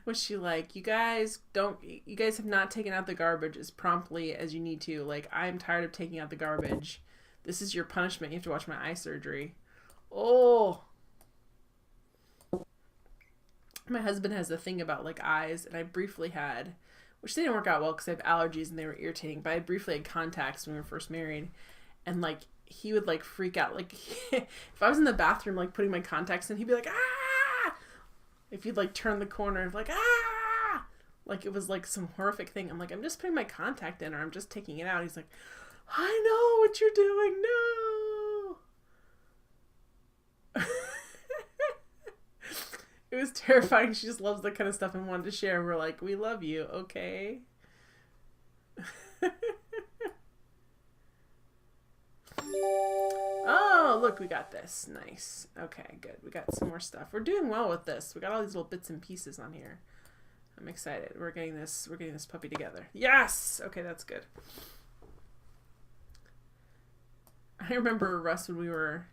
Was she like, you guys have not taken out the garbage as promptly as you need to. Like, I'm tired of taking out the garbage. This is your punishment. You have to watch my eye surgery. Oh. My husband has a thing about, like, eyes, and I briefly had, which they didn't work out well because I have allergies and they were irritating, but I briefly had contacts when we were first married, and, like, he would, like, freak out. Like, if I was in the bathroom, like, putting my contacts in, he'd be like, ah! If you'd, like, turn the corner, like, ah! Like, it was, like, some horrific thing. I'm like, I'm just putting my contact in, or I'm just taking it out. He's like, I know what you're doing. No! It was terrifying. She just loves that kind of stuff and wanted to share. We're like, we love you, okay? Oh, look, we got this. Nice. Okay, good. We got some more stuff. We're doing well with this. We got all these little bits and pieces on here. I'm excited. We're getting this puppy together. Yes! Okay, that's good. I remember Russ when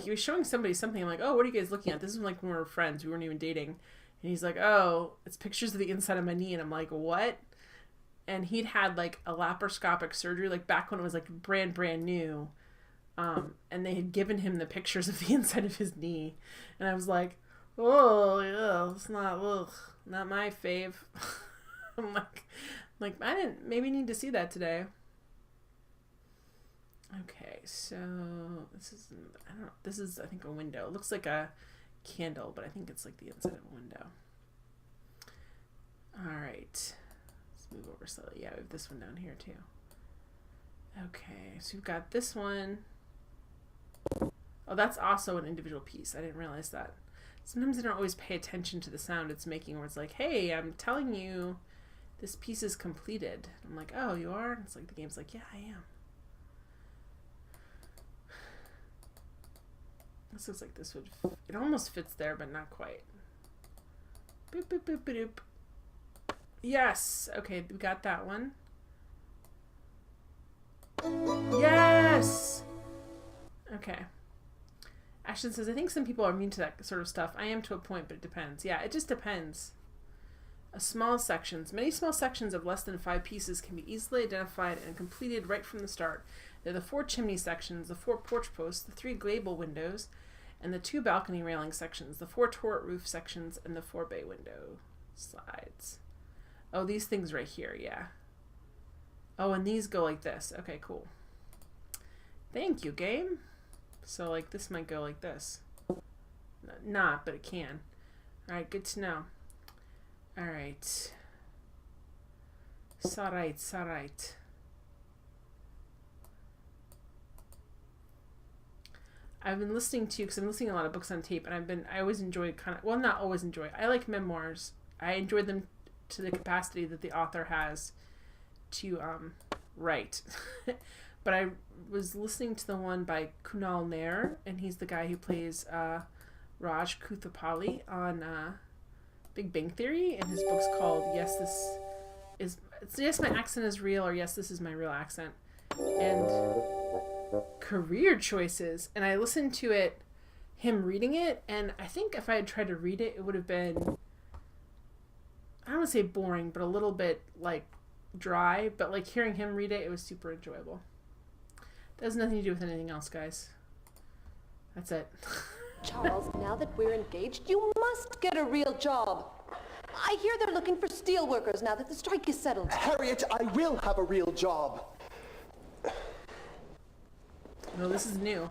he was showing somebody something. I'm like, oh, what are you guys looking at? This is like when we were friends. We weren't even dating. And he's like, oh, it's pictures of the inside of my knee. And I'm like, what? And he'd had like a laparoscopic surgery, like back when it was like brand new. And they had given him the pictures of the inside of his knee. And I was like, oh, yeah, it's not my fave. I'm like, I didn't maybe need to see that today. Okay, so this is I think a window. It looks like a candle, but I think it's like the inside of a window. All right, let's move over slightly. Yeah, we have this one down here too. Okay, so we've got this one. Oh, that's also an individual piece. I didn't realize that. Sometimes I don't always pay attention to the sound it's making, where it's like, hey, I'm telling you this piece is completed. I'm like, oh, you are? And it's like the game's like, yeah, I am. This looks like this would... It almost fits there, but not quite. Boop, boop, boop, boop, boop. Yes! Okay, we got that one. Yes! Okay. Ashton says, I think some people are immune to that sort of stuff. I am to a point, but it depends. Yeah, it just depends. Many small sections of less than 5 pieces can be easily identified and completed right from the start. They're the 4 chimney sections, the 4 porch posts, the 3 gable windows, and the 2 balcony railing sections, the 4 turret roof sections, and the 4 bay window sides. Oh, these things right here, yeah. Oh, and these go like this. Okay, cool. Thank you, game. So, like, this might go like this. Not, but it can. Alright, good to know. Alright. S'alright. I've been listening to, because I'm listening to a lot of books on tape, and I always enjoy not always enjoy. I like memoirs. I enjoy them to the capacity that the author has to write. But I was listening to the one by Kunal Nair, and he's the guy who plays Raj Kuthapali on Big Bang Theory, and his book's called Yes, My Accent is Real, or Yes, This Is My Real Accent. And career choices. And I listened to it, him reading it, and I think if I had tried to read it, it would have been, I don't want to say boring, but a little bit like dry, but like hearing him read it, it was super enjoyable. That has nothing to do with anything else, guys. That's it. Charles, now that we're engaged, you must get a real job. I hear they're looking for steel workers now that the strike is settled. Harriet, I will have a real job. No, this is new.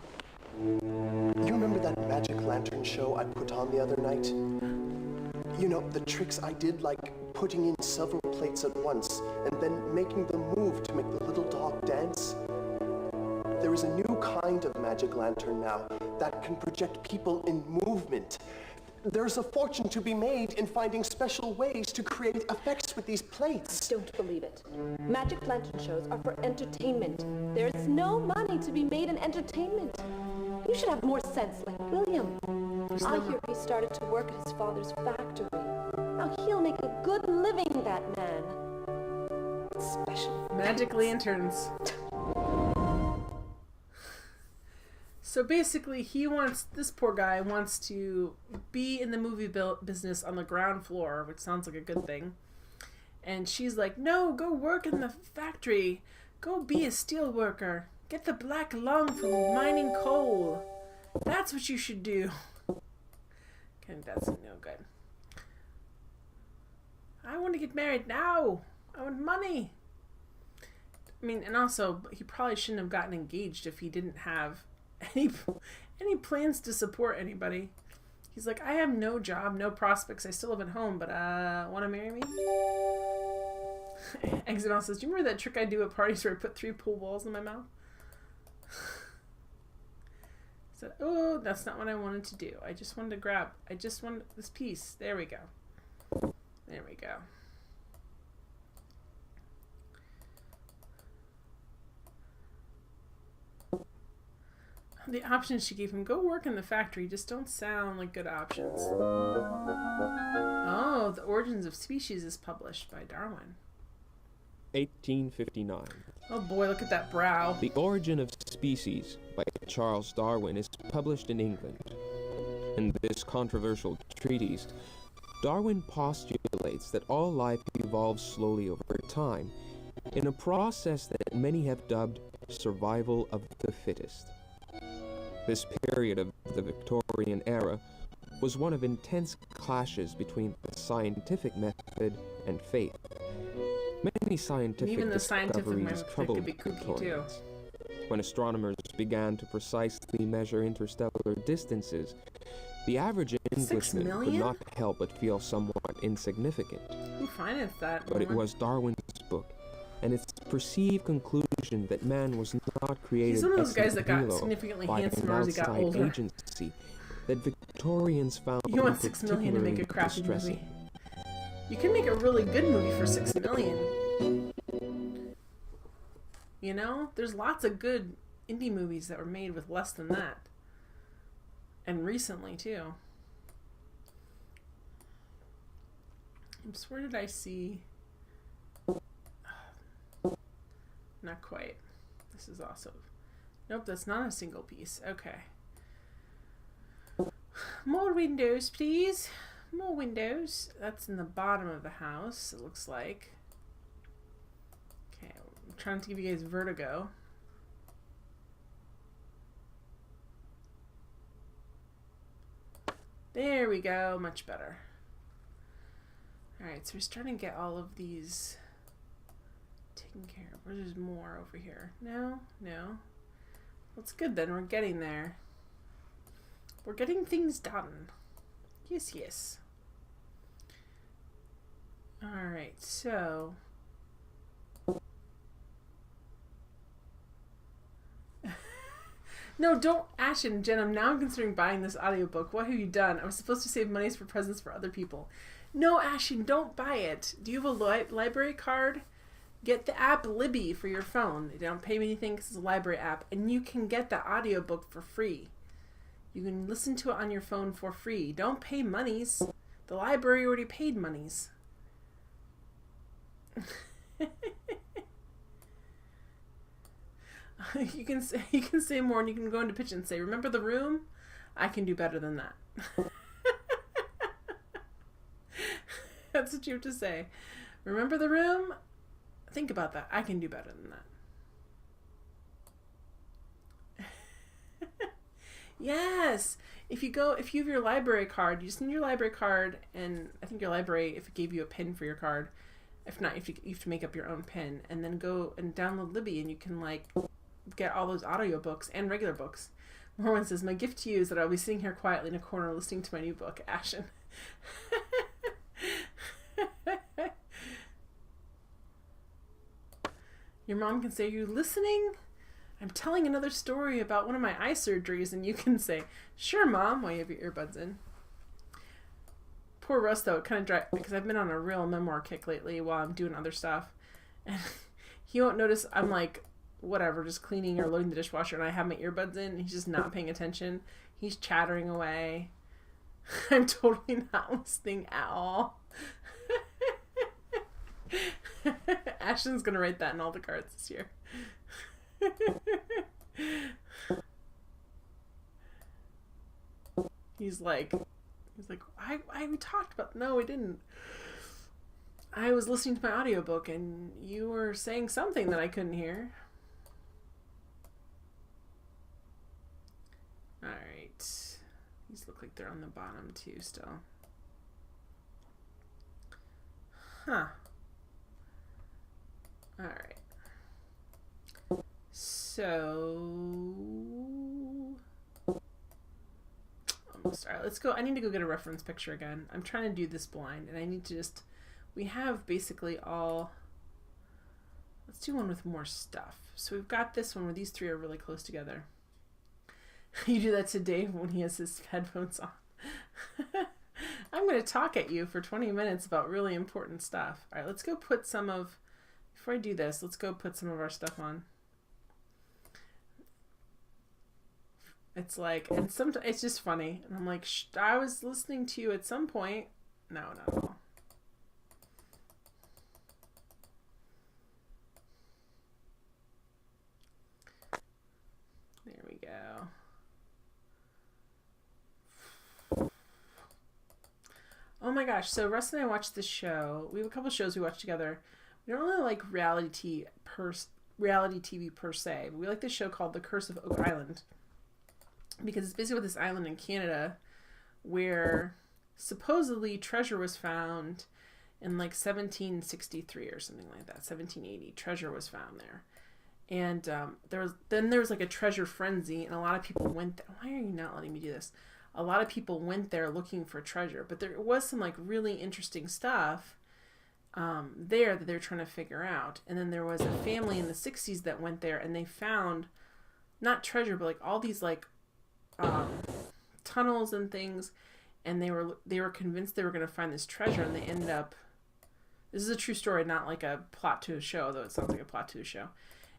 You remember that magic lantern show I put on the other night? You know, the tricks I did, like putting in several plates at once and then making them move to make the little dog dance? There is a new kind of magic lantern now that can project people in movement. There's a fortune to be made in finding special ways to create effects with these plates. Don't believe it. Magic lantern shows are for entertainment. There's no money to be made in entertainment. You should have more sense like William. I hear he started to work at his father's factory. Now he'll make a good living, that man. Special magic lanterns. So basically, this poor guy wants to be in the movie business on the ground floor, which sounds like a good thing. And she's like, no, go work in the factory. Go be a steel worker. Get the black lung from mining coal. That's what you should do. Okay, that's no good. I want to get married now. I want money. I mean, and also, he probably shouldn't have gotten engaged if he didn't have any plans to support anybody. He's like, I have no job, no prospects. I still live at home, but want to marry me? Exodon says, do you remember that trick I do at parties where I put 3 pool balls in my mouth? So, oh, that's not what I wanted to do. I just wanted this piece. There we go. There we go. The options she gave him, go work in the factory, just don't sound like good options. Oh, The Origins of Species is published by Darwin. 1859. Oh boy, look at that brow. The Origin of Species by Charles Darwin is published in England. In this controversial treatise, Darwin postulates that all life evolves slowly over time, in a process that many have dubbed survival of the fittest. This period of the Victorian era was one of intense clashes between the scientific method and faith. Many scientific Even the scientific discoveries method troubled could be kooky too. Victorians. When astronomers began to precisely measure interstellar distances, the average Englishman could million? not help but feel somewhat insignificant. Who financed that? But it was Darwin's book, and its perceived conclusion that man was not created He's one of those ex guys that got nihilo significantly by handsomer an as he got outside older. agency that Victorians found You want $6 million to make a crappy distressing. movie. You can make a really good movie for $6 million. You know, there's lots of good indie movies that were made with less than that, and recently too. Where did I see? Not quite. This is also. Nope, that's not a single piece. Okay. More windows, please. More windows. That's in the bottom of the house, it looks like. Okay, I'm trying to give you guys vertigo. There we go, much better. Alright, so we're starting to get all of these taken care of. There's more over here. No? No? That's good then, we're getting there. We're getting things done. Yes, yes. Alright, so... No, don't, Ashen and Jen, now I'm considering buying this audiobook. What have you done? I was supposed to save monies for presents for other people. No, Ashen, don't buy it. Do you have a library card? Get the app Libby for your phone. They don't pay me anything because it's a library app. And you can get the audiobook for free. You can listen to it on your phone for free. Don't pay monies. The library already paid monies. You can say more, and you can go into pitch and say, "Remember the room? I can do better than that." That's what you have to say. Remember the room? Think about that. I can do better than that. Yes. If you have your library card, you just need your library card, and I think your library, if it gave you a pin for your card, if not, you have to make up your own pin, and then go and download Libby, and you can get all those audiobooks and regular books. Morwen says, "My gift to you is that I'll be sitting here quietly in a corner listening to my new book, Ashen." Your mom can say, "Are you listening? I'm telling another story about one of my eye surgeries," and you can say, "Sure, Mom," while you have your earbuds in. Poor Russ, though, it kind of dry, because I've been on a real memoir kick lately while I'm doing other stuff. And he won't notice I'm whatever, just cleaning or loading the dishwasher, and I have my earbuds in, and he's just not paying attention. He's chattering away. I'm totally not listening at all. Ashton's gonna write that in all the cards this year. He's like, we talked about, no, we didn't. I was listening to my audiobook and you were saying something that I couldn't hear. Alright. These look like they're on the bottom too still. Huh. Alright. So... almost. Alright, let's go. I need to go get a reference picture again. I'm trying to do this blind, and I need to just... we have basically all... let's do one with more stuff. So we've got this one where these three are really close together. You do that to Dave when he has his headphones on. I'm going to talk at you for 20 minutes about really important stuff. All right, let's go put some of... before I do this, let's go put some of our stuff on. It's like... and sometimes it's just funny. And I'm like, I was listening to you at some point. No, not at all. There we go. Oh my gosh. So Russ and I watched this show. We have a couple shows we watch together. We don't really like reality TV per se, but we like this show called The Curse of Oak Island, because it's basically this island in Canada where supposedly treasure was found in like 1763 or something like that. 1780 treasure was found there. And there was like a treasure frenzy, and a lot of people went there. Why are you not letting me do this? A lot of people went there looking for treasure, but there was some like really interesting stuff there that they're trying to figure out. And then there was a family in the 60s that went there, and they found not treasure, but like all these like tunnels and things, and they were convinced they were going to find this treasure, and they ended up, this is a true story, not like a plot to a show, though it sounds like a plot to a show.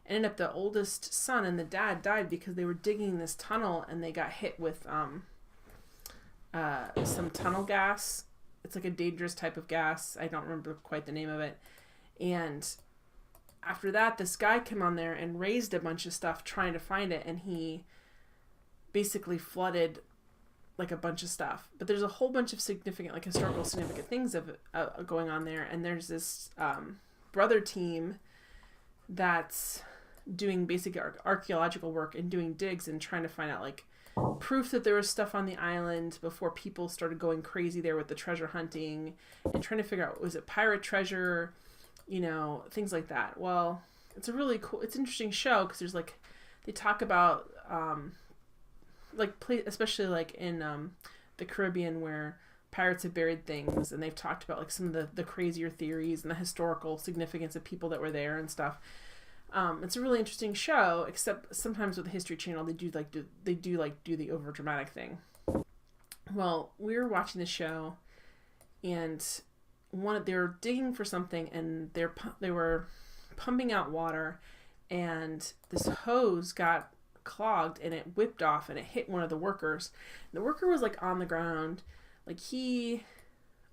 Ended up the oldest son and the dad died because they were digging this tunnel, and they got hit with some tunnel gas. It's like a dangerous type of gas. I don't remember quite the name of it. And after that, this guy came on there and raised a bunch of stuff trying to find it, and he basically flooded like a bunch of stuff. But there's a whole bunch of significant, like historical significant things of going on there. And there's this brother team that's doing basic archaeological work and doing digs and trying to find out like proof that there was stuff on the island before people started going crazy there with the treasure hunting, and trying to figure out, was it pirate treasure, things like that. Well, it's a really cool, it's an interesting show because there's like, they talk about especially like in the Caribbean where pirates have buried things, and they've talked about like some of the crazier theories and the historical significance of people that were there and stuff. It's a really interesting show, except sometimes with the History Channel they do the over dramatic thing. Well, we were watching the show, and they were digging for something, and they were pumping out water, and this hose got clogged and it whipped off and it hit one of the workers. The worker was like on the ground, like it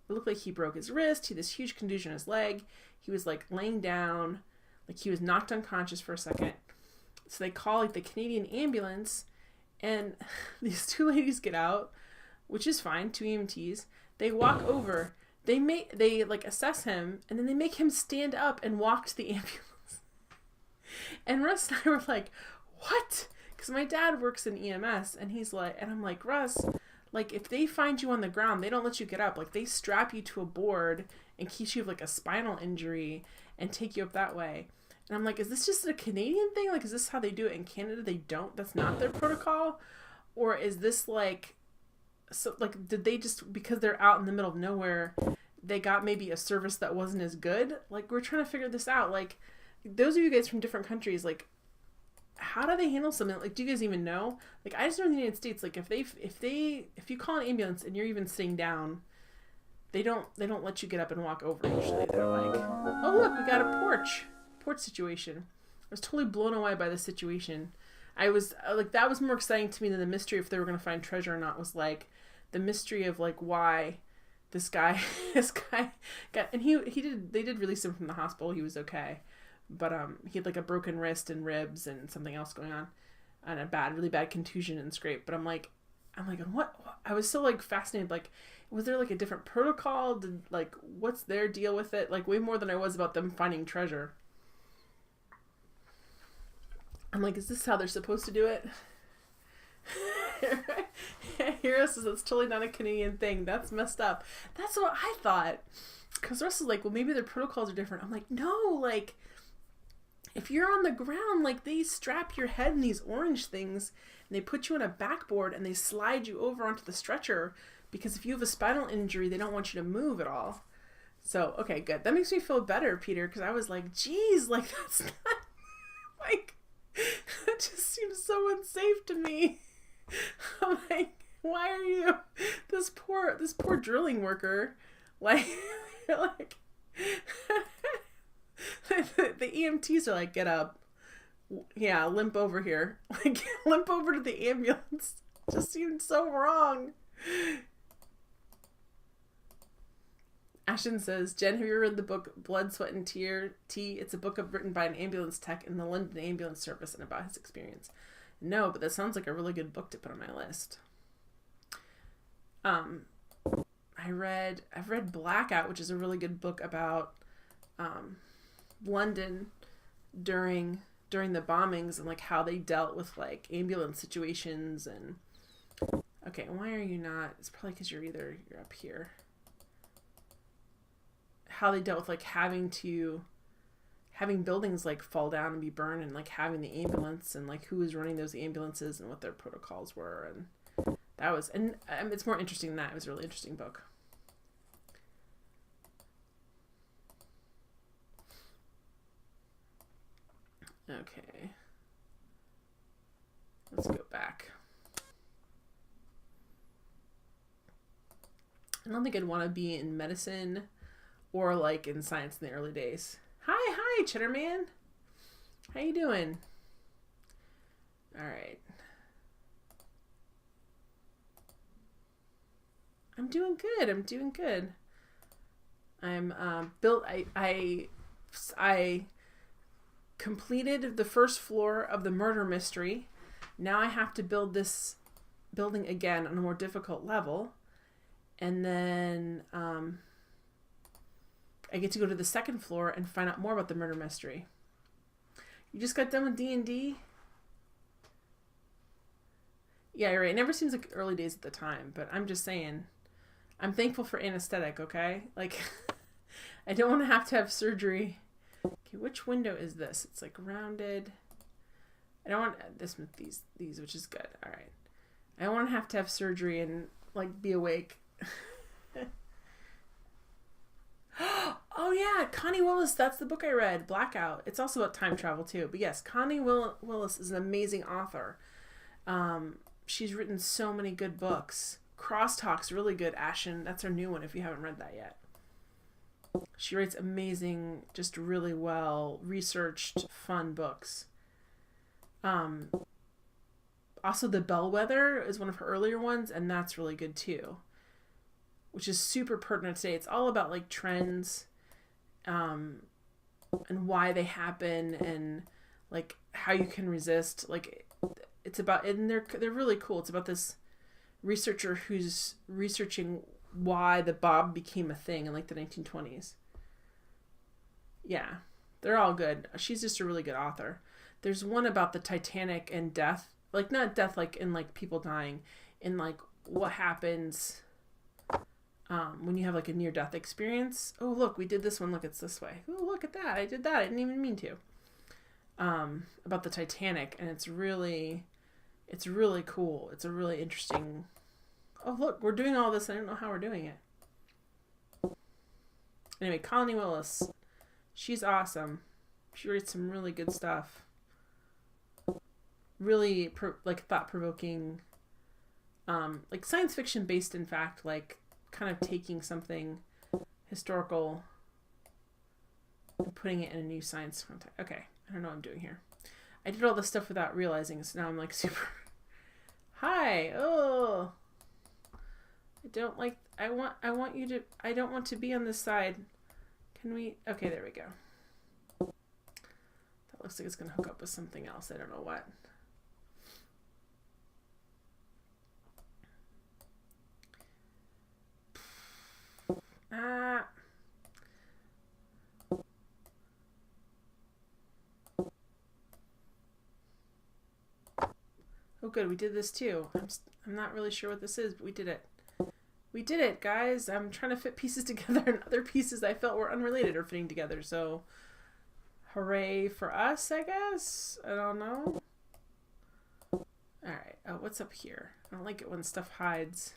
looked like he broke his wrist. He had this huge contusion in his leg. He was like laying down, like he was knocked unconscious for a second. So they call like the Canadian ambulance, and these two ladies get out, which is fine, 2 EMTs. They walk over, they like assess him, and then they make him stand up and walk to the ambulance. And Russ and I were like, what? Because my dad works in EMS, and he's like, and I'm like, Russ, like if they find you on the ground, they don't let you get up. Like they strap you to a board in case you have like a spinal injury and take you up that way. And I'm like, is this just a Canadian thing? Like, is this how they do it in Canada? They don't, that's not their protocol? Or is this like, so like, did they just, because they're out in the middle of nowhere, they got maybe a service that wasn't as good? Like, we're trying to figure this out. Like, those of you guys from different countries, like, how do they handle something? Like, do you guys even know? Like, I just know in the United States, like, if you call an ambulance and you're even sitting down, they don't let you get up and walk over usually. They're like, oh look, we got a porch situation. I was totally blown away by the situation. I was like, that was more exciting to me than the mystery if they were going to find treasure or not. Was like the mystery of like why this guy got, and they did release him from the hospital. He was okay, but he had like a broken wrist and ribs and something else going on, and a really bad contusion and scrape. But I'm like, what? I was so like fascinated. Like, was there like a different protocol? Did like, what's their deal with it? Like way more than I was about them finding treasure. I'm like, is this how they're supposed to do it? Hero says it's totally not a Canadian thing. That's messed up. That's what I thought. Because Russ is like, well, maybe their protocols are different. I'm like, no, like, if you're on the ground, like, they strap your head in these orange things, and they put you on a backboard, and they slide you over onto the stretcher, because if you have a spinal injury, they don't want you to move at all. So, okay, good. That makes me feel better, Peter, because I was like, geez, like, that's not, like, that just seems so unsafe to me. I'm like, why are you this poor drilling worker? Like, like the EMTs are like, get up, yeah, limp over here, like limp over to the ambulance. Just seemed so wrong. Ashton says, Jen, have you read the book Blood, Sweat, and Tea? It's a book written by an ambulance tech in the London Ambulance Service and about his experience. No, but that sounds like a really good book to put on my list. I've read Blackout, which is a really good book about London during the bombings and like how they dealt with like ambulance situations. And okay, why are you not? It's probably because you're up here. How they dealt with like having buildings like fall down and be burned, and like having the ambulance, and like who was running those ambulances and what their protocols were. And that was, and it's more interesting than that. It was a really interesting book. Okay. Let's go back. I don't think I'd want to be in medicine or like in science in the early days. Hi, Cheddar Man. How you doing? All right. I'm doing good. I'm built. I completed the first floor of the murder mystery. Now I have to build this building again on a more difficult level. And then I get to go to the second floor and find out more about the murder mystery. You just got done with D&D? Yeah, you're right. It never seems like early days at the time, but I'm just saying, I'm thankful for anesthetic, okay? Like, I don't want to have surgery. Okay, which window is this? It's like rounded. I don't want this with these, which is good. All right. I don't want to have surgery and like be awake. Oh yeah, Connie Willis. That's the book I read, Blackout. It's also about time travel too. But yes, Connie Willis is an amazing author. She's written so many good books. Crosstalk's really good. Ashen, that's her new one. If you haven't read that yet. She writes amazing, just really well researched, fun books. Also, The Bellwether is one of her earlier ones, and that's really good too. Which is super pertinent today. It's all about like trends, and why they happen, and like how you can resist. Like it's about, and they're really cool. It's about this researcher who's researching why the bob became a thing in like the 1920s. Yeah, they're all good. She's just a really good author. There's one about the Titanic and death, like not death like in like people dying, in like what happens when you have like a near-death experience. Oh look, we did this one. Look, it's this way. Oh look at that. I did that. I didn't even mean to. About the Titanic, and it's really cool. It's a really interesting. Oh look, we're doing all this. I don't know how we're doing it. Anyway, Connie Willis, she's awesome. She writes some really good stuff. Really thought-provoking, like science fiction based in fact, like kind of taking something historical and putting it in a new science context. Okay, I don't know what I'm doing here. I did all this stuff without realizing, so now I'm like super. Hi. Oh. I don't like. I want you to. I don't want to be on this side. Can we? Okay, there we go. That looks like it's gonna hook up with something else. I don't know what. Oh good, we did this too. I'm not really sure what this is, but we did it. We did it, guys. I'm trying to fit pieces together, and other pieces I felt were unrelated are fitting together, so hooray for us, I guess? I don't know. Alright, oh, what's up here? I don't like it when stuff hides.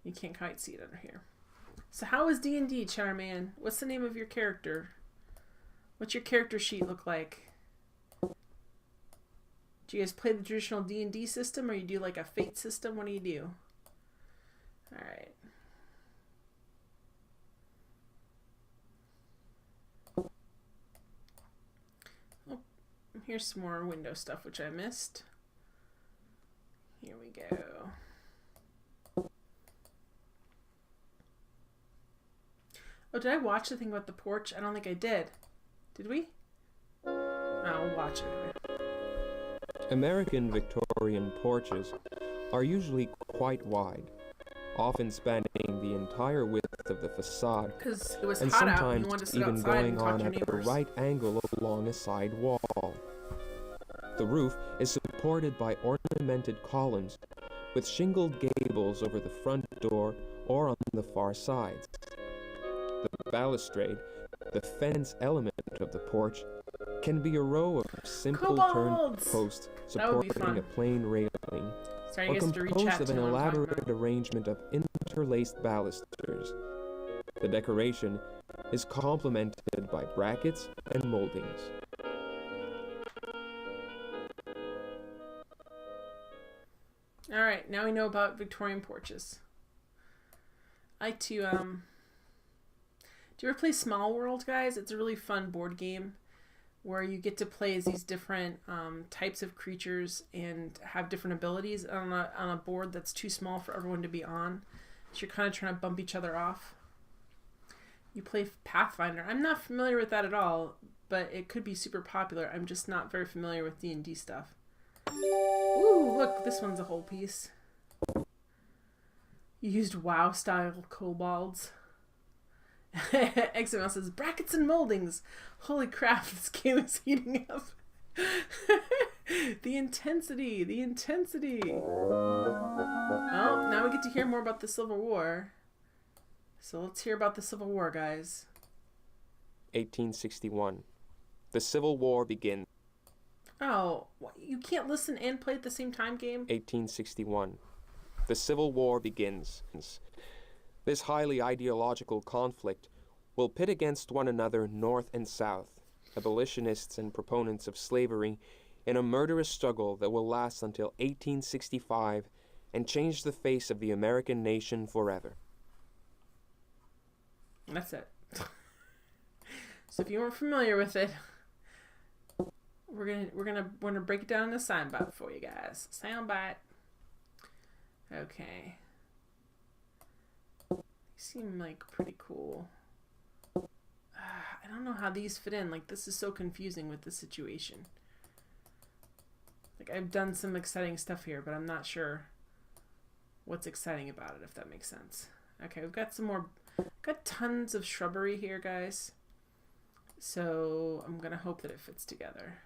You can't quite see it under here. So how is D&D, Charman? What's the name of your character? What's your character sheet look like? Do you guys play the traditional D&D system, or you do like a fate system? What do you do? Alright. Oh, here's some more window stuff, which I missed. Here we go. Oh, did I watch the thing about the porch? I don't think I did. Did we? I'll watch it. American Victorian porches are usually quite wide, often spanning the entire width of the facade, Because it was and hot out and sometimes you wanted to sit even outside and going talk on to your at the neighbors. right angle along a side wall. The roof is supported by ornamented columns with shingled gables over the front door or on the far sides. The balustrade, the fence element of the porch, can be a row of simple turned Kobolds! posts That would be supporting fun. a plain railing, Sorry, I or guess to reach composed out of to an what I'm talking elaborate about. arrangement of interlaced balusters. The decoration is complemented by brackets and moldings. Alright, now we know about Victorian porches. I like to, do you ever play Small World, guys? It's a really fun board game where you get to play as these different types of creatures and have different abilities on a board that's too small for everyone to be on. So you're kind of trying to bump each other off. You play Pathfinder. I'm not familiar with that at all, but it could be super popular. I'm just not very familiar with D&D stuff. Ooh, look, this one's a whole piece. You used WoW-style kobolds. XML says, brackets and moldings. Holy crap, this game is heating up. The intensity, the intensity. Oh, now we get to hear more about the Civil War. So let's hear about the Civil War, guys. 1861. The Civil War begins. Oh, you can't listen and play at the same time, game? 1861. The Civil War begins. This highly ideological conflict will pit against one another North and South, abolitionists and proponents of slavery, in a murderous struggle that will last until 1865 and change the face of the American nation forever. That's it. So if you weren't familiar with it, we're gonna break it down in a soundbite for you guys. Soundbite. Okay. They seem like pretty cool. I don't know how these fit in. Like, this is so confusing with the situation. Like, I've done some exciting stuff here, but I'm not sure what's exciting about it, if that makes sense. Okay, we've got some more. Got tons of shrubbery here, guys. So I'm gonna hope that it fits together.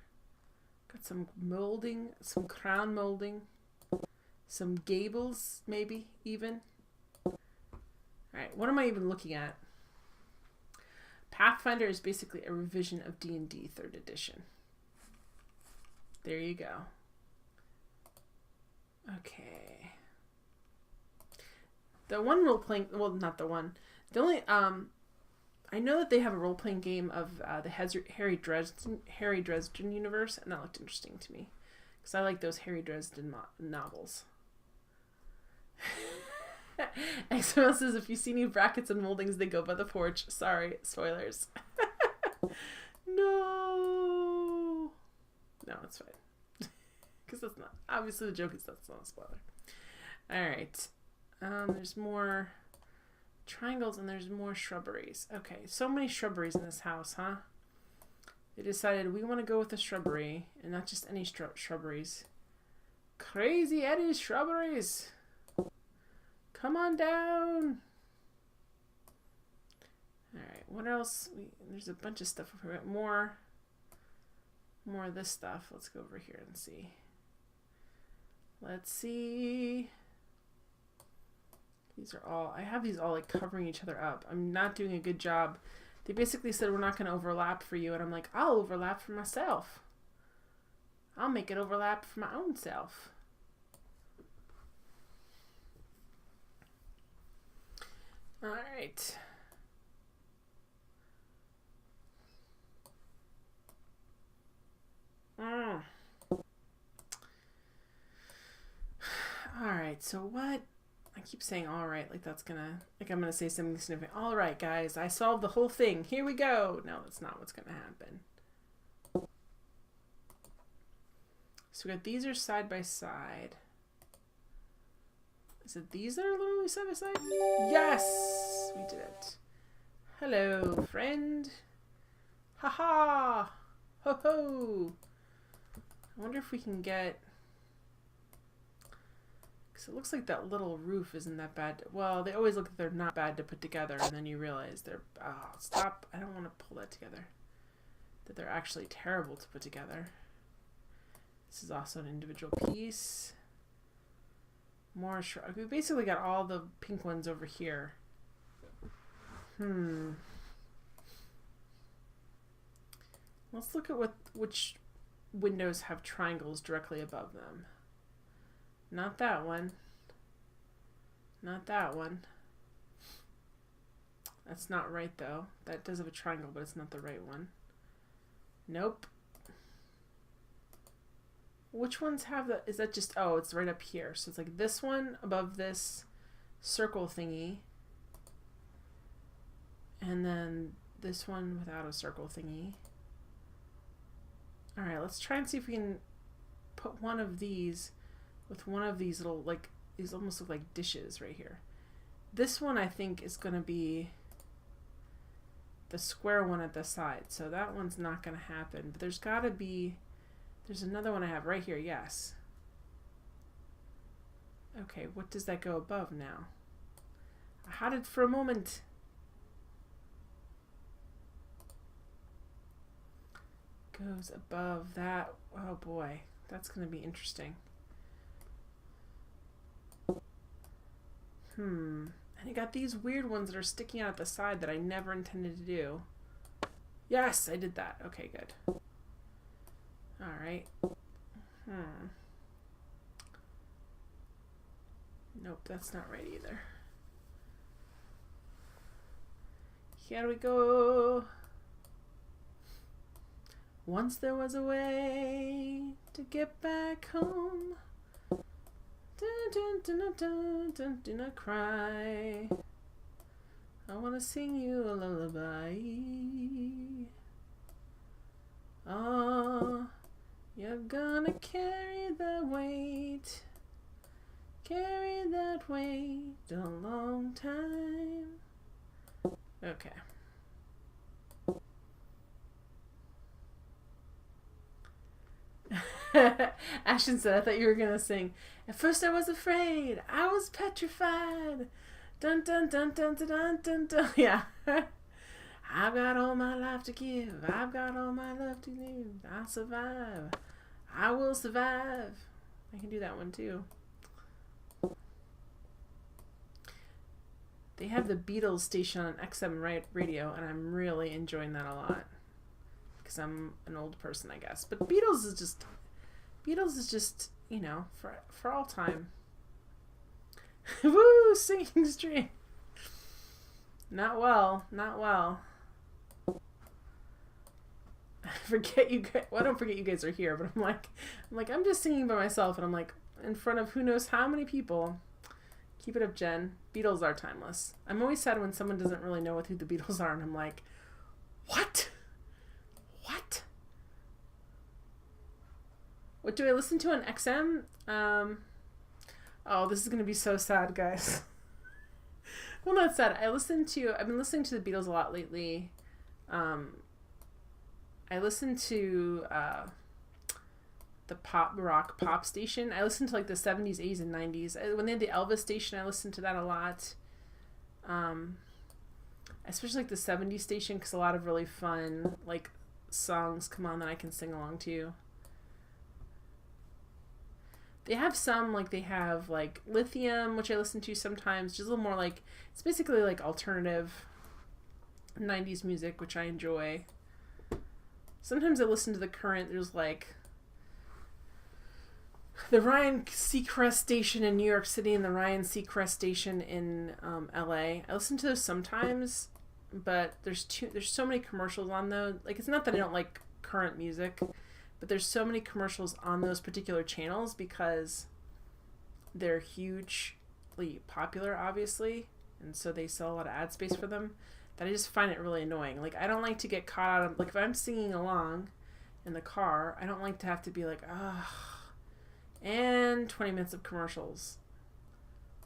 Got some molding, some crown molding, some gables, maybe even. Alright, what am I even looking at? Pathfinder is basically a revision of D&D 3rd edition. There you go. Okay. The one role-playing, well, not the one. The only, I know that they have a role-playing game of the Harry Dresden universe, and that looked interesting to me. Because I like those Harry Dresden novels. XML says, if you see any brackets and moldings, they go by the porch. Sorry, spoilers. No, it's fine. Because that's not, obviously the joke is that's not a spoiler. Alright. There's more triangles and there's more shrubberies. Okay, so many shrubberies in this house, huh? They decided we want to go with a shrubbery, and not just any shrubberies. Crazy Eddie's shrubberies! Come on down! Alright, what else? There's a bunch of stuff over here. More of this stuff. Let's go over here and see. Let's see. These are all, I have these all like covering each other up. I'm not doing a good job. They basically said we're not going to overlap for you, and I'm like, I'll overlap for myself. I'll make it overlap for my own self. Alright. Alright, so what? I keep saying alright, like that's gonna, like I'm gonna say something significant. Alright guys, I solved the whole thing. Here we go. No, that's not what's gonna happen. So we got these are side by side. Is it these that are literally side by side? Yes! We did it. Hello, friend. Haha! Ho ho! I wonder if we can get... Because it looks like that little roof isn't that bad. Well, they always look like they're not bad to put together, and then you realize they're... Oh, stop. I don't want to pull that together. That they're actually terrible to put together. This is also an individual piece. More shrub. We basically got all the pink ones over here. Let's look at which windows have triangles directly above them. Not that one. Not that one. That's not right though. That does have a triangle, but it's not the right one. Nope. Which ones have the... Is that just... Oh, it's right up here. So it's like this one above this circle thingy. And then this one without a circle thingy. Alright, let's try and see if we can put one of these with one of these little, like, these almost look like dishes right here. This one I think is going to be the square one at the side. So that one's not going to happen. But there's got to be... There's another one I have right here, yes. Okay, what does that go above now? I had it for a moment. Goes above that. Oh boy, that's going to be interesting. And you got these weird ones that are sticking out at the side that I never intended to do. Yes, I did that. Okay, good. Alright. Nope, that's not right either. Here we go. Once there was a way to get back home. Dun, dun, dun, dun, dun, dun, do not cry. I want to sing you a lullaby. Oh, you're gonna carry that weight. Carry that weight a long time. Okay. Ashton said, I thought you were gonna sing. At first I was afraid. I was petrified. Dun dun dun dun dun dun dun dun. Yeah. I've got all my life to give. I've got all my love to give. I'll survive. I will survive. I can do that one too. They have the Beatles station on XM radio, and I'm really enjoying that a lot. Because I'm an old person, I guess. But Beatles is just, you know, for all time. Woo! Singing stream. Not well. Not well. I forget you guys. Well, I don't forget you guys are here, but I'm just singing by myself, and I'm like in front of who knows how many people. Keep it up, Jen. Beatles are timeless. I'm always sad when someone doesn't really know who the Beatles are, and I'm like, what? What? What do I listen to on XM? Oh, this is gonna be so sad, guys. Well, not sad. I've been listening to the Beatles a lot lately. I listen to the pop station. I listened to like the 70s, 80s, and 90s. When they had the Elvis station, I listened to that a lot. Especially like the 70s station, because a lot of really fun like songs come on that I can sing along to. They have some, like they have like Lithium, which I listen to sometimes, just a little more like, it's basically like alternative 90s music, which I enjoy. Sometimes I listen to the current, there's like the Ryan Seacrest station in New York City and the Ryan Seacrest station in LA. I listen to those sometimes, but there's so many commercials on those. Like, it's not that I don't like current music, but there's so many commercials on those particular channels because they're hugely popular, obviously, and so they sell a lot of ad space for them, that I just find it really annoying. Like, I don't like to get caught out of, like, if I'm singing along in the car, I don't like to have to be like, and 20 minutes of commercials.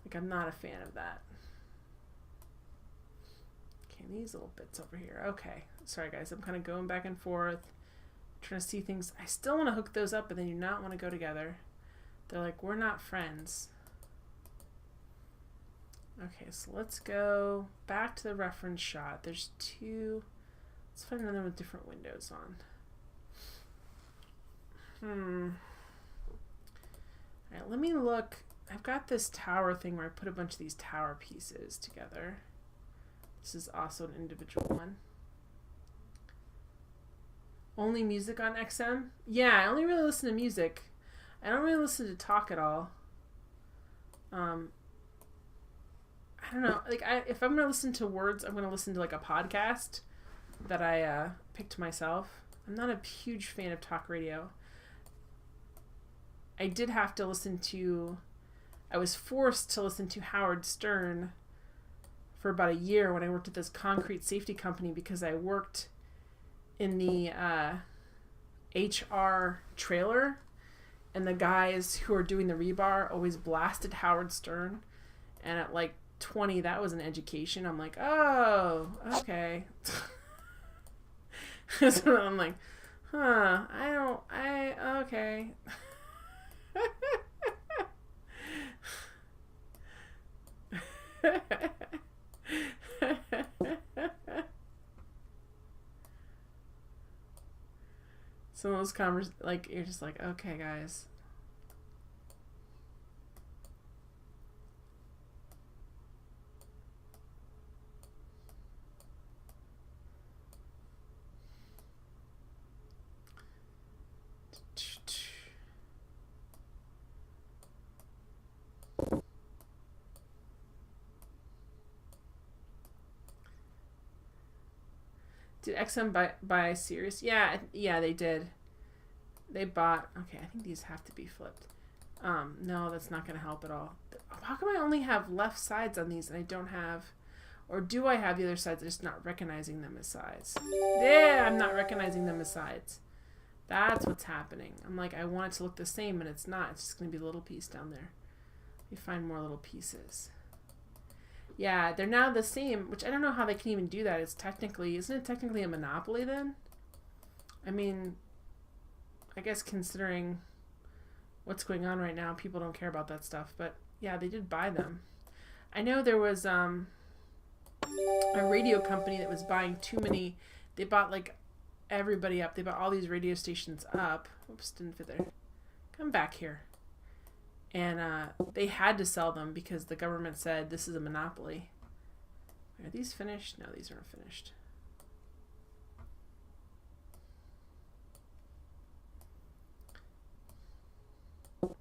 Like, I'm not a fan of that. Okay, these little bits over here. Okay, sorry guys, I'm kind of going back and forth, trying to see things. I still want to hook those up, but they do not want to go together. They're like, we're not friends. Okay, so let's go back to the reference shot. There's two. Let's find another with different windows on. Alright, let me look. I've got this tower thing where I put a bunch of these tower pieces together. This is also an individual one. Only music on XM? Yeah, I only really listen to music. I don't really listen to talk at all. I don't know. Like, if I'm gonna listen to words, I'm gonna listen to like a podcast that I picked myself. I'm not a huge fan of talk radio. I did have to listen to. I was forced to listen to Howard Stern for about a year when I worked at this concrete safety company because I worked in the HR trailer, and the guys who are doing the rebar always blasted Howard Stern, and at like 20 that was an education. I'm like, oh, okay. So I'm like, okay. Some of those like, you're just like, okay, guys. Did XM buy Sirius? Yeah, they did. They bought. Okay, I think these have to be flipped. No, that's not going to help at all. How come I only have left sides on these and I don't have, or do I have the other sides? I'm just not recognizing them as sides. Yeah, I'm not recognizing them as sides. That's what's happening. I'm like, I want it to look the same, and it's not. It's just going to be a little piece down there. Let me find more little pieces. Yeah, they're now the same, which I don't know how they can even do that. Isn't it technically a monopoly then? I mean, I guess considering what's going on right now, people don't care about that stuff. But yeah, they did buy them. I know there was a radio company that was buying too many. They bought like everybody up. They bought all these radio stations up. Oops, didn't fit there. Come back here. And they had to sell them because the government said this is a monopoly. Are these finished? No, these aren't finished. Does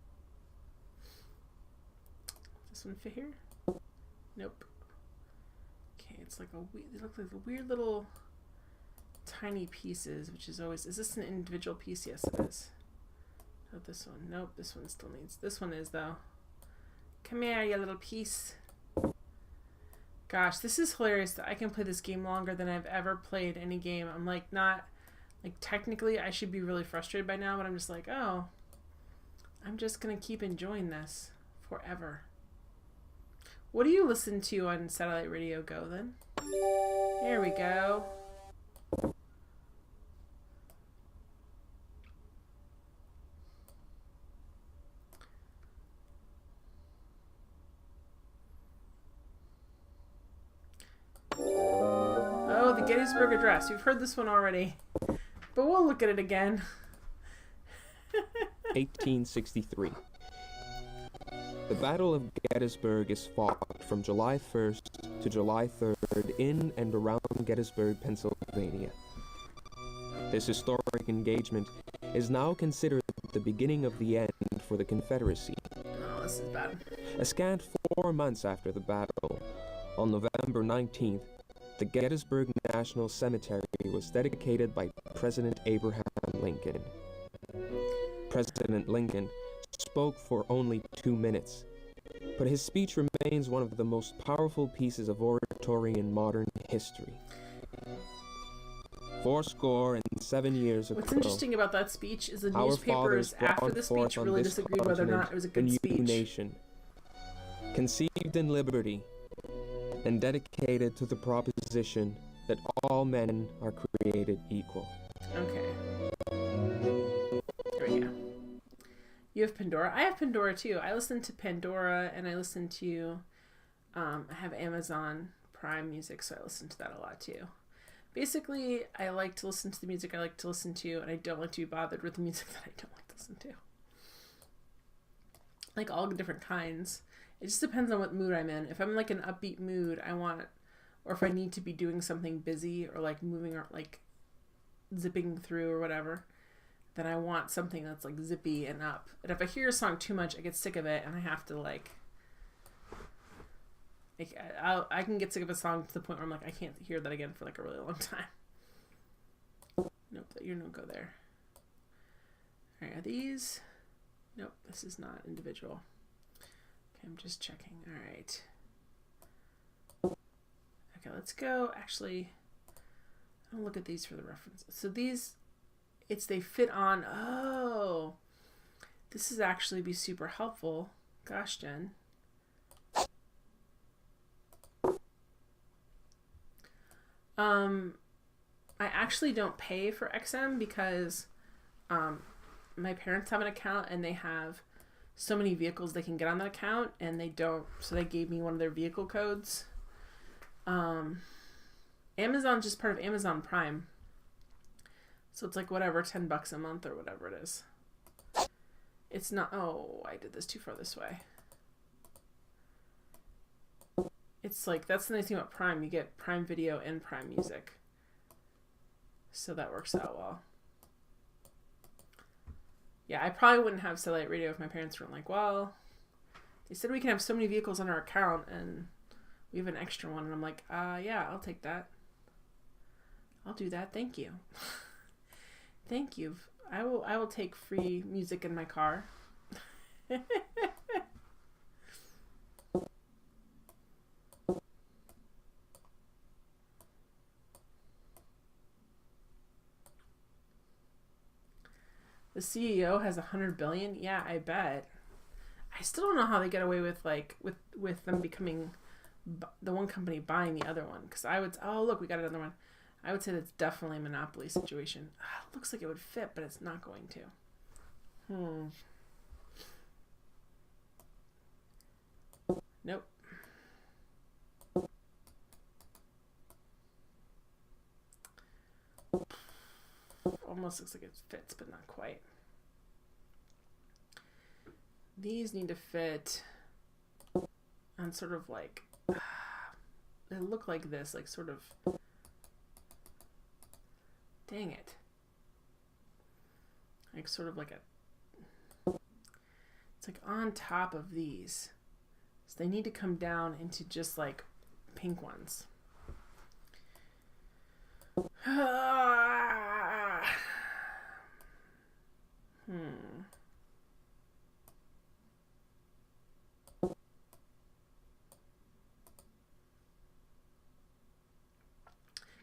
this one fit here? Nope. Okay, it's like they look like the weird little tiny pieces, which is always. Is this an individual piece? Yes, it is. Not this one. Nope, this one still needs. This one is, though. Come here, you little piece. Gosh, this is hilarious that I can play this game longer than I've ever played any game. I'm like, not, like, technically I should be really frustrated by now, but I'm just like, oh, I'm just gonna keep enjoying this forever. What do you listen to on Satellite Radio Go, then? Here we go. The Gettysburg Address. You've heard this one already, but we'll look at it again. 1863. The Battle of Gettysburg is fought from July 1st to July 3rd in and around Gettysburg, Pennsylvania. This historic engagement is now considered the beginning of the end for the Confederacy. Oh, this is bad. A scant 4 months after the battle, on November 19th, the Gettysburg National Cemetery was dedicated by President Abraham Lincoln. President Lincoln spoke for only 2 minutes, but his speech remains one of the most powerful pieces of oratory in modern history. 77 years ago, what's interesting about that speech is the newspapers after the speech really disagreed whether or not it was a good speech. Nation, conceived in liberty, and dedicated to the proposition that all men are created equal. Okay. There we go. You have Pandora. I have Pandora too. I listen to Pandora and I listen to I have Amazon Prime Music, so I listen to that a lot too. Basically, I like to listen to the music I like to listen to, and I don't like to be bothered with the music that I don't like to listen to. Like all different kinds. It just depends on what mood I'm in. If I'm like an upbeat mood, or if I need to be doing something busy or like moving or like zipping through or whatever, then I want something that's like zippy and up. And if I hear a song too much, I get sick of it and I have to I can get sick of a song to the point where I'm like, I can't hear that again for like a really long time. Nope, you don't go there. Alright, are these? Nope, this is not individual. Okay, I'm just checking. Alright. Okay, let's go. Actually, I'll look at these for the reference. So these, they fit on. Oh, this is actually be super helpful. Gosh, Jen. I actually don't pay for XM because my parents have an account and they have so many vehicles they can get on that account, and they don't, so they gave me one of their vehicle codes. Amazon's just part of Amazon Prime, so it's like whatever, $10 a month or whatever it is. It's not, oh, I did this too far this way. It's like, that's the nice thing about Prime. You get Prime Video and Prime Music. So that works out well. Yeah, I probably wouldn't have satellite radio if my parents weren't like, well, they said we can have so many vehicles on our account and we have an extra one. And I'm like, yeah, I'll take that. I'll do that. Thank you. Thank you. I will take free music in my car. The CEO has 100 billion. Yeah, I bet. I still don't know how they get away with with them becoming the one company buying the other one. Because I would, oh look, we got another one. I would say that's definitely a monopoly situation. Looks like it would fit, but it's not going to. Nope. Almost looks like it fits, but not quite. These need to fit on sort of like, they look like this, like sort of, dang it. Like sort of like it's like on top of these. So they need to come down into just like pink ones.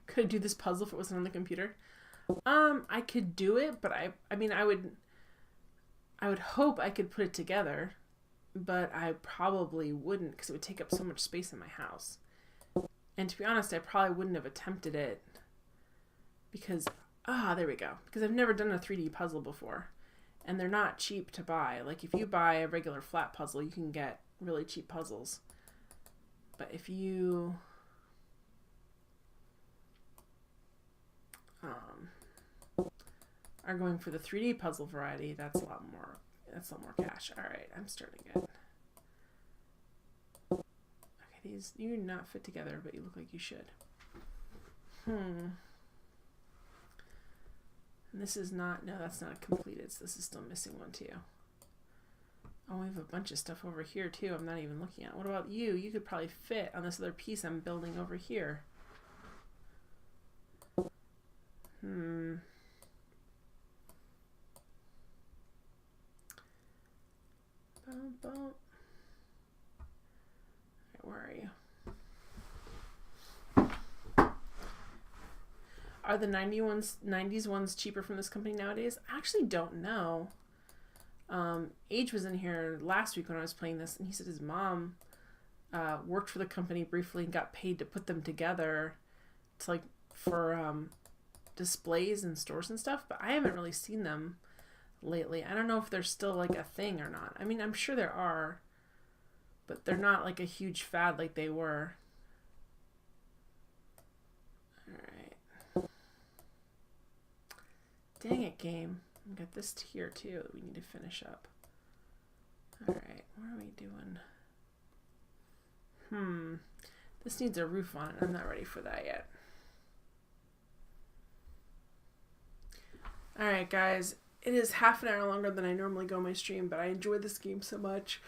Could I do this puzzle if it wasn't on the computer? I could do it, but I mean, I would hope I could put it together, but I probably wouldn't because it would take up so much space in my house. And to be honest, I probably wouldn't have attempted it because, there we go. Because I've never done a 3D puzzle before, and they're not cheap to buy. Like if you buy a regular flat puzzle, you can get really cheap puzzles. But if you are going for the 3D puzzle variety, that's a lot more cash. All right, I'm starting it. Okay, these, you do not fit together, but you look like you should. And this is not, no, that's not completed, so this is still missing one too. Oh, we have a bunch of stuff over here too I'm not even looking at. What about you? You could probably fit on this other piece I'm building over here. Where are you? Are the 90s ones cheaper from this company nowadays? I actually don't know. Age was in here last week when I was playing this, and he said his mom worked for the company briefly and got paid to put them together to like for displays in stores and stuff, but I haven't really seen them lately. I don't know if they're still like a thing or not. I mean, I'm sure there are, but they're not like a huge fad like they were. Alright. Dang it, game. We got this tier too that we need to finish up. Alright, what are we doing? This needs a roof on it. I'm not ready for that yet. Alright, guys. It is half an hour longer than I normally go on my stream, but I enjoy this game so much.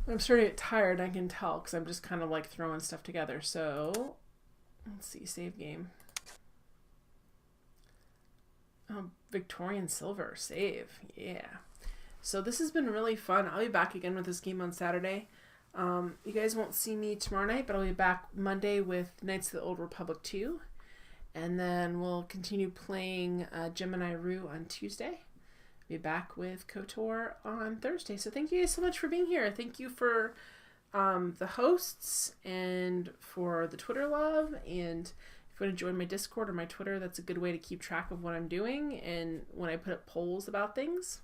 I'm starting to get tired, I can tell, because I'm just kind of like throwing stuff together. So, let's see, save game. Oh, Victorian silver, save, yeah. So this has been really fun. I'll be back again with this game on Saturday. You guys won't see me tomorrow night, but I'll be back Monday with Knights of the Old Republic 2. And then we'll continue playing Gemini Rue on Tuesday. Be back with KOTOR on Thursday. So thank you guys so much for being here. Thank you for the hosts and for the Twitter love. And if you want to join my Discord or my Twitter, that's a good way to keep track of what I'm doing and when I put up polls about things.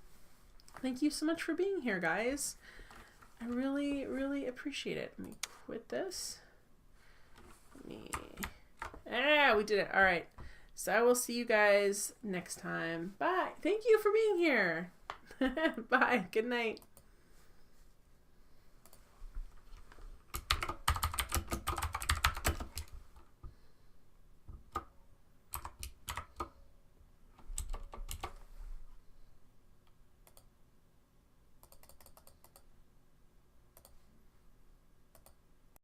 Thank you so much for being here, guys. I really, really appreciate it. Let me quit this. We did it. All right. So I will see you guys next time. Bye. Thank you for being here. Bye. Good night.